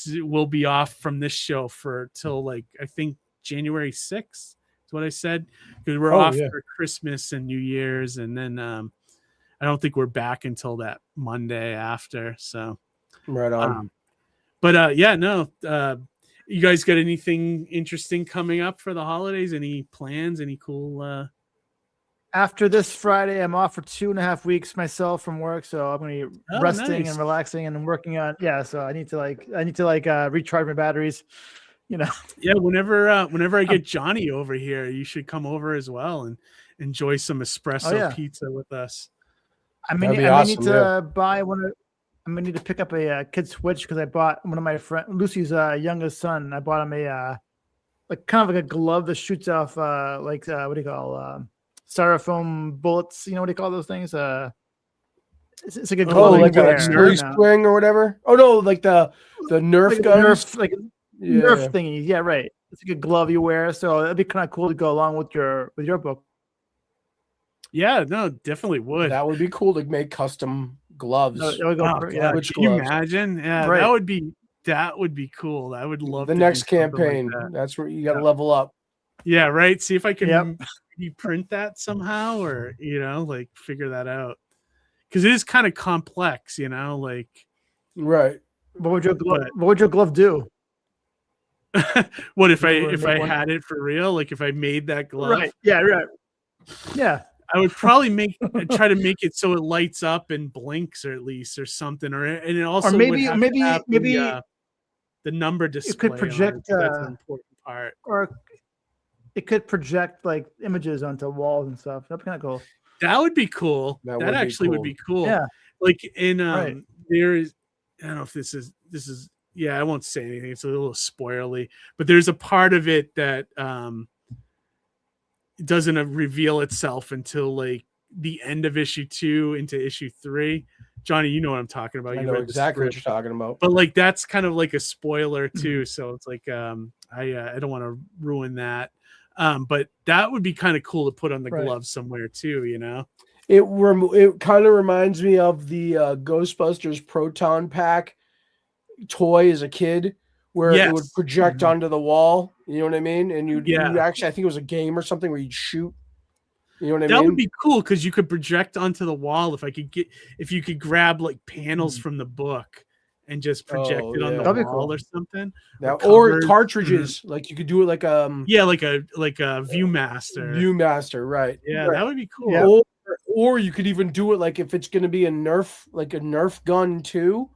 will be off from this show for till like I think January 6th is what I said, because we're off for Christmas and New Year's, and then I don't think we're back until that Monday after. So right on. You guys got anything interesting coming up for the holidays? Any plans? Any cool? After this Friday, I'm off for 2.5 weeks myself from work, so I'm going to be resting and relaxing and working on. Yeah, so I need to recharge my batteries. Yeah, whenever I get Johnny over here, you should come over as well and enjoy some espresso pizza with us. I may need to buy one. I'm gonna need to pick up a kid Switch because I bought one of my friend Lucy's youngest son. I bought him like kind of like a glove that shoots off what do you call styrofoam bullets? You know what do you call those things? It's like a glove. Like a Nerf string or whatever. Oh no, like the Nerf like guns. Nerf thingies. Yeah, right. It's like a glove you wear, so that'd be kind of cool to go along with your book. Yeah, no, definitely would. That would be cool to make custom gloves. Can you imagine? Yeah, right. that would be cool. I would love the next campaign. Like that's where you got to level up. Yeah, right. See if I can print that somehow, or like figure that out, because it is kind of complex. Like right. What would your glove do? What if I had it for real? Like if I made that glove? Right. Yeah. Right. Yeah. I would probably try to make it so it lights up and blinks, or at least, or something, and it also maybe the number display. It could project. That's an important part. Or it could project like images onto walls and stuff. That'd be kind of cool. That would be cool. That actually would be cool. Yeah. Like in there is, I don't know if this is I won't say anything. It's a little spoilerly, but there's a part of it that doesn't reveal itself until like the end of issue 2 into issue 3. Johnny, you know what I'm talking about. I know exactly what you're talking about. But like that's kind of like a spoiler too. So it's like I don't want to ruin that. But that would be kind of cool to put on the glove somewhere too. It kind of reminds me of the Ghostbusters Proton Pack toy as a kid, where it would project onto the wall. You know what I mean? And you'd actually, I think it was a game or something where you'd shoot. You know what I mean? That would be cool because you could project onto the wall if you could grab like panels from the book and just project it on the wall or something. Or cartridges, like you could do it like a Viewmaster. Viewmaster, right? Yeah, right. That would be cool. Yeah. Or you could even do it like if it's going to be a Nerf gun too.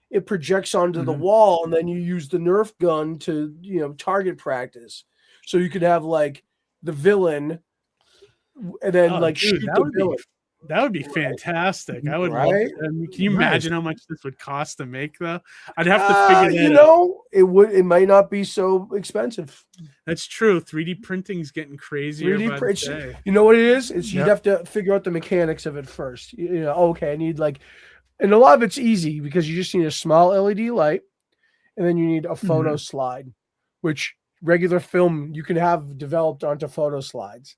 It projects onto the wall, and then you use the Nerf gun to target practice. So you could have like the villain, and then shoot the villain. That would be fantastic. I would love it. Can you imagine how much this would cost to make though? I'd have to figure that out. It might not be so expensive. That's true. 3D printing's getting crazier. You know what it is? You'd have to figure out the mechanics of it first. I need and a lot of it's easy because you just need a small LED light, and then you need a photo slide, which regular film you can have developed onto photo slides.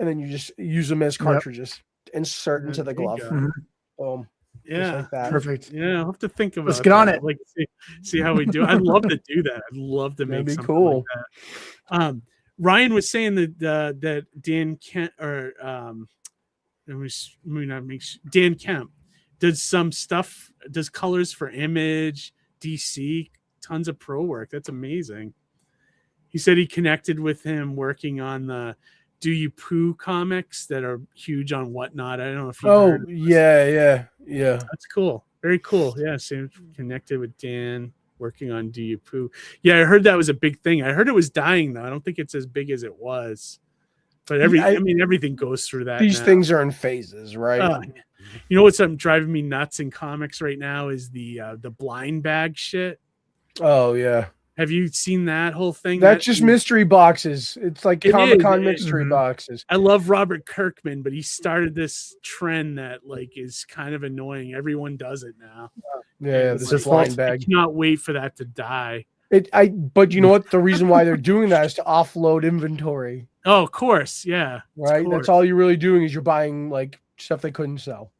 And then you just use them as cartridges, insert into the glove. Boom. Yeah. Like that. Perfect. Yeah, I'll have to think about it. Let's get on it. Like see how we do. I'd love to do that. I'd love to make something cool. Like that. Ryan was saying that Dan Kemp Dan Kemp does colors for Image, DC, tons of pro work. That's amazing. He said he connected with him working on the Do You Poo comics that are huge on Whatnot. I don't know if you heard. Yeah. That's cool. Very cool. Yeah, so connected with Dan working on Do You Poo. Yeah, I heard that was a big thing. I heard it was dying though. I don't think it's as big as it was. But everything goes through that. These things are in phases, right? You know what's driving me nuts in comics right now is the blind bag shit. Oh yeah. Have you seen that whole thing? That's just mystery boxes. It's like Comic-Con mystery boxes. I love Robert Kirkman, but he started this trend that is kind of annoying. Everyone does it now. Yeah, this is blind bag. I cannot wait for that to die. But you know what? The reason why they're doing that is to offload inventory. Oh, of course. Yeah. Right. That's all you're really doing is you're buying stuff they couldn't sell.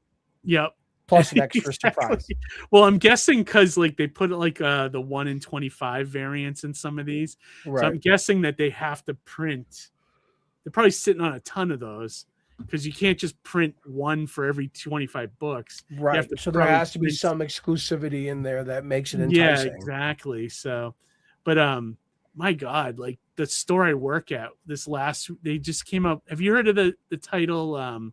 Yep. Plus an extra surprise. Well, I'm guessing because they put the 1 in 25 variants in some of these. Right. So I'm guessing that they have to print. They're probably sitting on a ton of those because you can't just print one for every 25 books. Right. So there has to be some exclusivity in there that makes it enticing. Yeah, exactly. So, but my God, the store I work at, they just came up. Have you heard of the title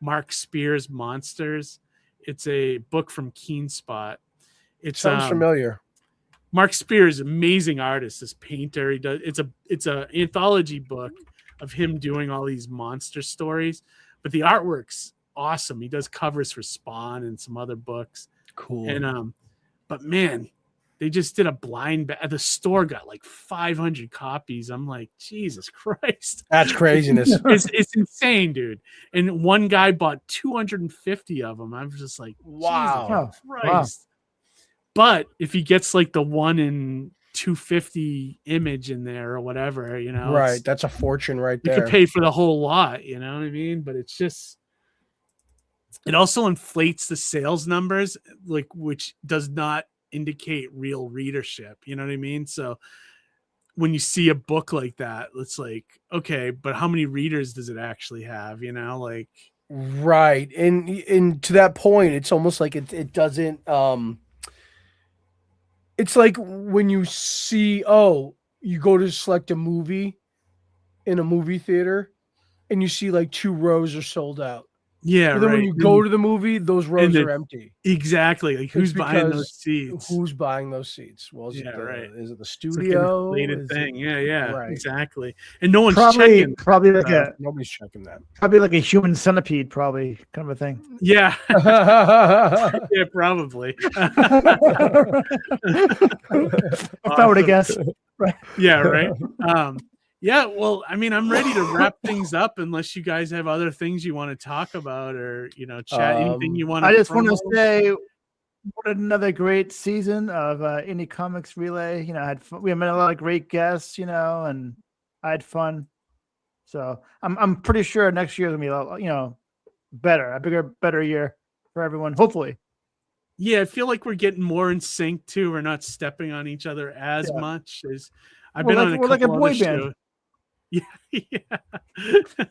Mark Spear's Monsters? It's a book from Keenspot. It sounds familiar. Mark Spear is an amazing artist, this painter. It's a anthology book of him doing all these monster stories, but the artwork's awesome. He does covers for Spawn and some other books. Cool. And but man, they just did a blind the store got like 500 copies. I'm like, Jesus Christ. That's craziness. It's insane, dude. And one guy bought 250 of them. I'm just like, Wow. Jesus Christ. But if he gets like the 1 in 250 image in there or whatever, you know, right, that's a fortune right you there. could pay for the whole lot, you know what I mean? But it's just, it also inflates the sales numbers, like, which does not indicate real readership, you know what I mean? So when you see a book like that, it's like, okay, but how many readers does it actually have, you know? Like, right. And to that point, it's almost like it doesn't it's like when you see, you go to select a movie in a movie theater and you see like 2 rows are sold out. yeah, But then right. when you go to the movie, those rows are empty. Exactly. Like, who's It's buying those because seats? Who's buying those seats? Well, is Yeah, it the, right. is it the It's like an studio? inflated Is thing. it- Yeah, Right. exactly. And no one's Probably checking. like Nobody's checking that. probably like a human centipede, probably kind of a thing. Yeah. Yeah, probably. If I were to guess. Right. Yeah, right. Yeah, well, I mean, I'm ready to wrap things up unless you guys have other things you want to talk about or, you know, chat, anything you want to I just want to promote. say what another great season of Indie Comics Relay. You know, we met a lot of great guests, you know, and I had fun. So I'm pretty sure next year is gonna be a lot, you know, better, better year for everyone, hopefully. Yeah, I feel like we're getting more in sync too. We're not stepping on each other as much as I've been on a we're like a couple boy other band. shows. Yeah.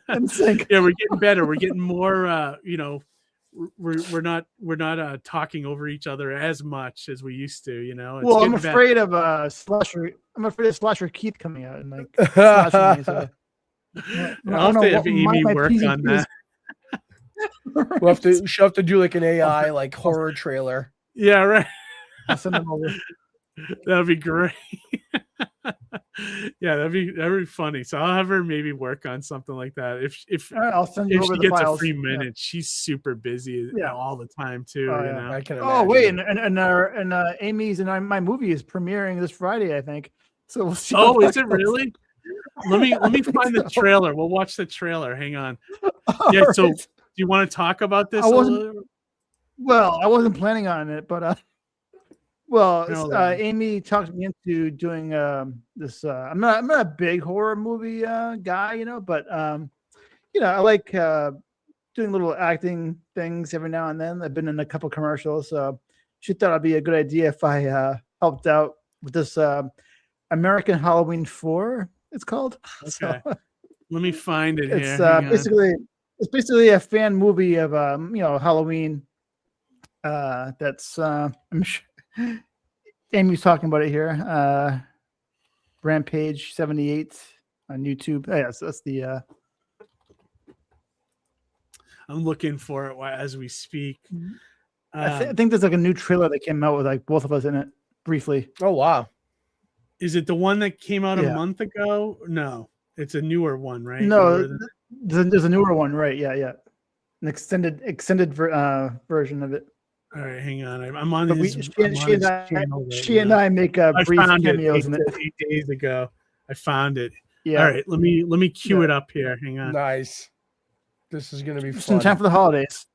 In sync. Yeah, we're getting better. We're getting more you know, we're not talking over each other as much as we used to, you know. It's Well, I'm getting better. afraid of Slasher. I'm afraid of Slasher Keith coming out and like slashing me. So I'll have to have Amy work on that. She'll have to do like an AI like horror trailer. Yeah, right. I'll send them over. That'd be great. Yeah, that'd be funny. So I'll have her maybe work on something like that. If All right, I'll send you if over she the gets files. a free minute, she's super busy all the time too. Oh, you yeah. know? I can Oh wait, imagine. and Amy's and my movie is premiering this Friday, I think. So we'll see. Oh, how is that it goes. really? Let me find the trailer. We'll watch the trailer. Hang on. Yeah. So Alright. do you want to talk about this? I a wasn't- little? Well, I wasn't planning on it, but No, Amy talked me into doing this. I'm not a big horror movie guy, you know, but you know, I like doing little acting things every now and then. I've been in a couple commercials, so she thought it'd be a good idea if I helped out with this American Halloween 4. It's called. Okay. So, Let me find it it's here. Hang on. basically a fan movie of you know, Halloween. That's I'm sure Amy's talking about it here. Rampage 78 on YouTube. Oh, yes, that's the I'm looking for it as we speak. I think there's like a new trailer that came out with like both of us in it briefly. Oh wow. Is it the one that came out a Yeah. month ago? No, it's a newer one, right? No, Newer than- there's a newer one, right? Yeah. An extended version of it. All right, hang on. I'm on But his. she I'm on and his I, channel right she and now. I make I brief found it cameos in it. 8 days ago. I found it. Yeah. All right, let me cue Yeah. it up here. Hang on. Nice. This is gonna be Just in fun. time for the holidays.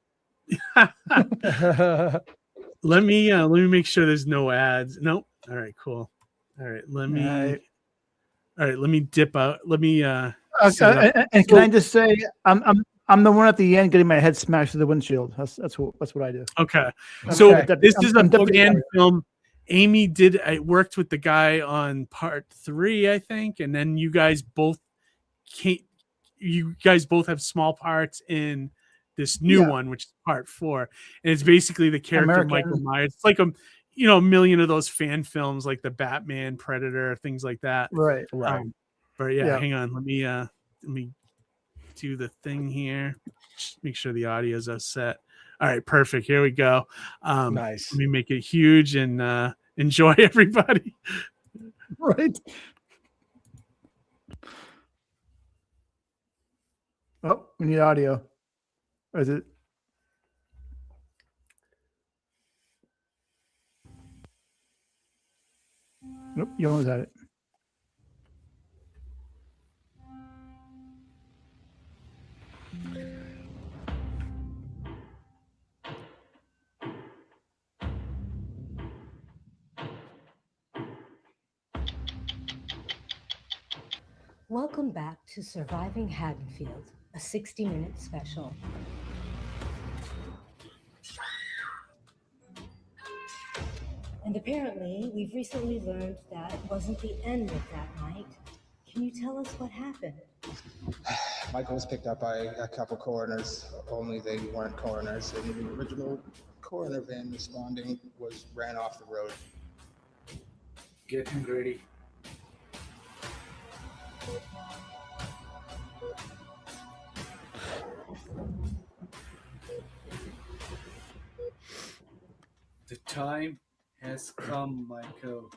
Let me make sure there's no ads. Nope. All right, cool. All right, let me. Right. All right, let me dip out. Let me. And can I just say, I'm the one at the end getting my head smashed through the windshield. That's what I do. Okay. So Okay. this is a I'm definitely fan sorry. film. Amy did. I worked with the guy on part 3, I think, and then you guys both have small parts in this new one, which is part 4, and it's basically the character Michael Myers. It's like a million of those fan films, like the Batman, Predator, things like that. Right. But yeah, hang on. Let me do the thing here. Just make sure the audio's set. All right, perfect. Here we go. Nice. Let me make it huge and enjoy everybody. Right. Oh, we need audio. Or is it? Nope, you almost had it. Welcome back to Surviving Haddonfield, a 60-minute special. And apparently, we've recently learned that it wasn't the end of that night. Can you tell us what happened? Michael was picked up by a couple coroners, only they weren't coroners, and the original coroner van responding ran off the road. Get him ready. The time has come, Michael.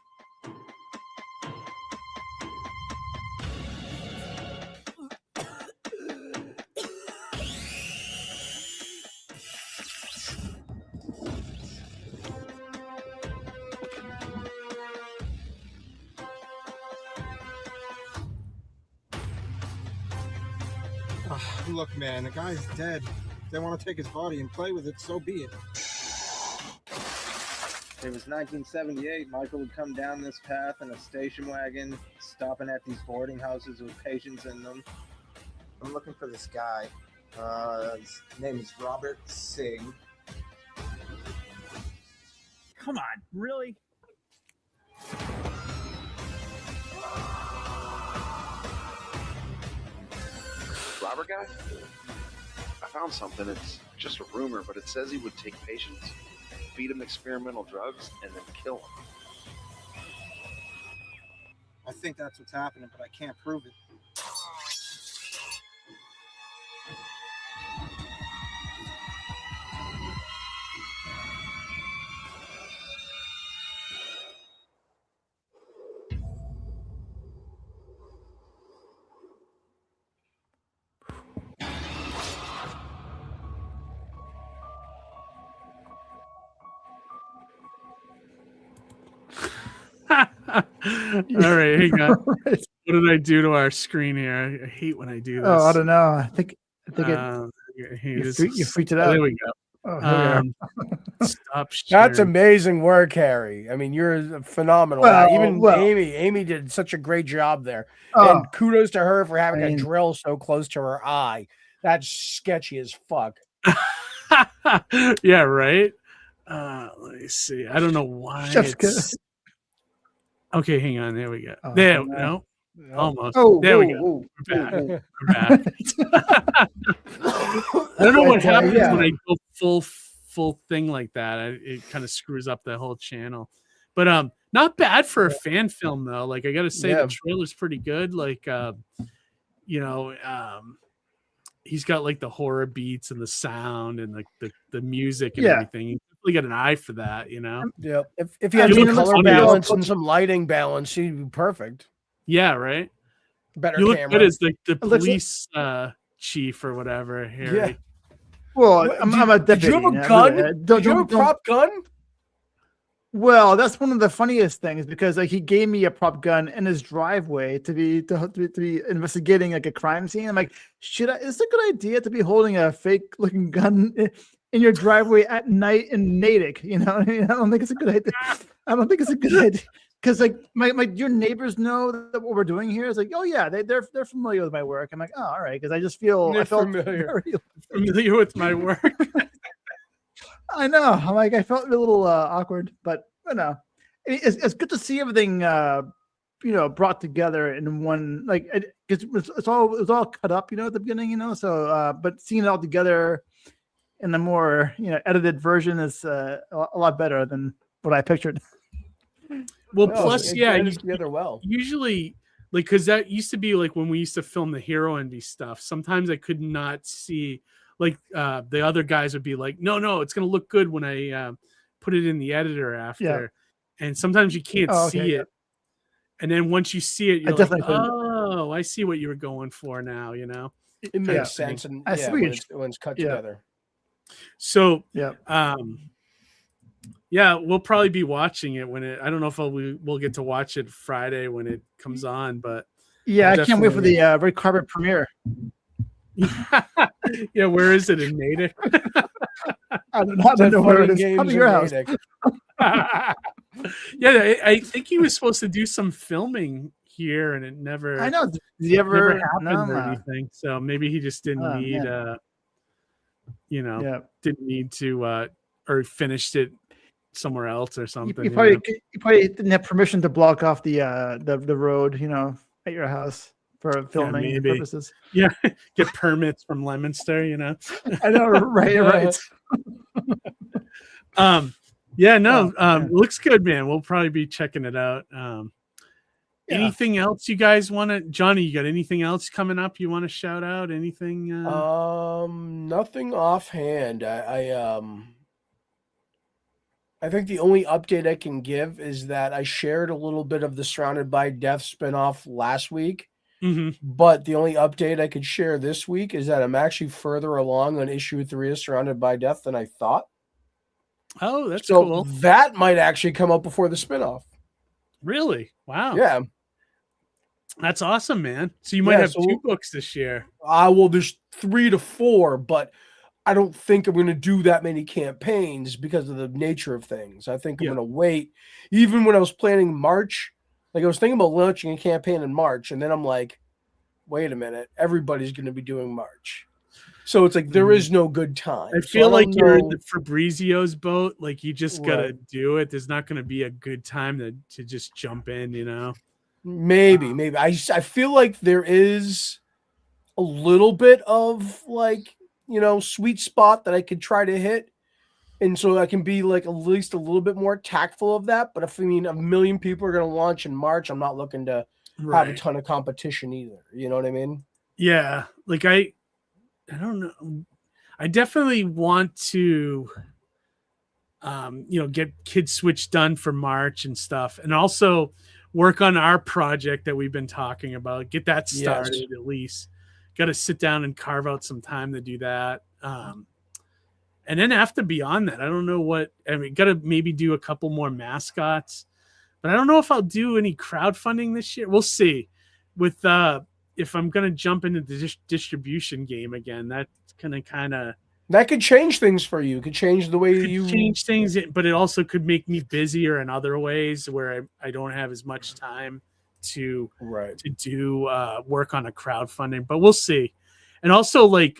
Look, man, the guy's dead. If they want to take his body and play with it, so be it. It was 1978. Michael would come down this path in a station wagon, stopping at these boarding houses with patients in them. I'm looking for this guy. His name is Robert Singh. Come on, really? Robert guy? I found something. It's just a rumor, but it says he would take patients, feed them experimental drugs, and then kill them. I think that's what's happening, but I can't prove it. All right, hang on. What did I do to our screen here? I hate when I do this. Oh, I don't know. I think you freaked it out. There we go. Oh, Stop sharing. That's amazing work, Harry. I mean, you're phenomenal. Amy did such a great job there. And kudos to her for having a drill so close to her eye. That's sketchy as fuck. Yeah, right. Let me see. I don't know why. Okay, hang on. There we go. There, no, almost. There we go. We're back. I don't know what happens when I go full thing like that. It kind of screws up the whole channel. But not bad for a fan film though. Like I got to say, the trailer's pretty good. Like he's got like the horror beats and the sound and like the music and everything. He's definitely got an eye for that, you know. Yeah. If you had some color balance and some lighting balance, he'd be perfect. Yeah, right. Better you look camera. good as the police chief or whatever, Harry. Yeah. Well, I'm a deputy. Did you have a gun? Did you have a prop gun? Well, that's one of the funniest things because like he gave me a prop gun in his driveway to be investigating like a crime scene. I'm like, is it a good idea to be holding a fake looking gun in your driveway at night in Natick? You know, I don't think it's a good idea. I don't think it's a good idea because like your neighbors know that what we're doing here is like, oh yeah, they're familiar with my work. I'm like, oh, all right, because I just felt familiar with my work. I know. I'm like, I felt a little awkward, but you know, it's good to see everything, brought together in one. Like, it was all cut up, at the beginning, So, but seeing it all together in the more, edited version is a lot better than what I pictured. Well, plus, together well. Usually, like, because that used to be like when we used to film the Hero Envy stuff. Sometimes I could not see. Like the other guys would be like, no, it's going to look good when I put it in the editor after. Yeah. And sometimes you can't see it. And then once you see it, you're like, oh, I see what you were going for now, It makes sense. And when it's cut together. So Yeah, we'll probably be watching it when it. I don't know if we'll get to watch it Friday when it comes on, but Yeah, I can't wait for the red carpet premiere. Yeah, where is it in Natick? I don't know where it is. Probably your house. Yeah, I think he was supposed to do some filming here, and it never. I know. Did he ever happened or anything? So maybe he just didn't need. Didn't need to, or finished it somewhere else or something. You probably didn't have permission to block off the road, at your house for filming purposes. Yeah, get permits from Leominster, I know, right. Looks good, man. We'll probably be checking it out. Anything else you guys want to, Johnny? You got anything else coming up you want to shout out? Anything? Nothing offhand. I think the only update I can give is that I shared a little bit of the Surrounded by Death spinoff last week. Mm-hmm. But the only update I could share this week is that I'm actually further along on issue 3 of Surrounded by Death than I thought. Oh, that's cool. That might actually come up before the spinoff. Really? Wow. Yeah. That's awesome, man. So you might have 2 books this year. Well, there's 3 to 4, but I don't think I'm going to do that many campaigns because of the nature of things. I think I'm going to wait. Even when I was planning March, like I was thinking about launching a campaign in March, and then I'm like, wait a minute, everybody's going to be doing March. So it's like there is no good time. I feel like you're in the Fabrizio's boat. Like you just got to do it. There's not going to be a good time to just jump in, Maybe. I feel like there is a little bit of like, sweet spot that I could try to hit. And so I can be like at least a little bit more tactful of that. But if a million people are going to launch in March, I'm not looking to have a ton of competition either. You know what I mean? Yeah. Like I don't know. I definitely want to, get Kid Switch done for March and stuff. And also work on our project that we've been talking about. Get that started at least. Got to sit down and carve out some time to do that. And then after beyond that, I don't know what, got to maybe do a couple more mascots, but I don't know if I'll do any crowdfunding this year. We'll see with, if I'm going to jump into the distribution game again. That's going to kind of, that could change things for you. It could change the way you change things, but it also could make me busier in other ways where I don't have as much time to do work on a crowdfunding, but we'll see. And also like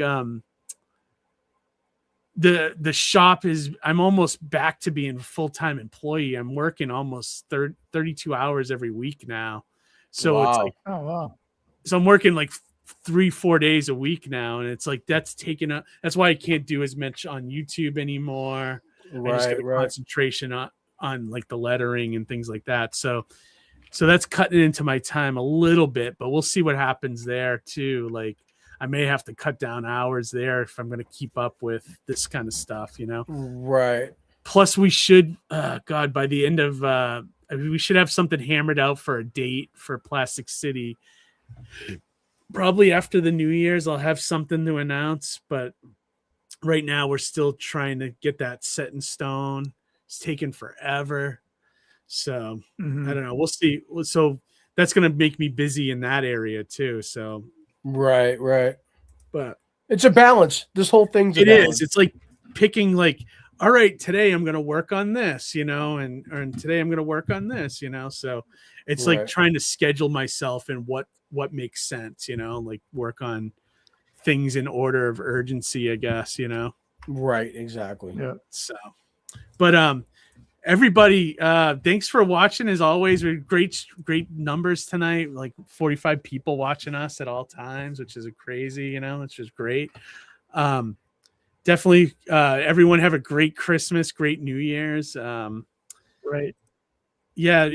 the shop I'm almost back to being a full-time employee. I'm working almost 32 hours every week now. So it's like, oh wow. So I'm working like 3-4 days a week now, and it's like that's taken up. That's why I can't do as much on YouTube anymore. I just got concentration on like the lettering and things like that. So that's cutting into my time a little bit, but we'll see what happens there too. Like I may have to cut down hours there if I'm going to keep up with this kind of stuff, Right. Plus we should, by the end of, we should have something hammered out for a date for Plastic City. Probably after the New Year's, I'll have something to announce, but right now we're still trying to get that set in stone. It's taken forever. So I don't know. We'll see. So that's going to make me busy in that area too. So right. But it's a balance. This whole thing's a balance. It's like picking like, all right, today I'm going to work on this, and today I'm going to work on this, So it's like trying to schedule myself and what makes sense, like work on things in order of urgency, I guess, Right, exactly. Yeah. So, but everybody, thanks for watching. As always, we great numbers tonight. Like 45 people watching us at all times, which is crazy. It's just great. Definitely, everyone have a great Christmas, great New Year's. Right. Yeah.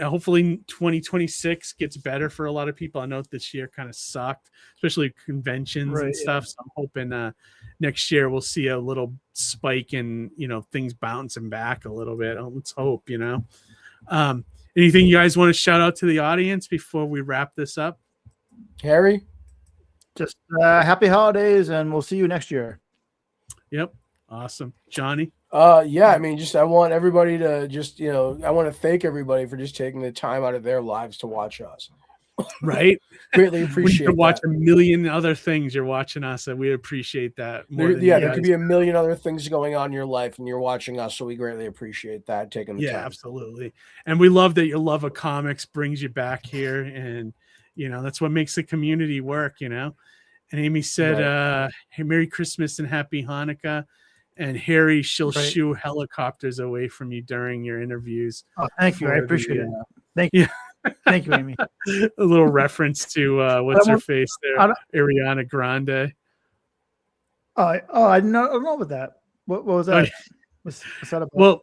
Hopefully 2026 gets better for a lot of people. I know this year kind of sucked, especially conventions and stuff. So I'm hoping next year we'll see a little spike in, things bouncing back a little bit. Let's hope, anything you guys want to shout out to the audience before we wrap this up? Harry? Just happy holidays, and we'll see you next year. Yep. Awesome. Johnny? Yeah, I mean, I want everybody to I want to thank everybody for just taking the time out of their lives to watch us. Right? Greatly When you appreciate could watch that. a million other things, you're watching us, and we appreciate that more than you There guys. could be a million other things going on in your life, and you're watching us, so we greatly appreciate that, taking the time. Absolutely. And we love that your love of comics brings you back here, and that's what makes the community work. And Amy said, hey, Merry Christmas and Happy Hanukkah. And Harry, she'll shoo helicopters away from you during your interviews. Oh, thank you. I appreciate it. Thank you. Thank you, Amy. A little reference to what's her face there, Ariana Grande. I don't know about that. What was that? What's that about? Well,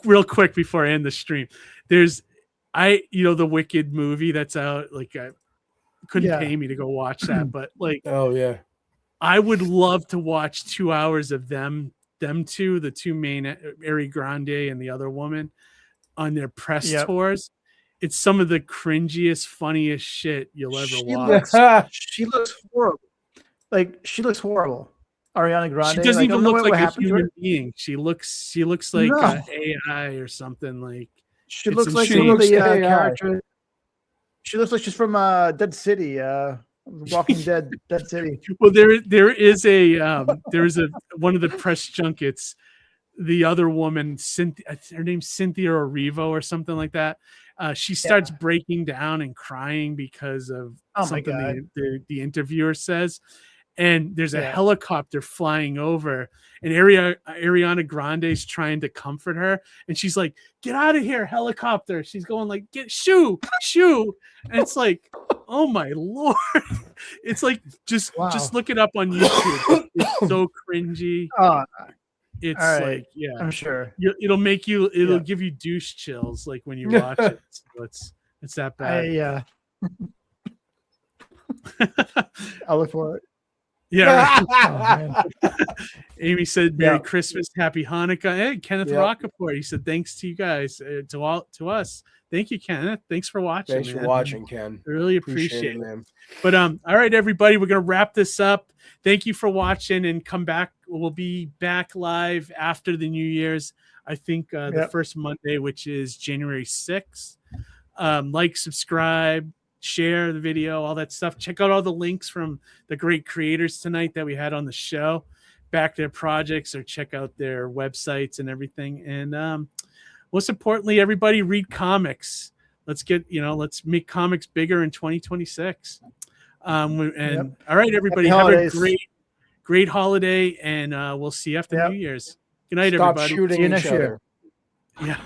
real quick before I end the stream, there's the Wicked movie that's out. Like, I couldn't pay me to go watch that, but like, I would love to watch 2 hours of them two, the two main, Ari Grande and the other woman, on their press tours. It's some of the cringiest, funniest shit you'll ever watch. She looks horrible. She looks horrible. Ariana Grande. She doesn't even look like a human being. She looks like AI or something. Like, she looks like the character. She looks like she's from Dead City. Walking Dead City. Well, there is one of the press junkets. The other woman, her name's Cynthia Erivo or something like that. She starts breaking down and crying because of something the interviewer says. And there's a helicopter flying over, and Ariana Grande's trying to comfort her, and she's like, "Get out of here, helicopter!" She's going like, "Get shoo!" And it's like, oh my Lord! It's like just look it up on YouTube. It's so cringy. It's like, I'm sure it'll make you. It'll give you douche chills like when you watch it. So it's that bad. I'll look for it. Yeah. Amy said, "Merry Christmas, Happy Hanukkah." Hey, Kenneth Rockefeller. He said, "Thanks to you guys, to us. Thank you, Kenneth. Thanks for watching. Thanks for watching, Ken. I really appreciate it, man. But all right, everybody, we're gonna wrap this up. Thank you for watching, and come back. We'll be back live after the New Year's. I think the first Monday, which is January 6th. Like, subscribe, share the video, all that stuff. Check out all the links from the great creators tonight that we had on the show, back their projects, or check out their websites and everything. And most importantly, everybody, read comics. Let's make comics bigger in 2026. All right, everybody, have a great holiday, and we'll see you after New Year's. Good night, everybody. Stop shooting each other. Yeah.